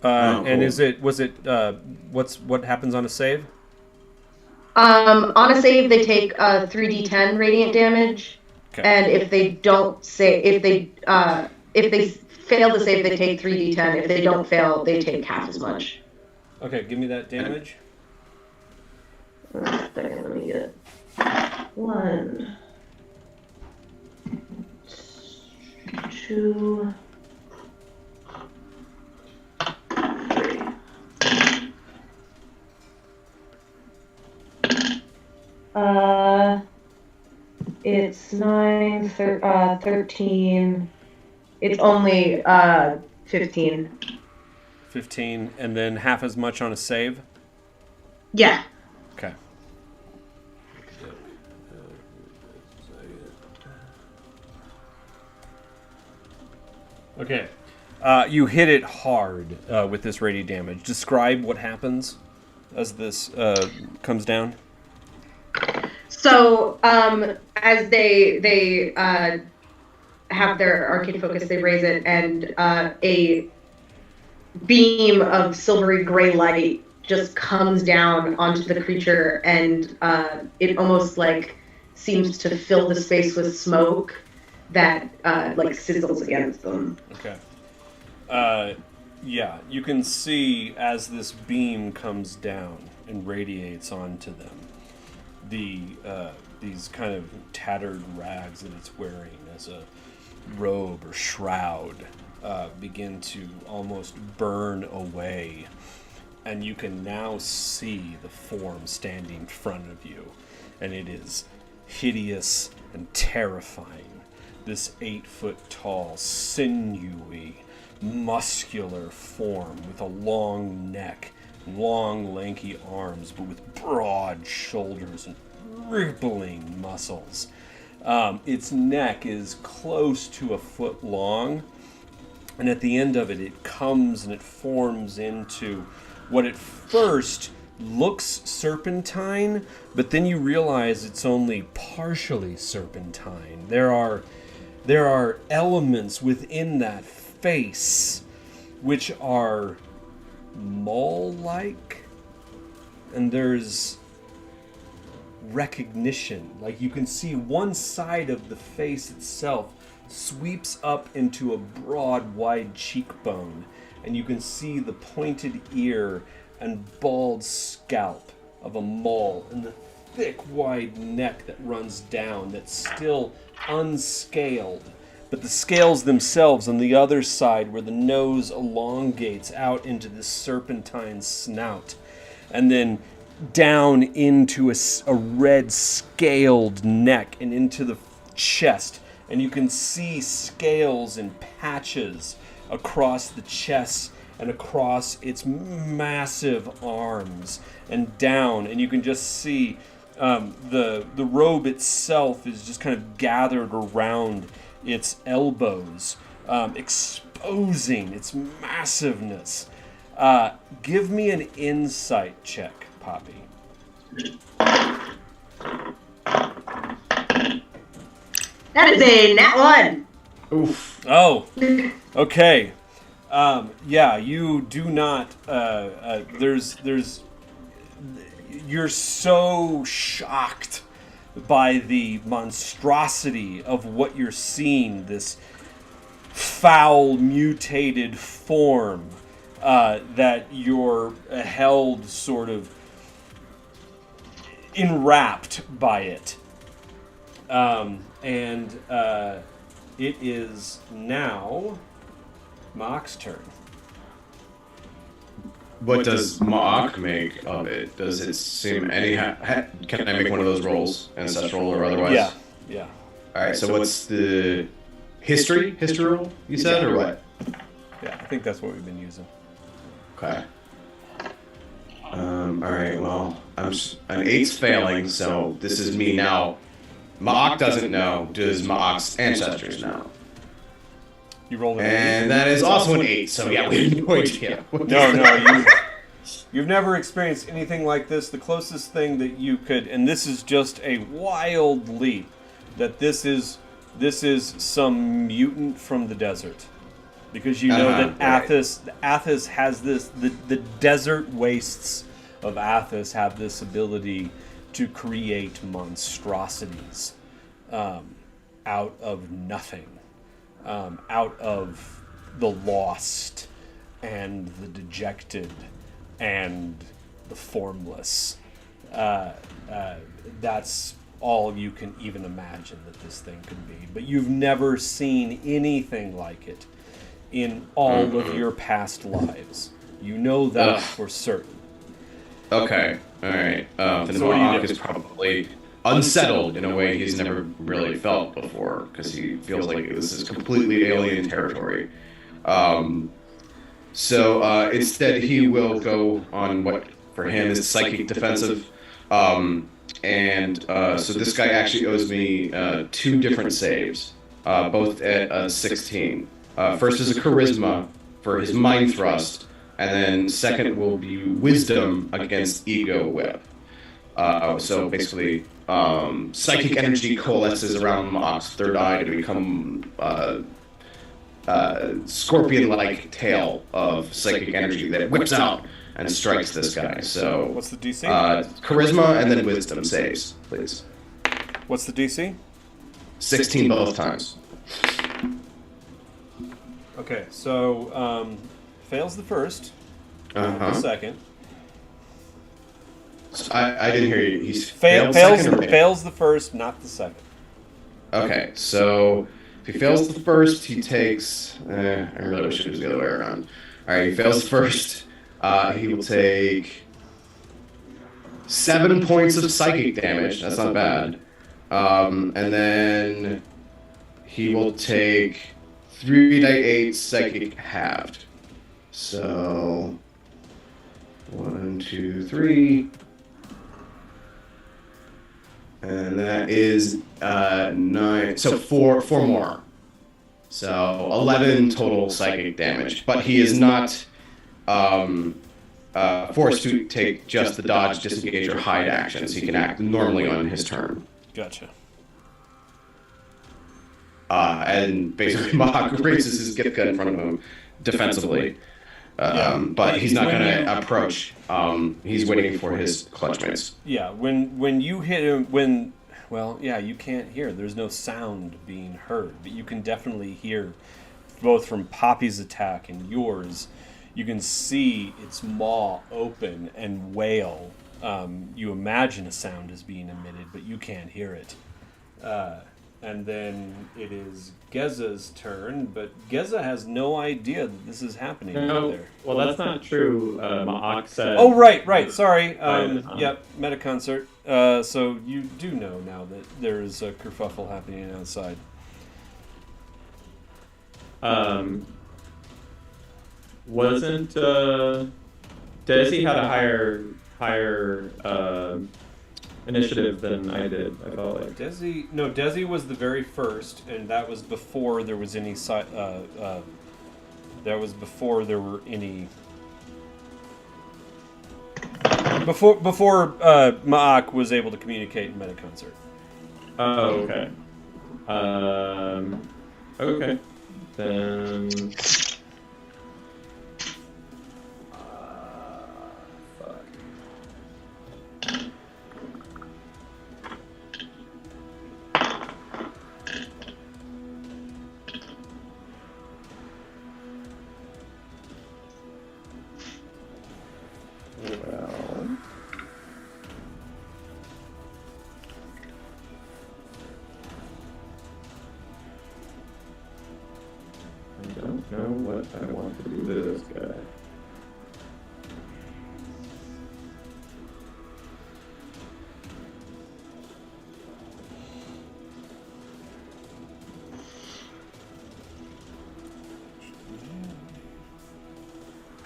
And cool. What happens on a save? On a save, they take 3d10 radiant damage, Okay. and if they fail to save, they take 3d10. If they don't fail, they take half as much. Okay, give me that damage. Let me get it. 1, 2, 3. It's 9, 13. It's only 15. 15, and then half as much on a save? Yeah. Okay. Okay. You hit it hard with this radiant damage. Describe what happens as this comes down. So, as they have their arcane focus, they raise it, and a beam of silvery gray light just comes down onto the creature, and it almost like seems to fill the space with smoke that like sizzles against them. Okay. Yeah, you can see as this beam comes down and radiates onto them, these kind of tattered rags that it's wearing as a robe or shroud begin to almost burn away, and you can now see the form standing in front of you, and it is hideous and terrifying. This 8-foot tall, sinewy, muscular form with a long neck, long lanky arms, but with broad shoulders and rippling muscles. Its neck is close to a foot long, and at the end of it, it comes and it forms into what at first looks serpentine, but then you realize it's only partially serpentine. There are elements within that face which are maul-like, and there's recognition. Like you can see one side of the face itself sweeps up into a broad, wide cheekbone, and you can see the pointed ear and bald scalp of a maul, and the thick, wide neck that runs down that's still unscaled. But the scales themselves on the other side, where the nose elongates out into this serpentine snout, and then down into a red scaled neck and into the chest. And you can see scales and patches across the chest and across its massive arms and down. And you can just see the robe itself is just kind of gathered around its elbows, exposing its massiveness. Give me an insight check, Poppy. That is a nat 1. Oof. Oh, okay. Yeah, you do not. You're so shocked by the monstrosity of what you're seeing. This foul, mutated form that you're held sort of enwrapped by it. It is now Mock's turn. What does Ma'ak make of it? Does it seem any? Can I make one of those rolls, ancestral or otherwise? Yeah. All right. So what's the history roll? You said or what? Yeah, I think that's what we've been using. Okay. All right. Well, an 8's failing, so this is me now. Ma'ak doesn't know. Does Ma'ak's ancestors know? You rolled an And that is also an 8. So yeah, we have no idea. No, you've never experienced anything like this. The closest thing that you could, and this is just a wild leap, that this is some mutant from the desert, because you know that Athos has this. The desert wastes of Athos have this ability to create monstrosities out of nothing. Out of the lost and the dejected and the formless. That's all you can even imagine that this thing could be. But you've never seen anything like it in all of your past lives. You know that for certain. Okay. All right. Then So what do you Ma'ak do? is probably unsettled in a way he's never really felt before, because he feels like this is completely alien territory. So instead he will go on what for him is psychic defensive. So this guy actually owes me 2 different saves, both at 16. First is a charisma for his mind thrust, and then second will be wisdom against ego whip. So basically, psychic energy coalesces around Ma'ak's third eye to become scorpion-like tail of psychic energy that whips out and strikes this guy. So What's the DC? Charisma and then wisdom saves, please. What's the DC? 16 both times. Okay, so fails the first, the second. So I didn't hear you. He's Fails the first, not the second. Okay, so if he fails the first, he takes. I really wish it was the other way around. All right, he fails the first. He will take 7 points of psychic damage. That's not bad. And then he will take 3d8 psychic halved. So 1, 2, 3. And that is 9. So four more. So 11 total psychic damage. But he is not forced to take just the dodge, disengage, or hide actions. He can act normally on his turn. Gotcha. And basically, Ma'ak raises his gift gun in front of him defensively. But he's not going to approach. He's waiting for his clutch mates. Yeah, when you hit him, you can't hear. There's no sound being heard, but you can definitely hear, both from Poppy's attack and yours, you can see its maw open and wail. You imagine a sound is being emitted, but you can't hear it. And then it is Geza's turn, but Geza has no idea that this is happening out there. Well, that's not true. Ma'ak said... Oh, right, sorry. Yep, meta-concert. So you do know now that there is a kerfuffle happening outside. Wasn't... Desi had a higher initiative than I did, I felt like. Desi was the very first, and that was before there was any that was before there were any before Ma'ak was able to communicate in meta concert. Oh, okay. Okay. Then. Fuck. Well. I don't know what I want to do to this guy.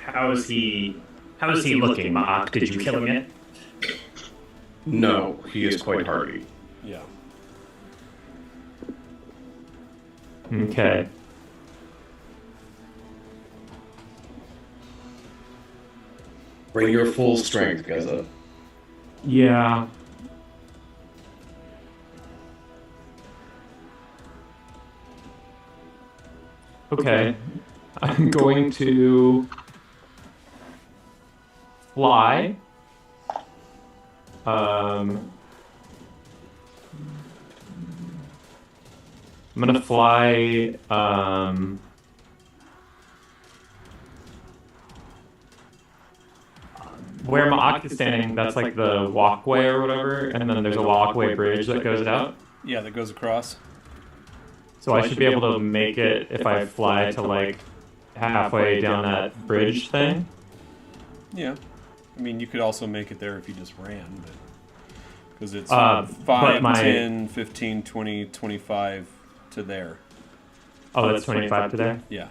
How is he looking, Ma'ak? Did you kill him yet? No, he is quite hardy. Yeah. Okay. Bring your full strength, Gaza. Yeah. Okay. I'm going to fly. I'm gonna fly. Where Ma'ak is standing, that's like the walkway or whatever, and then there's a walkway bridge that goes out. Yeah, that goes across. So I should be able to make it if I fly to like halfway down that bridge thing. Yeah. I mean, you could also make it there if you just ran, but because it's but 5, my- 10, 15, 20, 25 to there. Oh, that's 25 to there? Yeah.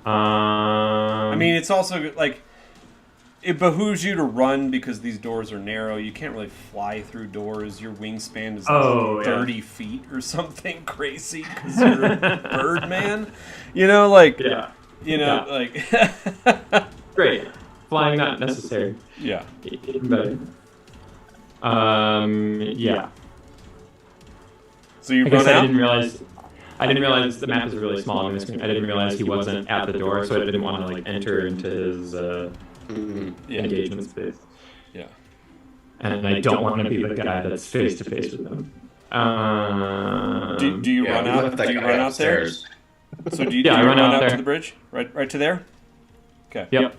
I I mean, it's also like it behooves you to run because these doors are narrow. You can't really fly through doors. Your wingspan is like 30 feet or something crazy because you're a bird man. You know, like yeah. you know, Yeah. like Great. Flying not necessary. yeah. Even better. Yeah. So you I guess run I out. didn't realize the map is really small on the screen. I didn't realize he wasn't at the door, so I didn't want to like enter into his Yeah. engagement space. Yeah. And I don't want to be the guy that's face to face with him. Do you run out? Do you run out there? So do you I run out out to there. the bridge? Right to there? Okay. Yep.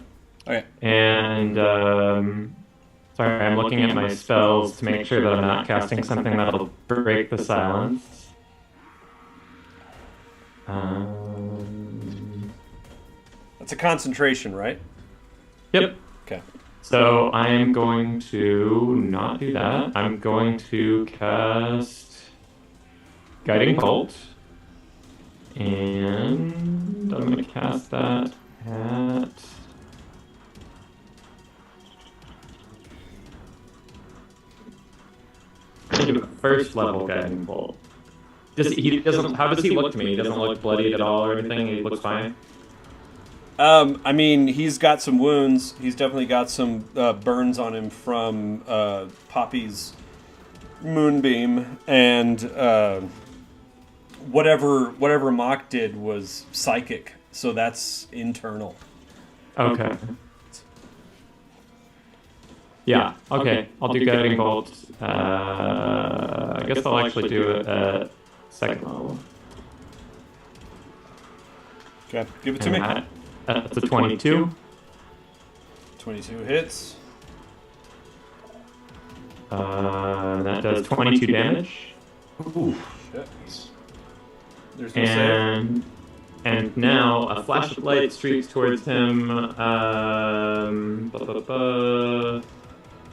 Okay. And sorry, I'm looking at my spells to make sure that I'm not casting something that'll break the silence. That's a concentration, right? Yep. Okay. So I am going to not do that. I'm going to cast Guiding Bolt. And I'm going to cast that at... I'm going to do a first level Guiding Bolt. How does he look to me? He doesn't look bloodied at all or anything? He looks fine? I mean, he's got some wounds. He's definitely got some burns on him from Poppy's moonbeam, and whatever Mock did was psychic, so that's internal. Okay. Yeah, okay. I'll do Guiding Bolt. I guess I'll actually do it at second level. Okay, give it to me. That's a 22. 22 hits. That does 22 damage. Ooh. Shit. There's no save. And now a flash of light streaks towards him.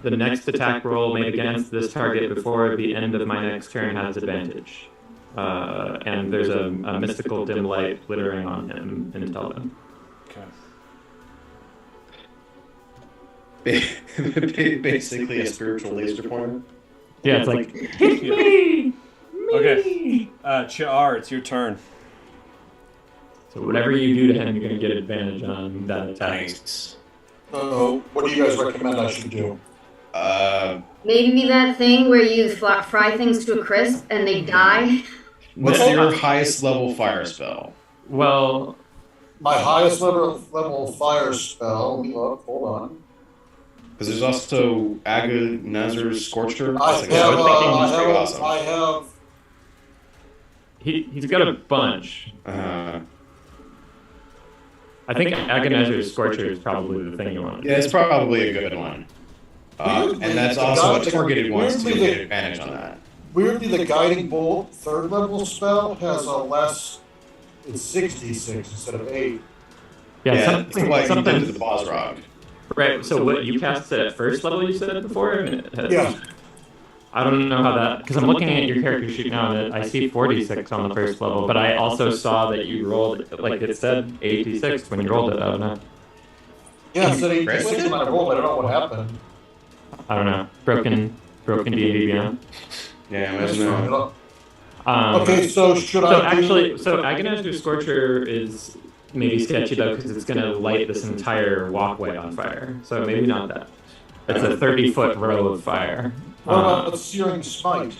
The next attack roll made against this target before the end of my next turn has advantage. And there's a mystical dim light glittering on him until then. Okay. Basically a spiritual laser pointer. Yeah, it's like, hit me! Okay. Char, it's your turn. So whatever you do to him, you're going to get advantage on that attack. Nice. What do you guys recommend I should do? Maybe that thing where you fry things to a crisp and they die. What's your highest level fire spell? Well, My highest level fire spell. Let me look. Hold on. Because there's also Agonizer's Scorcher. I That's like pretty awesome. I have. he's got a bunch. Uh, I think Agonizer's Scorcher is probably the thing you want. yeah, it's probably a good one. And that's also a targeted one, so you get advantage on that. Weirdly, the Guiding Bolt 3rd level spell has a less. It's 66 instead of 8. Yeah, It's like you did to the boss rock. Right, so what you cast it at first level, you said before? And it has, Yeah. I don't know how that, because I'm looking at your character sheet now, and I see 46 on the first level, but I also saw that you rolled, like it said, 86 when you rolled it, I don't know. Yeah, it said 86 when I rolled. I don't know what happened. I don't know. Broken D&D Beyond. Yeah, imagine that. Okay, so should I? So Agonizer's Scorcher is maybe sketchy though, because it's going to light this entire walkway on fire. So maybe not that. It's a 30-foot row of fire. What about Searing Smite?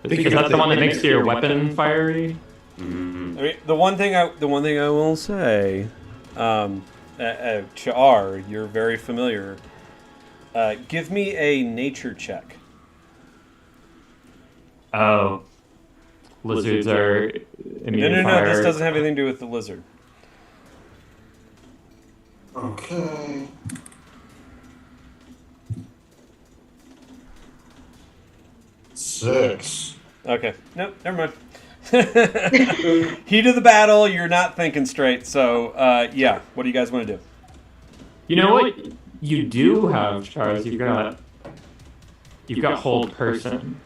Is that the one that makes your weapon fiery? I mean, the one thing I will say, Char, you're very familiar. Give me a nature check. Oh. Lizards are immune to fire. No, this doesn't have anything to do with the lizard. Okay. Six. Okay. Nope, never mind. Heat of the battle, you're not thinking straight, so, yeah. What do you guys want to do? You know what you do have, Charles? You've got hold person.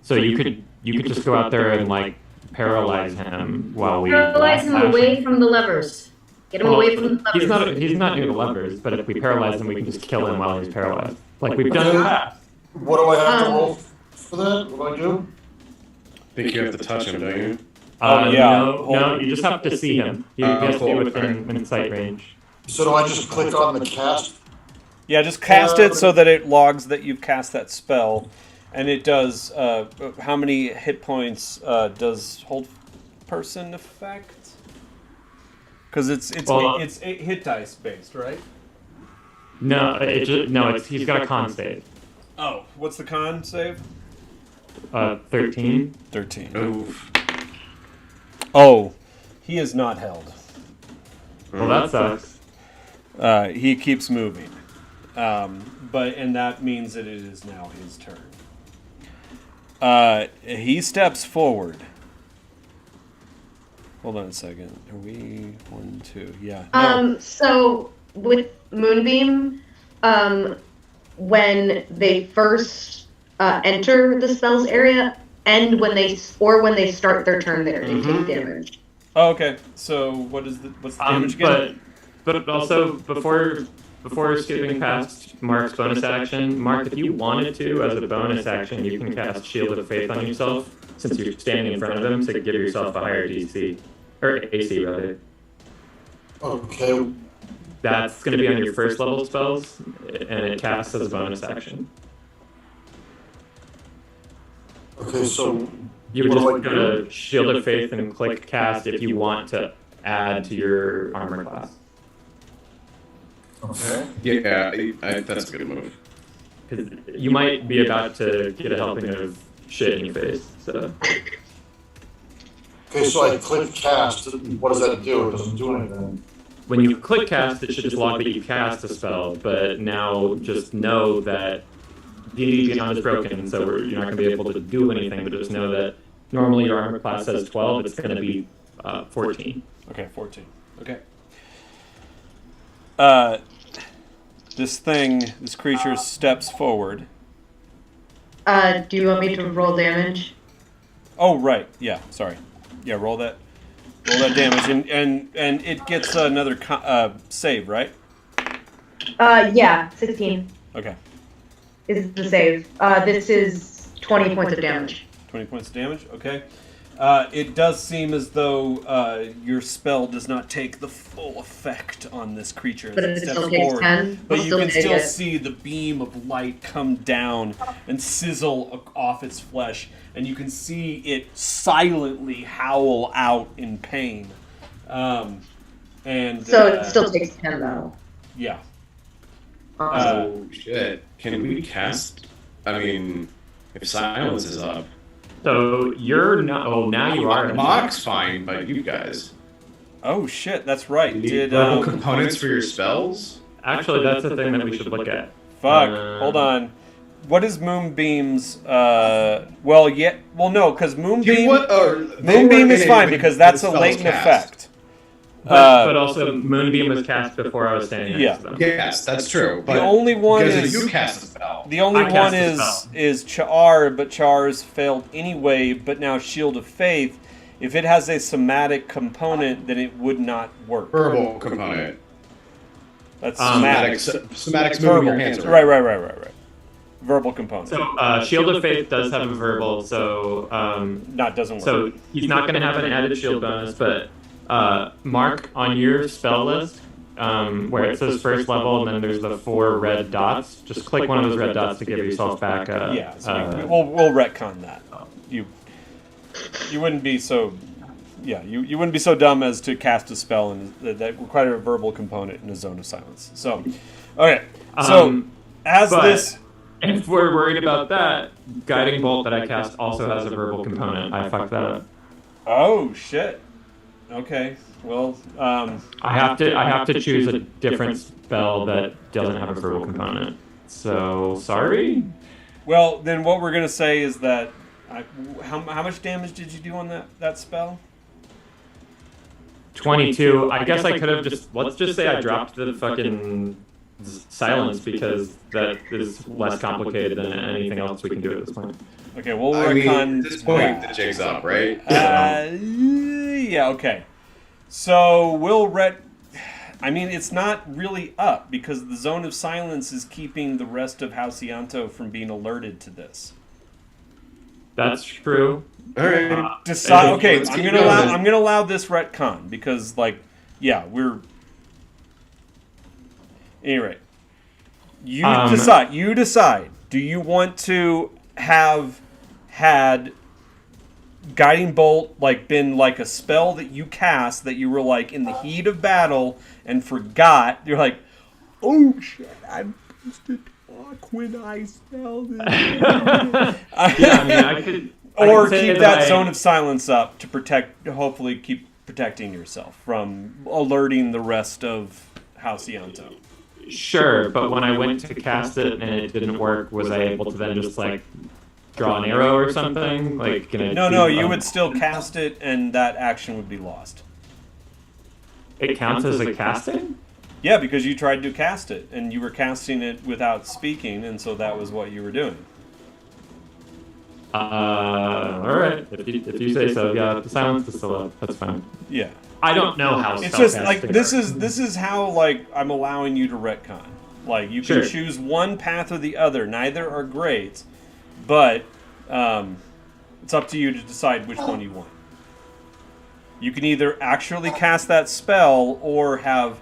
So you could just go out there and like paralyze him while we Paralyze him away from the levers. Get him away from the levers. He's not near the levers, but if we paralyze him, we can just kill him while he's paralyzed, like we've done in the past. What do I have to roll for that? What do I do? I think you have to touch him, don't you? Yeah. No, you just have to see him. He has to be within sight range. So do I just click on the cast? Yeah, just cast it so that it logs that you've cast that spell, and it does. How many hit points does hold person affect? Because it's hit dice based, right? No, he's got a con save. Oh, what's the con save? 13. 13. Oof. Oh, he is not held. Well, that sucks. He keeps moving. And that means that it is now his turn. He steps forward. Hold on a second. Are we 1, 2? Yeah. No. So with Moonbeam, when they first enter the spells area, and when they start their turn there, they take damage. Oh, okay. So what's the damage again? But also before skipping past Mark's bonus action, Mark, if you wanted to, as a bonus action, you can cast Shield of Faith on yourself, since you're standing in front of him, to give yourself a higher DC. Or AC, rather. Okay. That's going to be on your first level spells, and it casts as a bonus action. Okay, so You would just go to Shield of Faith and click cast if you want to add to your armor class. okay. Yeah, that's a good move. Because you might be about to get a helping of shit in your face, so... Okay, so I click cast. What does that do? It doesn't do anything. When you click cast, it should just log that you cast a spell, but now just know that D&D Beyond is broken, so you're not going to be able to do anything, but just know that normally your armor class says 12, it's going to be 14. Okay, 14. Okay. This creature steps forward. Do you want me to roll damage? Oh, right. Yeah, sorry. Yeah, roll that damage, and it gets another save, right? Yeah, 16 Okay. is the save. This is 20 points of damage. 20 points of damage. Okay. It does seem as though your spell does not take the full effect on this creature as But it it steps still takes forward. 10. But I'll you can take still it. see the beam of light come down and sizzle off its flesh, and you can see it silently howl out in pain. And So it still takes 10 though. yeah. Oh shit! Can we cast? I mean, if silence is up, So you're not. Oh, now you are. Mock's fine, but you guys Oh shit, that's right. you need Did verbal components for your spells. Actually, that's the thing that we should look at. fuck? Hold on. What is Moonbeam's? Well, yeah. Well, no, because Moonbeam. Moonbeam is fine because that's a latent effect. But also, Moonbeam was cast before I was standing next to them. Yes, that's true. But The only one because is you cast a spell. the only I cast one a spell. is Char, but Char's failed anyway. But now Shield of Faith, if it has a somatic component, then it would not work. Verbal component. That's Somatics. somatic. Somatics moving your hands around. Right. Verbal component. So Shield of Faith does have a verbal, so Not doesn't work. so he's not going to have an added shield bonus, but mark on your spell list where it says first level and then there's the 4 red dots. Just click one of those red dots to give yourself back. Yeah, so we'll retcon that. You wouldn't be so. Yeah, you wouldn't be so dumb as to cast a spell and that required a verbal component in a zone of silence. So, okay. So as but this. If we're worried about that, Guiding Bolt that I cast also has a verbal component. I fucked that up. Oh shit. Okay. Well, I have to choose a different spell that doesn't have a verbal component. So sorry. well, then what we're gonna say is that how much damage did you do on that spell? 22. I guess I could have just. Let's just say I dropped the fucking silence because that is less complicated than anything else we can do at this point. Okay, we'll I mean, retcon. at this point, the jig's up, right? Yeah. Okay. So I mean, it's not really up because the zone of silence is keeping the rest of House Ianto from being alerted to this. That's true. All right. Decide. Okay, Let's I'm keep gonna going. I'm gonna allow this retcon because, like, yeah, we're. Anyway, you decide. You decide. Do you want to have had Guiding Bolt been like a spell that you cast that you were like in the heat of battle and forgot? You're like, oh shit, I supposed to talk when I spell this. Yeah, I mean, I could. Or keep that zone of silence up to hopefully keep protecting yourself from alerting the rest of House Ianto. Sure, but when I went to cast it and it didn't work, was I able to then just draw an arrow or something? No, you would still cast it and that action would be lost. It counts as a casting? Yeah, because you tried to cast it and you were casting it without speaking, and so that was what you were doing. All right. If you say so, yeah. The silence is still up. That's fine. Yeah. I don't know how. It's just this is how I'm allowing you to retcon. You can Sure. choose one path or the other. Neither are great, but it's up to you to decide which one you want. You can either actually cast that spell or have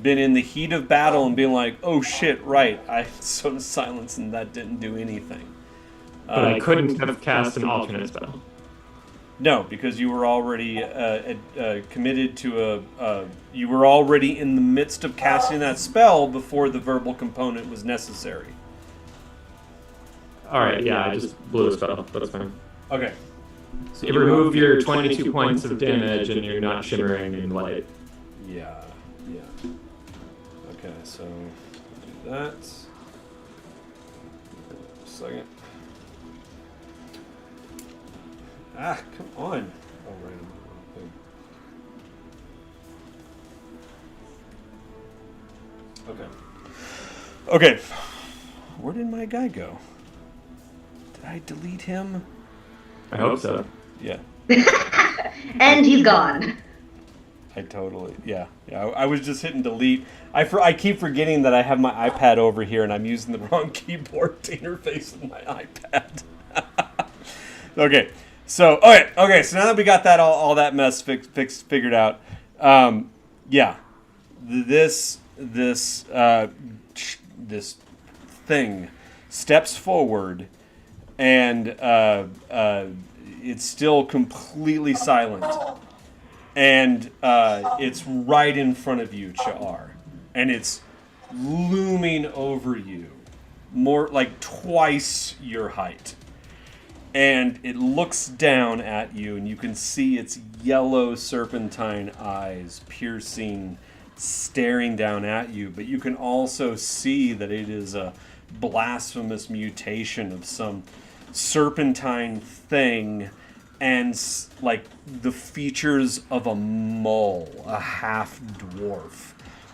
been in the heat of battle and being like, oh shit, right, I sort of silence and that didn't do anything. But I couldn't have cast an alternate spell. No, because you were already committed to you were already in the midst of casting that spell before the verbal component was necessary. All right, yeah, I just blew a spell. That's fine. Okay. So you remove your 22 points of damage and you're not shimmering in light. Yeah. Okay, so do that. Second. Come on. Oh, right, I'm the wrong thing. Okay. Where did my guy go? Did I delete him? I hope so. Yeah. And he's gone. I totally, yeah. I was just hitting delete. I keep forgetting that I have my iPad over here and I'm using the wrong keyboard to interface with my iPad. Okay, So okay. So now that we got that all that mess figured out, this thing steps forward, and it's still completely silent, and it's right in front of you, Cha'ar, and it's looming over you, more like twice your height. And it looks down at you, and you can see its yellow serpentine eyes piercing, staring down at you. But you can also see that it is a blasphemous mutation of some serpentine thing, and like the features of a mole, a half dwarf,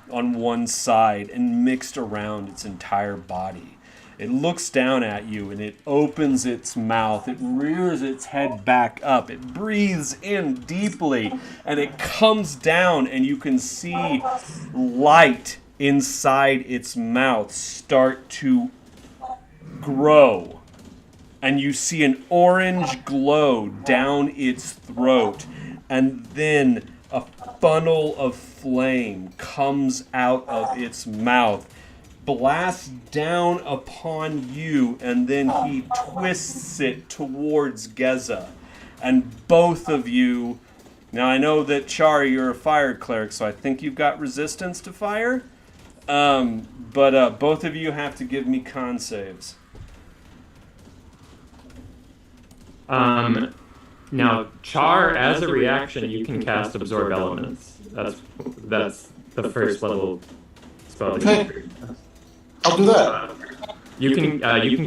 on one side and mixed around its entire body. It looks down at you, and it opens its mouth. It rears its head back up. It breathes in deeply, and it comes down, and you can see light inside its mouth start to grow. And you see an orange glow down its throat, and then a funnel of flame comes out of its mouth, blasts down upon you, and then he twists it towards Geza. And both of you... Now, I know that, Chari, you're a fire cleric, so I think you've got resistance to fire. But both of you have to give me con saves. Now, Char, as a reaction, you can cast Absorb Elements. That's the first level spell. Okay. I'll do that. You can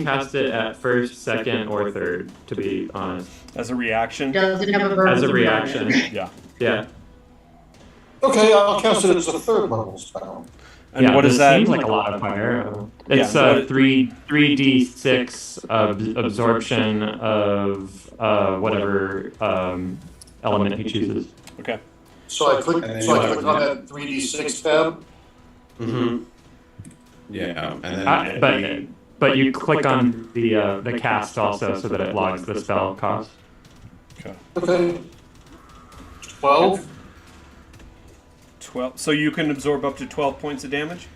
cast it at first, second, or third, to be honest. As a reaction? Does it have a verb? As a reaction. Yeah. Yeah. Okay, I'll cast it as a third level spell. And yeah, what is that? Seems like a lot of fire. It's Yeah, 3d6 absorption of whatever element he chooses. Okay. So I click on that 3d6 tab. Mm-hmm. Yeah, and then But you click on the cast also, so that it logs the spell cost. Okay. 12. 12. So you can absorb up to 12 points of damage?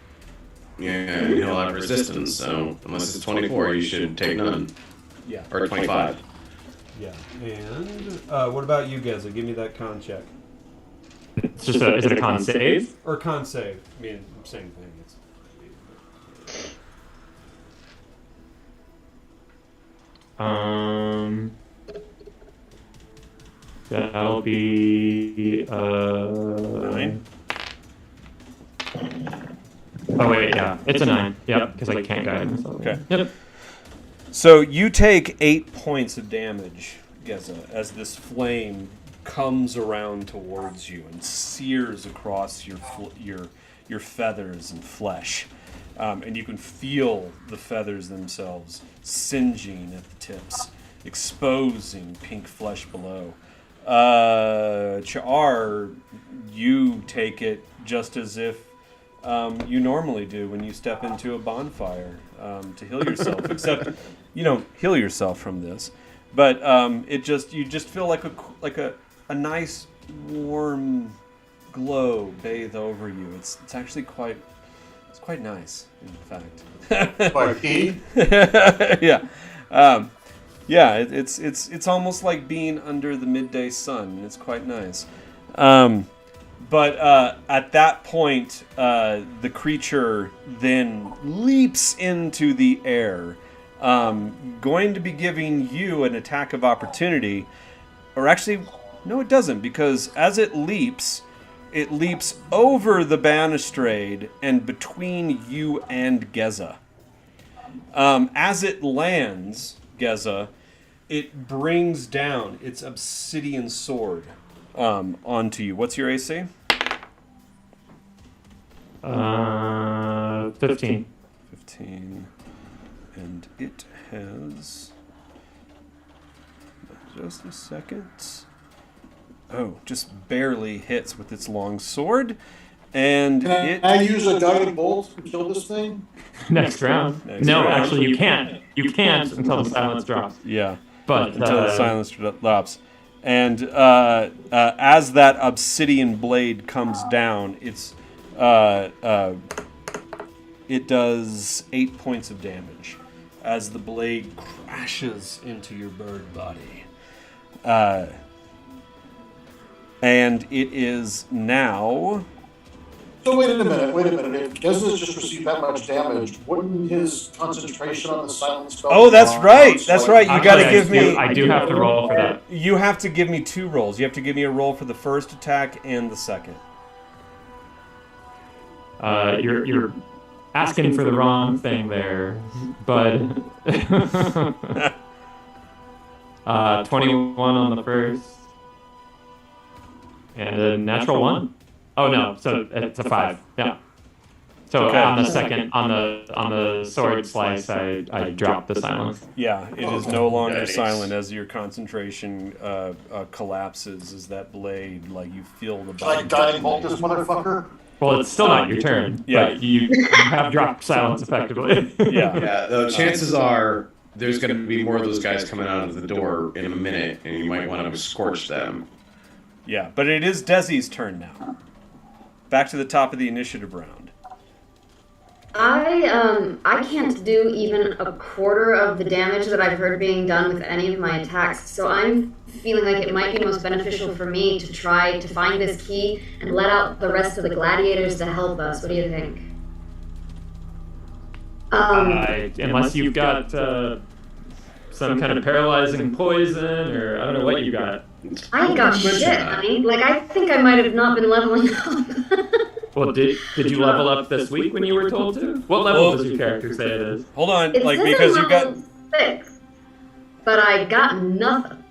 yeah, he'll have resistance, so unless it's 24, you should take none. Yeah. Or 25. Yeah. And what about you, Geza? Give me that con check. It's just is it a con save? Or con save. I mean, same thing. That'll be 9. Oh wait, yeah, it's a 9. Yep, because I can't guide myself. Okay. Yep. So you take 8 points of damage, Geza, as this flame comes around towards you and sears across your feathers and flesh. And you can feel the feathers themselves singeing at the tips, exposing pink flesh below. Cha'ar, you take it just as if you normally do when you step into a bonfire to heal yourself. Except you don't heal yourself from this, but you just feel like a nice warm glow bathe over you. It's actually quite nice, in fact. By P? Yeah. Yeah, it's almost like being under the midday sun. It's quite nice. But at that point, the creature then leaps into the air, going to be giving you an attack of opportunity. Or actually, no, it doesn't, because as it leaps over the balustrade and between you and Geza. As it lands, Geza, it brings down its obsidian sword onto you. What's your AC? 15. 15. And it has... Just a second. Oh, just barely hits with its long sword. And Can I use a guiding bolt to kill this thing? Next round. Next No, round. actually, you can't. You can't until the silence drops. Yeah. But until the silence drops. And as that obsidian blade comes down, it does 8 points of damage as the blade crashes into your bird body. And it is now... So wait a minute. If Gesnes just received that much damage, wouldn't his concentration on the silence spell... Oh, that's right. That's right. You got to give me... I do have to roll for that. You have to give me 2 rolls. You have to give me a roll for the first attack and the second. You're asking for the wrong thing there, bud. 21 on the first. And a natural 1. Oh no, so it's a 5. Yeah. So Okay. on the second, on the sword slice, I dropped the silence. Yeah, it is no longer Nice. silent as your concentration collapses. As that blade, like you feel the Can I body. guiding bolt this motherfucker? Well, it's still not your turn. Yeah. But you have dropped silence effectively. Yeah. Yeah, though chances are there's going to be more of those guys coming out of the door in a minute, and you might want to scorch them. Yeah, but it is Desi's turn now. Back to the top of the initiative round. I can't do even a quarter of the damage that I've heard being done with any of my attacks, so I'm feeling like it might be most beneficial for me to try to find this key and let out the rest of the gladiators to help us. What do you think? Unless you've got some kind of paralyzing poison, or I don't know what you got. I ain't got shit, honey. Like, I think I might have not been leveling up. Well, did you level up this week when you were told to? What level does your character say it is? Hold on, It like says because I'm you got. level 6, but I got nothing.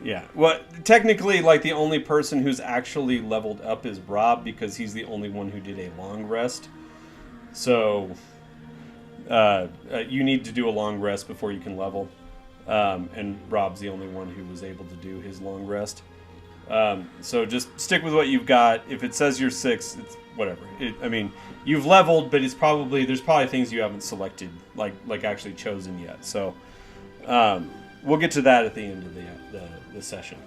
Yeah, well, technically, like the only person who's actually leveled up is Rob because he's the only one who did a long rest. So, you need to do a long rest before you can level. And Rob's the only one who was able to do his long rest. So just stick with what you've got. If it says you're 6, it's whatever. I mean, you've leveled, but there's probably things you haven't selected, like actually chosen yet. So we'll get to that at the end of the session.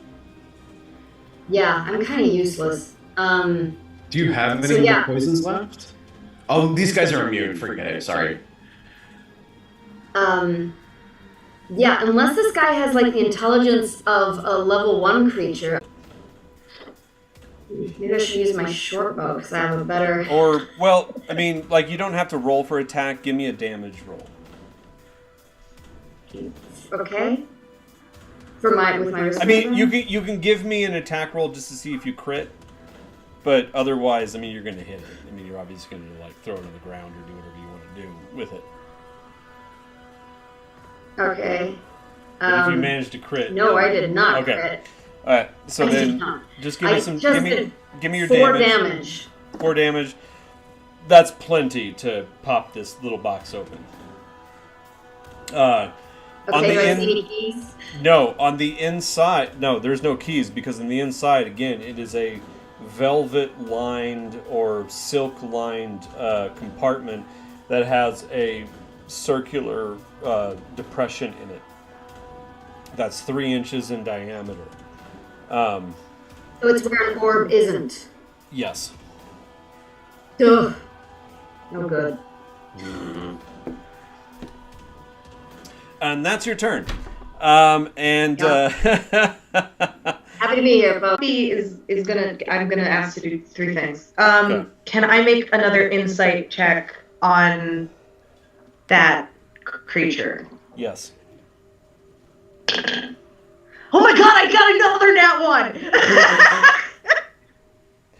Yeah, I'm kind of useless. Do you have any So, yeah. more poisons left? Oh, these guys are immune. Forget it. Sorry. Yeah, unless this guy has like the intelligence of a level 1 creature. Maybe I should use my short bow because I have a better. Or, well, I mean, like you don't have to roll for attack. Give me a damage roll. Okay. With my wrist. I mean, you can give me an attack roll just to see if you crit, but otherwise, I mean, you're going to hit it. I mean, you're obviously going to like throw it on the ground or do whatever you want to do with it. Okay. But if you manage to crit, No, I did not Okay. crit. All right. So I did then, not. just give me some. just Give me your 4 damage. damage. 4 damage. That's plenty to pop this little box open. On Okay, the do I in- see any keys? No, on the inside, no, there's no keys because on the inside, again, it is a velvet-lined or silk-lined compartment that has a circular depression in it. That's 3 inches in diameter. So it's where an orb isn't. Yes. Ugh. No good. And that's your turn. And Happy to be here, folks. I'm gonna ask to do 3 things. Okay. Can I make another insight check on that creature? yes. Oh my god, I got another nat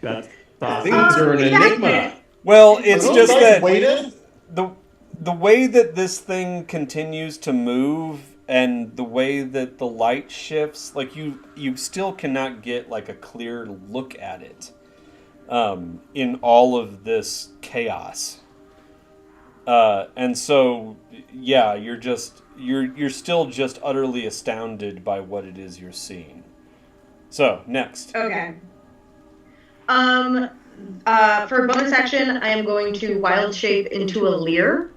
1! That's Things are an enigma. Well, it's Are those just guys that weighted? the way that this thing continues to move and the way that the light shifts, like you still cannot get like a clear look at it in all of this chaos. And so, yeah, you're still just utterly astounded by what it is you're seeing. So, next. Okay. For bonus action, I am going to wild shape into a leer.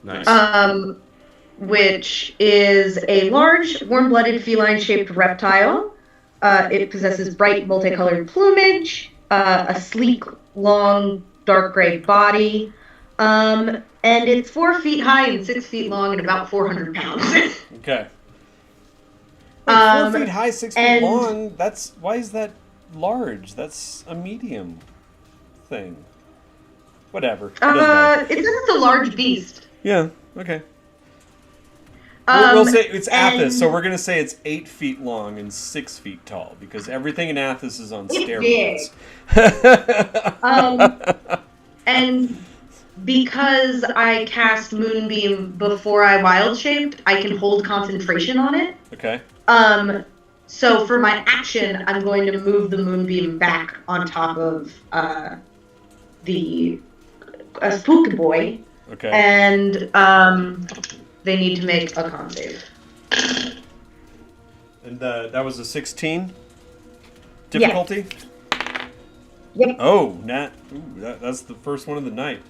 Nice. which is a large, warm-blooded, feline-shaped reptile. It possesses bright, multicolored plumage, a sleek, long, dark gray body, and it's 4 feet high and 6 feet long and about 400 pounds. Okay. Wait, 4 feet high, 6 feet long. Why is that large? That's a medium thing. Whatever. It doesn't matter. It's a large beast. Yeah. Okay. We'll say it's Athos, so we're gonna say it's 8 feet long and 6 feet tall because everything in Athos is on steroids. And because I cast Moonbeam before I wild shaped, I can hold concentration on it. Okay. So for my action, I'm going to move the Moonbeam back on top of the Spook Boy. Okay. And they need to make a con save. And that was a 16 difficulty? Yep. Oh, Nat. Ooh, that's the first one of the night.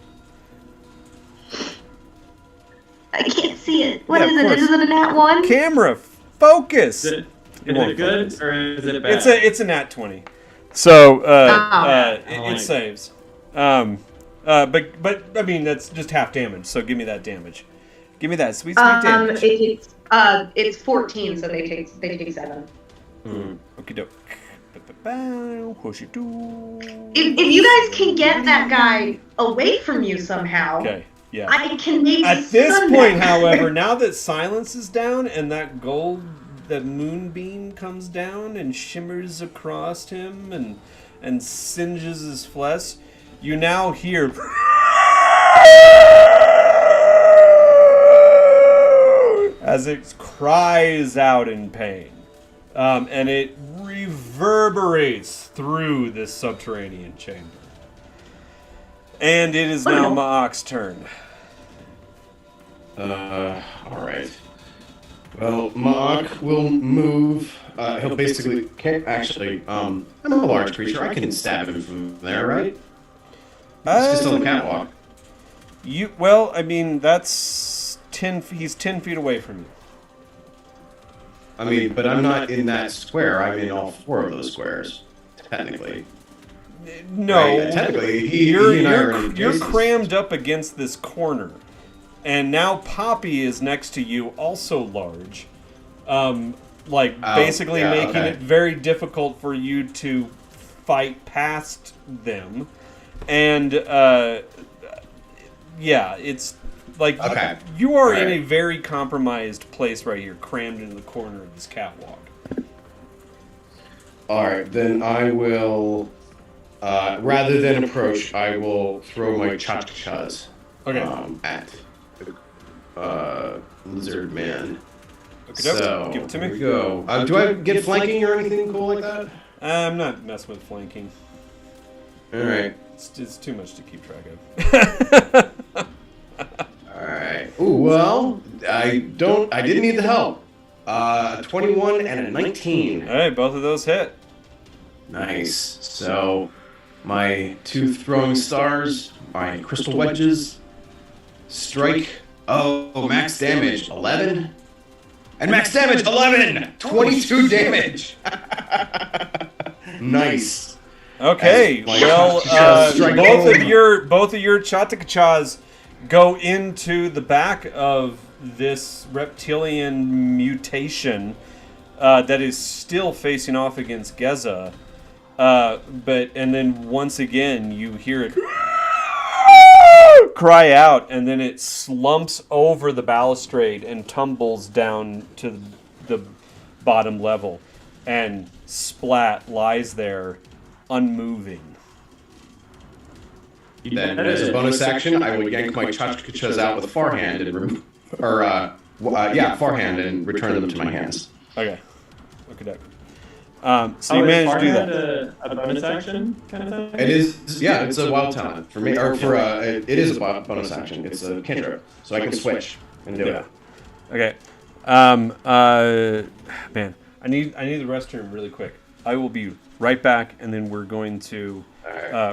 I can't see it. What is of it? course. Is it a nat 1? Camera, focus! Is it good or is it bad? It's a nat 20. So, it saves. But I mean, that's just half damage, so give me that damage. Give me that sweet damage. It's 14, so they take 7. Okie doke. If you guys can get that guy away from you somehow, Okay, yeah. I can maybe At this stun point, that guy. however, now that silence is down and that moonbeam comes down and shimmers across him and singes his flesh, you now hear as it cries out in pain. And it reverberates through this subterranean chamber. And it is now Ma'ak's turn. Alright. Well, Ma'ak will move. He'll basically... I'm a large creature. I can stab him from there, right? It's just on the catwalk. Well, I mean, that's 10... He's 10 feet away from you. I mean, but I'm not in that square. I'm in all 4 of those squares, technically. No, right? Technically, you're crammed up against this corner, and now Poppy is next to you, also large, basically making it very difficult for you to fight past them, and it's like you are in a very compromised place right here, crammed into the corner of this catwalk. All right, then I will. Rather than approach, I will throw my cha-cha-chas at the lizard man. Okay, so, give it to me. Here we go. Do I get flanking or anything cool like that? I'm not messing with flanking. All right. It's too much to keep track of. All right. Ooh, well, I didn't need the help. A 21 and a 19. All right, both of those hit. Nice. So, my 2 throwing stars, my crystal wedges, strike. Oh, max damage 11. And max damage 11! 22 damage! Nice. Okay, well, both of your chatakachas go into the back of this reptilian mutation that is still facing off against Geza. And then once again you hear it cry out, and then it slumps over the balustrade and tumbles down to the bottom level, and Splat lies there unmoving. Then, as a bonus action, I will yank my chachkachas out with forehand and forehand and return them to my hands. Okay. So you managed to do that. A bonus action kind of thing? It is, yeah, it's a wild talent for me, it is a bonus action. It's a cantrip, so I can switch and do it. Okay. Man, I need the restroom really quick. I will be right back, and then we're going to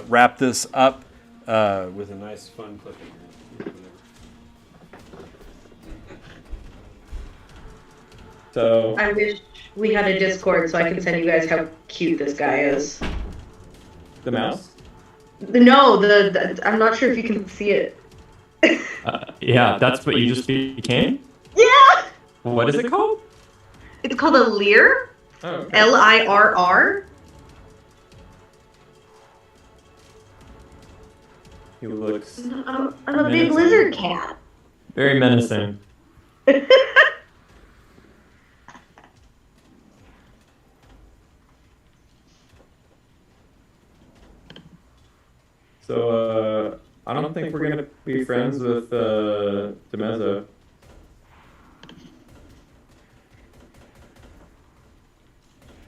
wrap this up with a nice, fun clip in here. So I wish we had a Discord so I can send you guys how cute this guy is. the mouse. No, the I'm not sure if you can see it. Yeah, that's what you just became. Yeah! What is it called? It's called a Lear. Oh, okay. Lirr. He looks I'm a big lizard cat. very menacing. So, I don't think we're gonna be friends with Demezzo.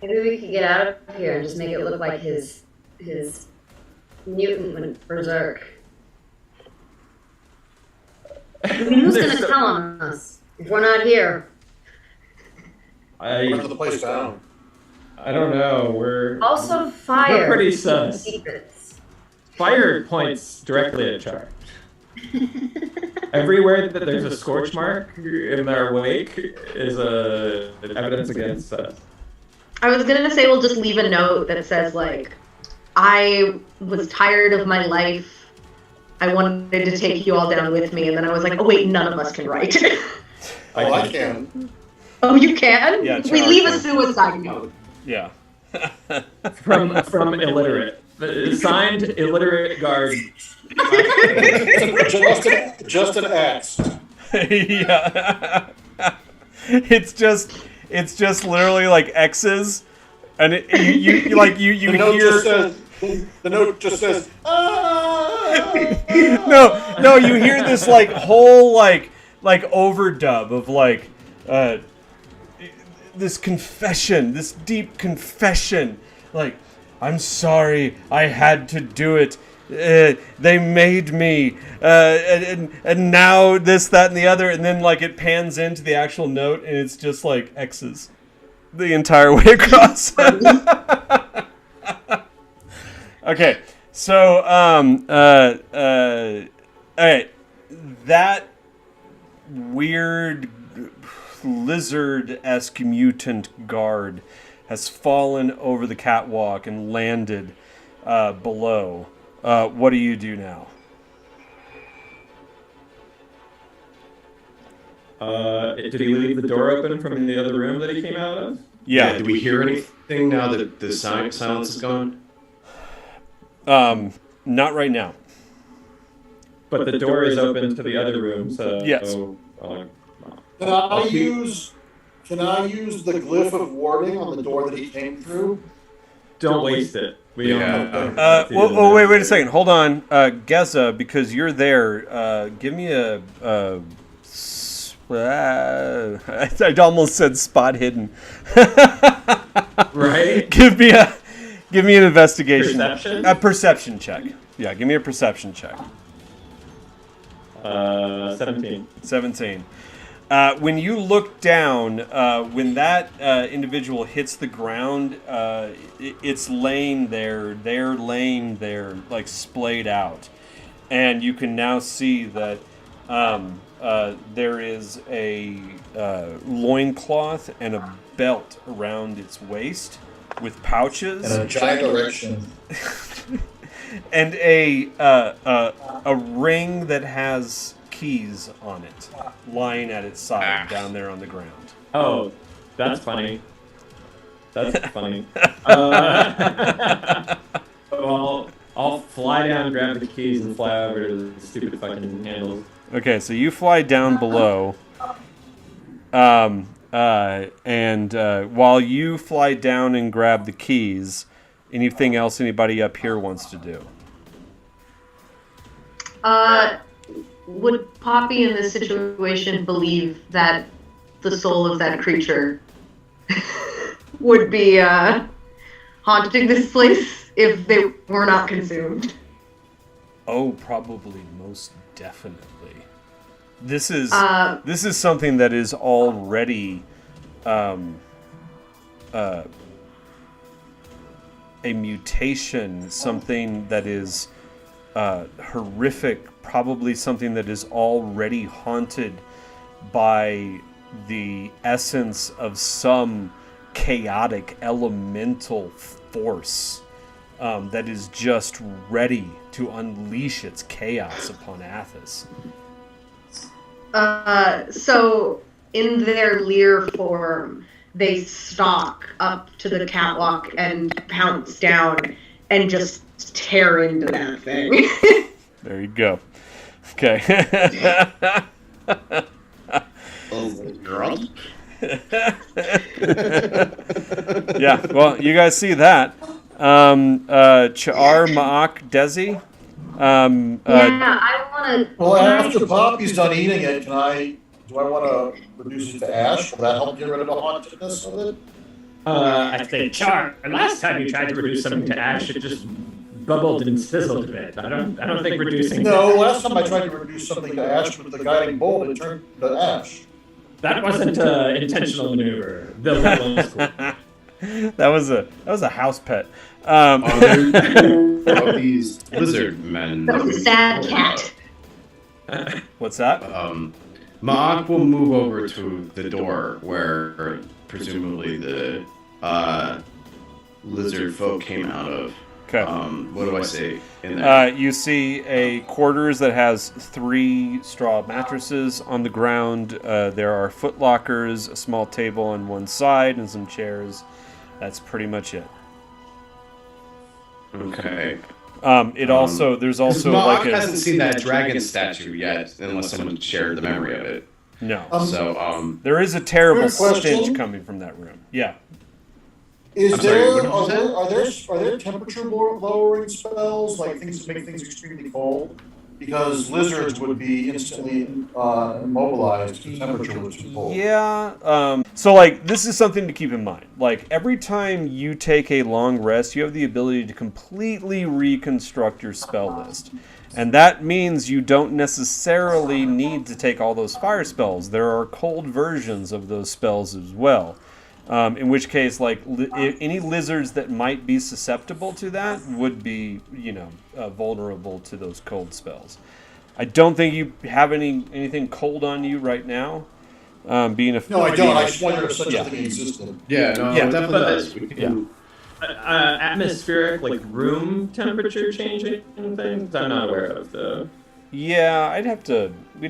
Maybe we could get out of here and just make it look like his mutant went berserk. I mean, who's gonna tell on us if we're not here? Burn the place down. I don't know. We're Also, fire. We're pretty sus. Secrets. Fire points directly at Char. Everywhere that there's a scorch mark in their wake is evidence against us. I was gonna say we'll just leave a note that says like, I was tired of my life. I wanted to take you all down with me, and then I was like, oh wait, none of us can write. Oh, I can. Oh, you can? Yeah, we Char leave a can. suicide note. Yeah. From illiterate. Signed illiterate guard. just an X. Yeah. It's just literally like X's, and you The note hear. just says. The note just says. No, you hear this like whole like overdub of like this confession, this deep confession, like, I'm sorry, I had to do it. They made me, and now this, that, and the other, and then like it pans into the actual note, and it's just like X's the entire way across. Okay, so alright, that weird lizard-esque mutant guard has fallen over the catwalk and landed below. What do you do now? Did he leave the door open from the other room that he came out of? Yeah. Do we hear anything now that the silence is gone? Not right now. But the door is open to the other room, so... Yes. Can I use the glyph of warding on the door that he came through? Don't waste it. We don't. Wait a second. Hold on. Geza, because you're there, give me a... I almost said spot hidden. Right? Give me an investigation. Perception? A perception check. Yeah, give me a perception check. 17. 17. When you look down, when that individual hits the ground, it's laying there. They're laying there, like splayed out, and you can now see that there is a loincloth and a belt around its waist with pouches And a giant erection. and a ring that has keys on it lying at its side down there on the ground. Oh, that's funny. That's funny. Well, I'll fly down, grab the keys, and fly over to the stupid fucking handles. Okay, so you fly down below, and while you fly down and grab the keys, anything else anybody up here wants to do? Would Poppy in this situation believe that the soul of that creature would be haunting this place if they were not consumed? Oh, probably, most definitely. This is something that is already a mutation, something that is horrific, probably something that is already haunted by the essence of some chaotic elemental force that is just ready to unleash its chaos upon Athos. So in their Lear form, they stalk up to the catwalk and pounce down and just tear into that thing. There you go. Okay. Oh, God. Yeah, well, you guys see that. Char, Ma'ak, Desi. I want to. Well, after Poppy's done eating it, do I want to reduce it to ash? Will that help get rid of the hauntedness of it? I think, Char, last time you tried to reduce something to ash, it just bubbled and sizzled a bit. I don't think reducing... No, last time I tried to reduce something to ash with the guiding bolt, it turned to ash. That wasn't an intentional maneuver. The level was cool. That was a house pet. Are there these lizard men? That was a sad cat. What's that? Ma'ak will move over to the door where presumably the lizard folk came out of. Okay. What do I say in there? You see a quarters that has 3 straw mattresses on the ground. There are foot lockers, a small table on one side, and some chairs. That's pretty much it. Okay. There's also Ma'ak like a... hasn't seen that dragon statue yet, unless someone shared the memory of it. No. So, there is a terrible Quick question. stench coming from that room. Yeah. Is I'm sorry, there what did you are there temperature lowering spells, like things to make things extremely cold? Because lizards would be instantly immobilized if the temperature was too cold. Yeah. So, like, this is something to keep in mind. Like, every time you take a long rest, you have the ability to completely reconstruct your spell list. And that means you don't necessarily need to take all those fire spells. There are cold versions of those spells as well. In which case, like, any lizards that might be susceptible to that would be, vulnerable to those cold spells. I don't think you have anything cold on you right now. Being a No, I don't. I just wondered if such a thing existed. yeah, no, Yeah, it definitely does. We can, Atmospheric, like room temperature changing things, I'm not aware of though. Yeah, we'd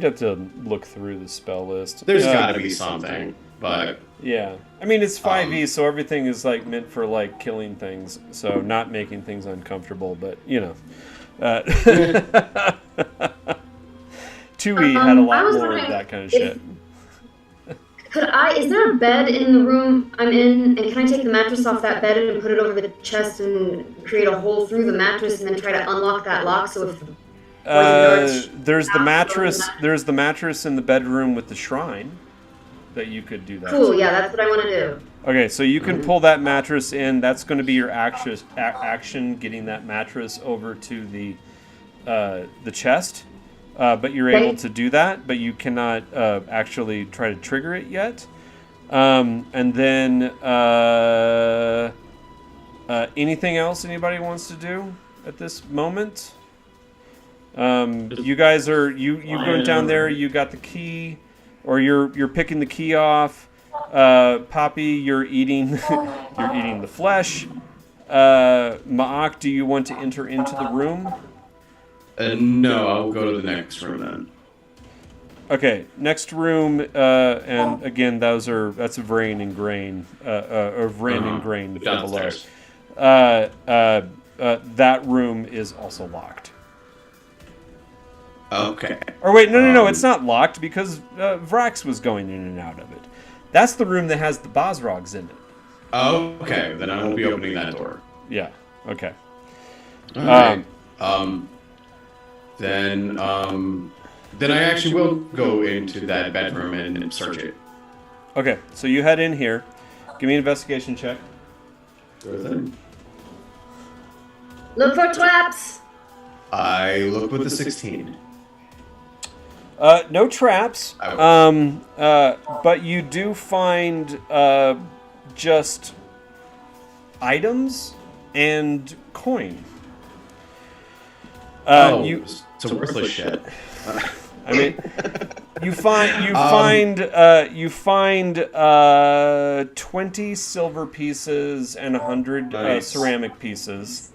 have to look through the spell list. There's got to be something, but Yeah. I mean, it's 5e, so everything is, like, meant for, like, killing things. So not making things uncomfortable, but, 2e had a lot more of that kind of shit. Is there a bed in the room I'm in, and can I take the mattress off that bed and put it over the chest and create a hole through the mattress and then try to unlock that lock so if... There's the mattress in the bedroom with the shrine that you could do that. Cool, yeah, that's what I want to do. Okay, so you can pull that mattress in. That's going to be your action, getting that mattress over to the chest. But you're able to do that, but you cannot actually try to trigger it yet. And then anything else anybody wants to do at this moment? You guys are you going down there. You got the key, or you're picking the key off. Poppy, you're eating the flesh. Ma'ak, do you want to enter into the room? no, I'll go to the next room then. Okay, next room, and again, that's a Vrain and Grain, or Vrain and Grain below. That room is also locked. Okay. Or wait, no, it's not locked because Vrax was going in and out of it. That's the room that has the Bosrogs in it. Oh, okay. Then I won't be opening that door. Yeah. Okay. All right. Then I actually will go into that bedroom and search it. Okay, so you head in here. Give me an investigation check. Sure thing. Look for traps! I look with the 16. No traps. But you do find just items and coin. It's a worthless shit. I mean, You find 20 silver pieces and 100 Nice. ceramic pieces.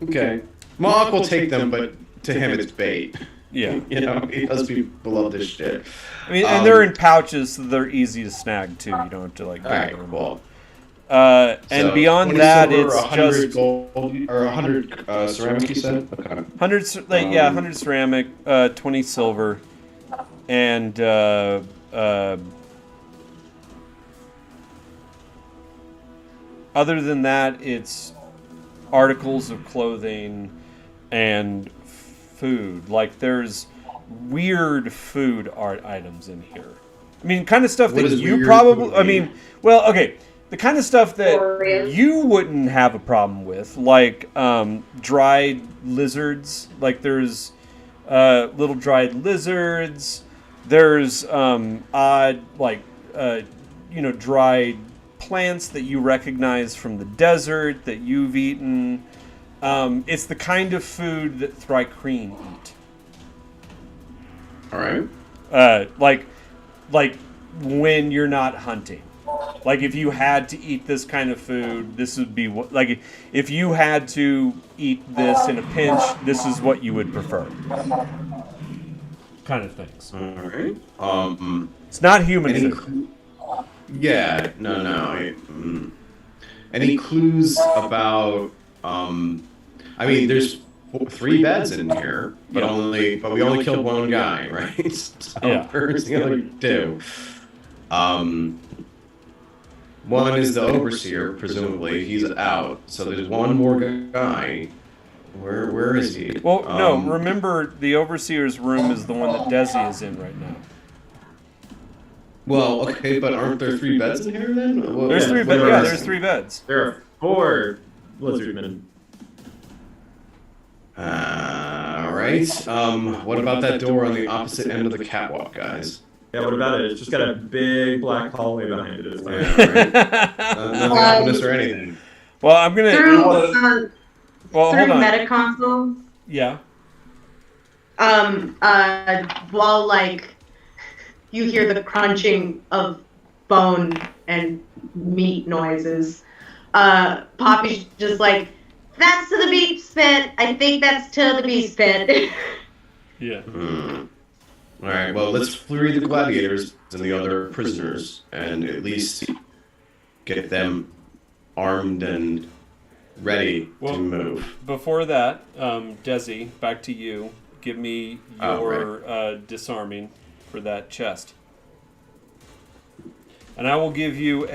Okay. Mock will take them, but to him it's bait. Yeah. You know, he does people love this shit. I mean, and they're in pouches, so they're easy to snag too. You don't have to like. Alright, them. cool. And So, beyond 20 that, silver, it's 100 just gold or 100 ceramic. You said. Okay. 100 ceramic, 20 silver, and other than that, it's articles of clothing and food. Like there's weird food art items in here. I mean, kind of stuff What that does you weird probably. food I mean, well, okay. The kind of stuff that Glorious. you wouldn't have a problem with, like dried lizards. Like there's little dried lizards. There's odd, like dried plants that you recognize from the desert that you've eaten. It's the kind of food that Thrycreen eat. All right. Like when you're not hunting. Like if you had to eat this kind of food, this would be what. Like if you had to eat this in a pinch, this is what you would prefer. Kind of things. All right. It's not human Any food. Yeah. No. Any clues about? I mean, there's 3 beds in here, but we only killed one guy, right? So Yeah. where's the other 2? One is the overseer, presumably. He's out. So there's one more guy. Where is he? Well, no. Remember, the overseer's room is the one that Desi is in right now. Well, okay, but aren't there 3 beds in here then? Well, There's 3 beds. there Yeah, are. there's 3 beds. There are 4 lizardmen. All right. What about that door on the opposite end of the catwalk, guys? Yeah, what about it? It's just got a big black hallway behind it. Isn't it? Nothing ominous or anything. Well, I'm gonna. Through Well, hold through on. meta console, Yeah. while like you hear the crunching of bone and meat noises, Poppy's just like, "That's to the beast pit. I think that's to the beast pit." Yeah. All right. Well, let's free the gladiators and the other prisoners, and at least get them armed and ready Well, to move. Before that, Desi, back to you. Give me your disarming for that chest, and I will give you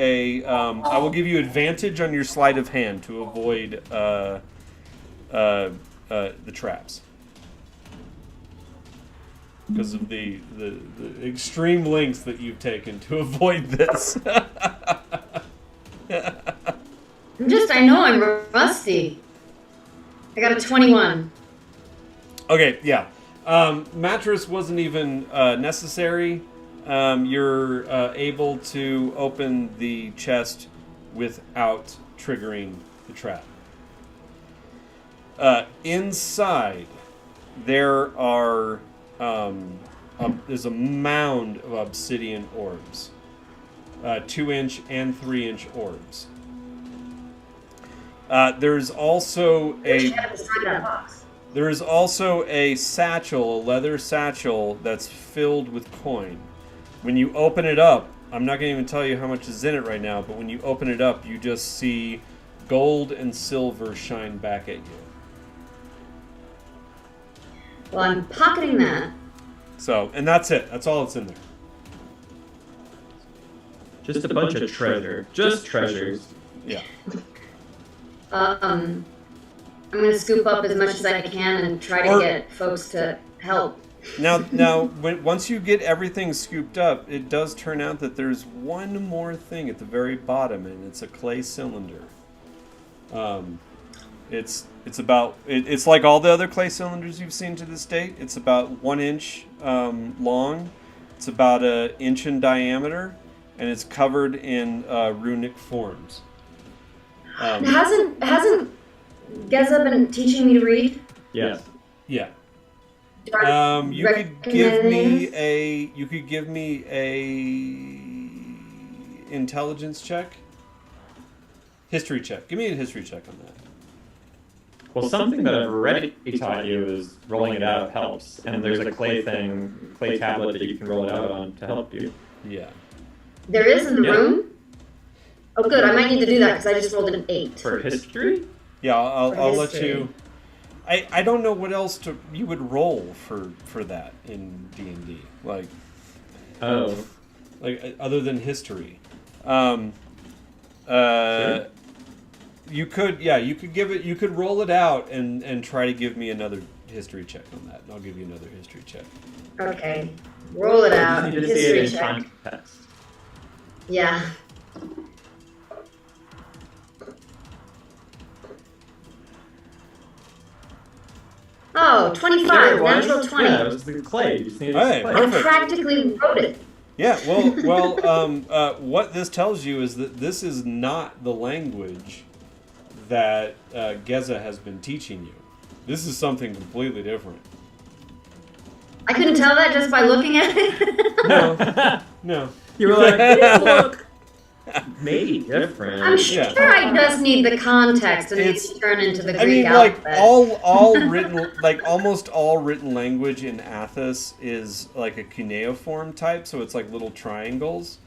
advantage on your sleight of hand to avoid the traps. Because of the extreme lengths that you've taken to avoid this. I know I'm rusty. I got a 21. Okay, yeah. Mattress wasn't even necessary. You're able to open the chest without triggering the trap. Inside, there are there's a mound of obsidian orbs, 2-inch and 3-inch orbs. There's also a satchel, a leather satchel that's filled with coin. When you open it up, I'm not going to even tell you how much is in it right now, but when you open it up, you just see gold and silver shine back at you. Well, I'm pocketing that. So, and that's it. That's all that's in there. Just a bunch of treasure. Just treasures. Yeah. I'm gonna scoop up as much as I can and try to get folks to help. Now, once you get everything scooped up, it does turn out that there's one more thing at the very bottom, and it's a clay cylinder. It's like all the other clay cylinders you've seen to this date. It's about 1 inch long. It's about 1 inch in diameter, and it's covered in runic forms. Hasn't Geza been teaching me to read? Yes. Yeah. You could give me a intelligence check. History check. Give me a history check on that. Well, something that I've already taught you is rolling it out helps, and there's a clay tablet that you can roll it out on to help you. Yeah. There is in the room? Oh, good. I might need to do that because I just rolled an 8. For history? Yeah, I'll let you. I don't know what else you would roll for that in D&D. Like other than history. Sure. You could roll it out and try to give me another history check on that, and I'll give you another history check. Okay. Roll it out. You just need to see it in context. Yeah. Oh, 25, natural 20. Yeah, it was the clay. You just needed Hey, clay. perfect. I practically wrote it. Yeah, what this tells you is that this is not the language that Geza has been teaching you. This is something completely different. I couldn't tell that just by looking at it. No. You were like, "These look maybe different." I'm sure I just need the context and need to turn into the Greek alphabet. Almost all written language in Athos is like a cuneiform type, so it's like little triangles,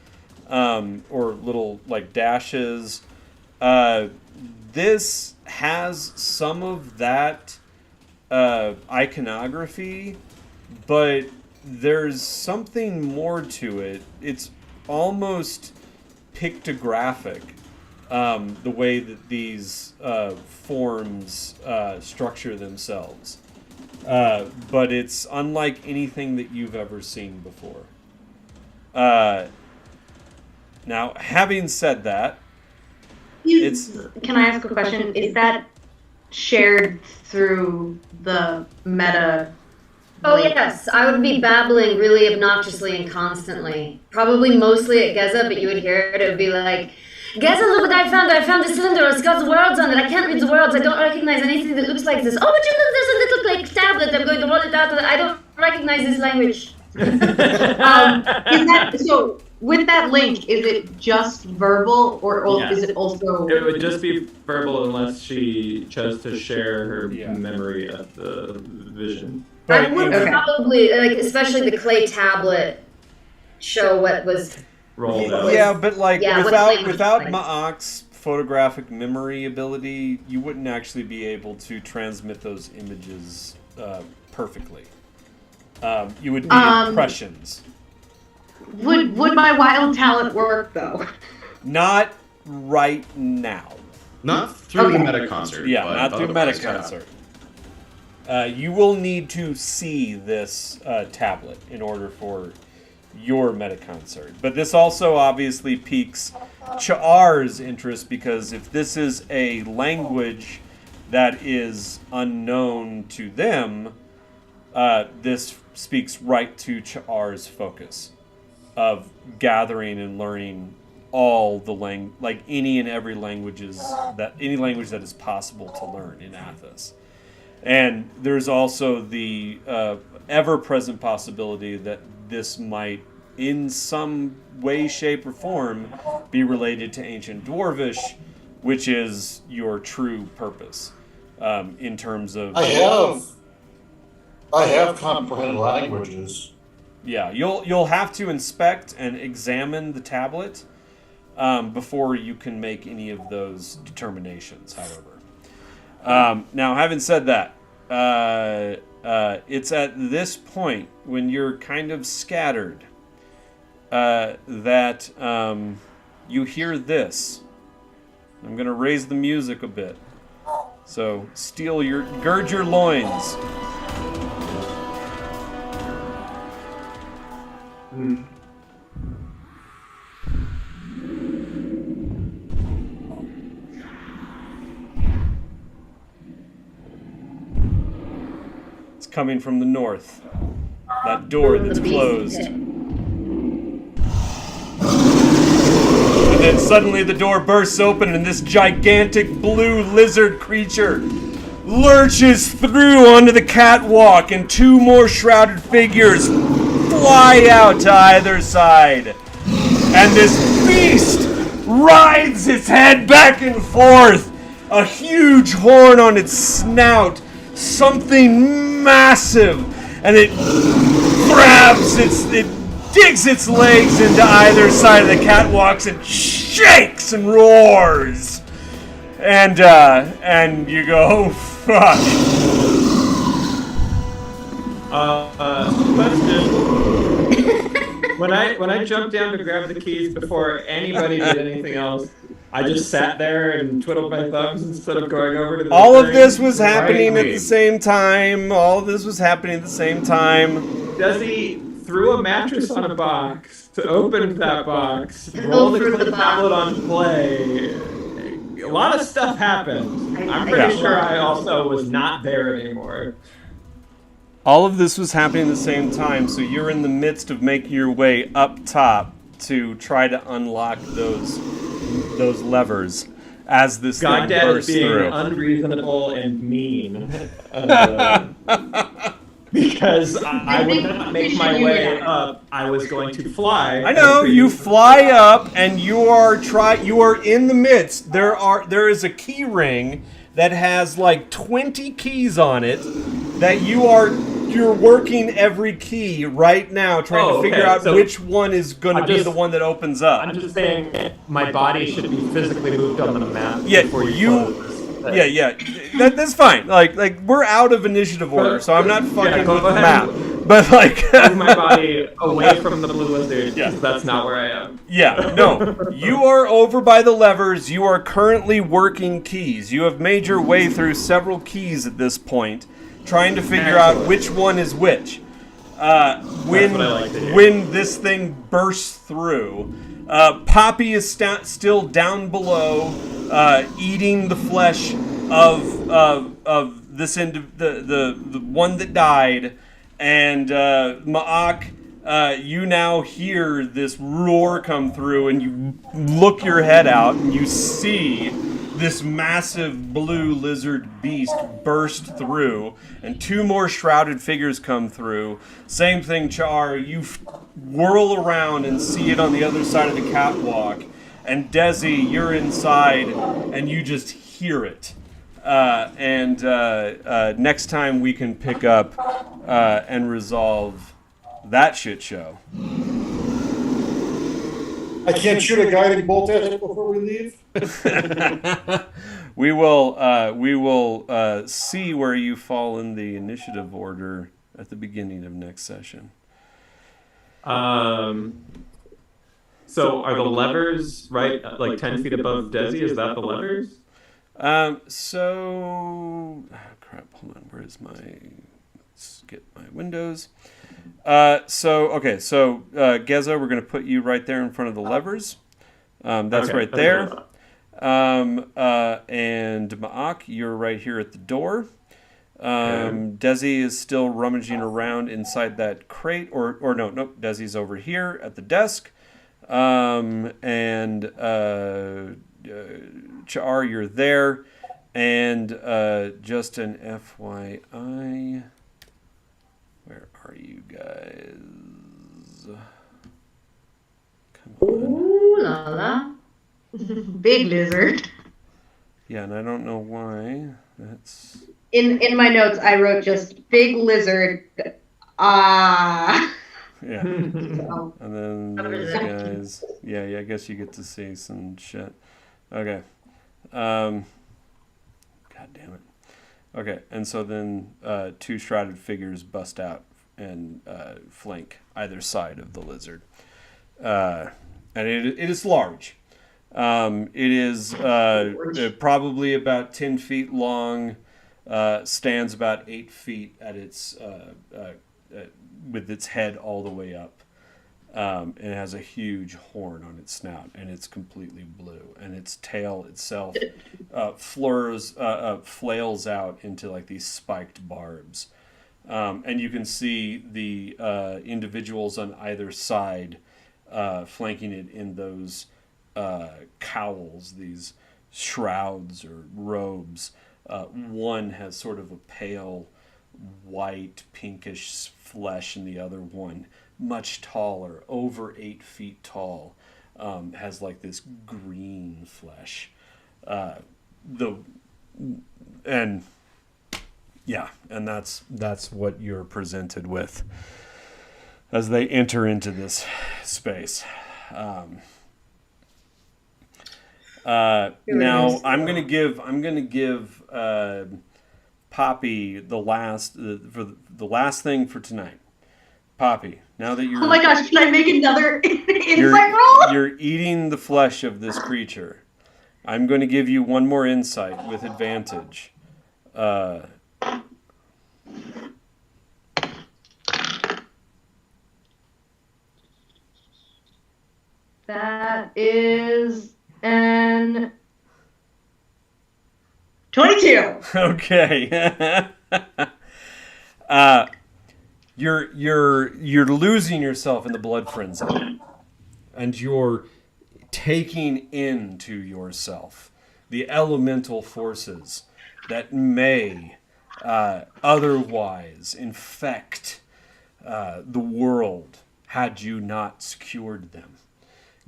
or little like dashes. This has some of that iconography, but there's something more to it. It's almost pictographic, the way that these forms structure themselves. But it's unlike anything that you've ever seen before. Now, having said that, Can I ask a question? Is that shared through the meta? Oh yes, I would be babbling really obnoxiously and constantly. Probably mostly at Geza, but you would hear it. It would be like, Geza, look what I found. I found a cylinder. It's got the words on it. I can't read the words. I don't recognize anything that looks like this. Oh, but you look, there's a little like tablet. I'm going to roll it out. I don't recognize this language. So with that link, is it just verbal or Yes. is it also? It would just be verbal unless she chose to share her memory of the vision. I would probably, like, especially the clay tablet, show what was rolled out. Yeah, but like Yeah, without like- Ma'ak's photographic memory ability, you wouldn't actually be able to transmit those images perfectly. You would need impressions. Would my wild talent work though? Not right now. Not through Okay. the meta concert. Yeah, but not through otherwise, meta concert. You will need to see this tablet in order for your meta concert. But this also obviously piques Cha'ar's interest, because if this is a language that is unknown to them, this speaks right to Cha'ar's focus of gathering and learning all the like any and every any language that is possible to learn in Athos. And there's also the ever-present possibility that this might, in some way, shape, or form, be related to ancient Dwarvish, which is your true purpose in terms of. I have comprehended languages. Yeah, you'll have to inspect and examine the tablet before you can make any of those determinations, however. Now, having said that, it's at this point, when you're kind of scattered, that you hear this. I'm going to raise the music a bit. So, gird your loins. It's coming from the north. That door that's closed. And then suddenly the door bursts open and this gigantic blue lizard creature lurches through onto the catwalk, and 2 more shrouded figures fly out to either side. And this beast rides its head back and forth, a huge horn on its snout, something massive, and it digs its legs into either side of the catwalks and shakes and roars. And you go, oh, fuck. Question. When I jumped down to grab the keys before anybody did anything else, I just sat there and twiddled my thumbs instead of going over to the All of thing. this was happening Right. at the same time. All of this was happening at the same time. Desi threw a mattress on a box to open that box, rolled it to the tablet on play. A lot of stuff happened. I'm pretty sure I also was not there anymore. All of this was happening at the same time, so you're in the midst of making your way up top to try to unlock those levers as this thing Goddad bursts being through. unreasonable and mean. Because I would not make my way up. I was going to fly. I know, you fly up and you are in the midst. There is a key ring that has like 20 keys on it that you're working every key right now trying to figure out which one is going to be the one that opens up. I'm just saying my body should be physically moved on the map before Yeah, that's fine. Like we're out of initiative order, so I'm not fucking with the map. But like, move my body away from the blue lizard. Yeah, that's not where I am. Yeah, no, you are over by the levers. You are currently working keys. You have made your way through several keys at this point, trying to figure out which one is which. When this thing bursts through, Poppy is still down below, eating the flesh of this the one that died, and Ma'ak, you now hear this roar come through, and you look your head out, and you see this massive blue lizard beast burst through, and 2 more shrouded figures come through. Same thing, Char. You whirl around and see it on the other side of the catwalk. And Desi, you're inside, and you just hear it. Next time we can pick up and resolve that shit show. I can't shoot a guiding bolt at it before we leave. We will see where you fall in the initiative order at the beginning of next session. So are the levers right, like 10 feet above Desi? Is that the levers? Crap. Hold on. Where is my? Let's get my windows. Geza, we're going to put you right there in front of the levers. That's Okay, right there. And Ma'ak, you're right here at the door. Desi is still rummaging around inside that crate, nope, Desi's over here at the desk. Char, you're there. And just an FYI, where are you guys? Come on. Ooh la la. Big lizard. Yeah, and I don't know why. That's In my notes, I wrote just big lizard. yeah. So. And then those guys. Yeah, I guess you get to see some shit. Okay. God damn it. Okay, and so then 2 shrouded figures bust out and flank either side of the lizard. And it is large. It is probably about 10 feet long, stands about 8 feet at its with its head all the way up. And it has a huge horn on its snout, and it's completely blue. And its tail itself flails out into like these spiked barbs. And you can see the individuals on either side flanking it in those cowls, these shrouds or robes One has sort of a pale white pinkish flesh, and the other one much taller, over 8 feet tall, has like this green flesh. And that's what you're presented with as they enter into this space. Now I'm gonna give Poppy the last thing for tonight. Poppy, now that you're Oh my gosh, can I make another insight roll? you're eating the flesh of this creature, I'm going to give you one more insight with advantage. That is an 22. Okay. You're losing yourself in the blood frenzy, and you're taking into yourself the elemental forces that may otherwise infect the world had you not secured them,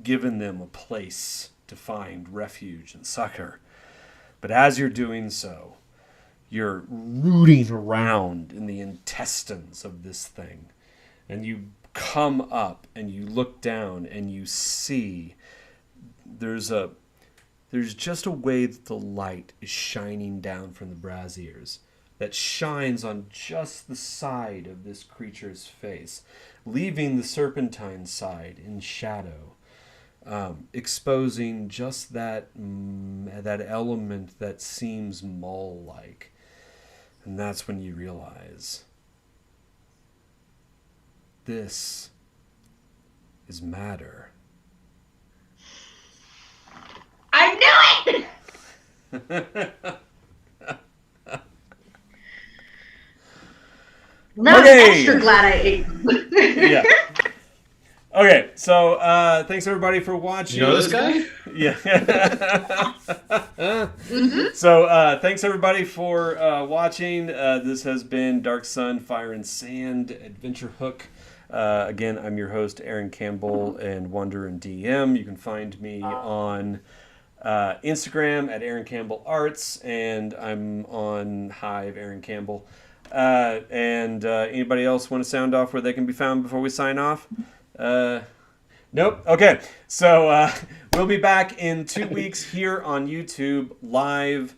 given them a place to find refuge and succor. But as you're doing so, you're rooting around in the intestines of this thing, and you come up and you look down and you see there's just a way that the light is shining down from the braziers that shines on just the side of this creature's face, leaving the serpentine side in shadow, exposing just that element that seems mole-like. And that's when you realize this is matter. I knew it! Now I'm extra glad I ate. Yeah. Okay, so thanks everybody for watching. You know this guy? Yeah. So thanks everybody for watching. This has been Dark Sun, Fire and Sand Adventure Hook. Again, I'm your host, Aaron Campbell, and Wonder and DM. You can find me on Instagram at Aaron Campbell Arts, and I'm on Hive, Aaron Campbell. And anybody else want to sound off where they can be found before we sign off? Nope. Okay. So we'll be back in 2 weeks here on YouTube live.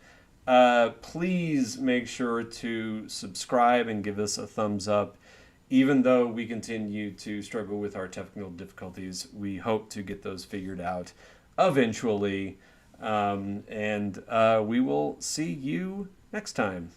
Please make sure to subscribe and give us a thumbs up. Even though we continue to struggle with our technical difficulties, we hope to get those figured out eventually. And we will see you next time.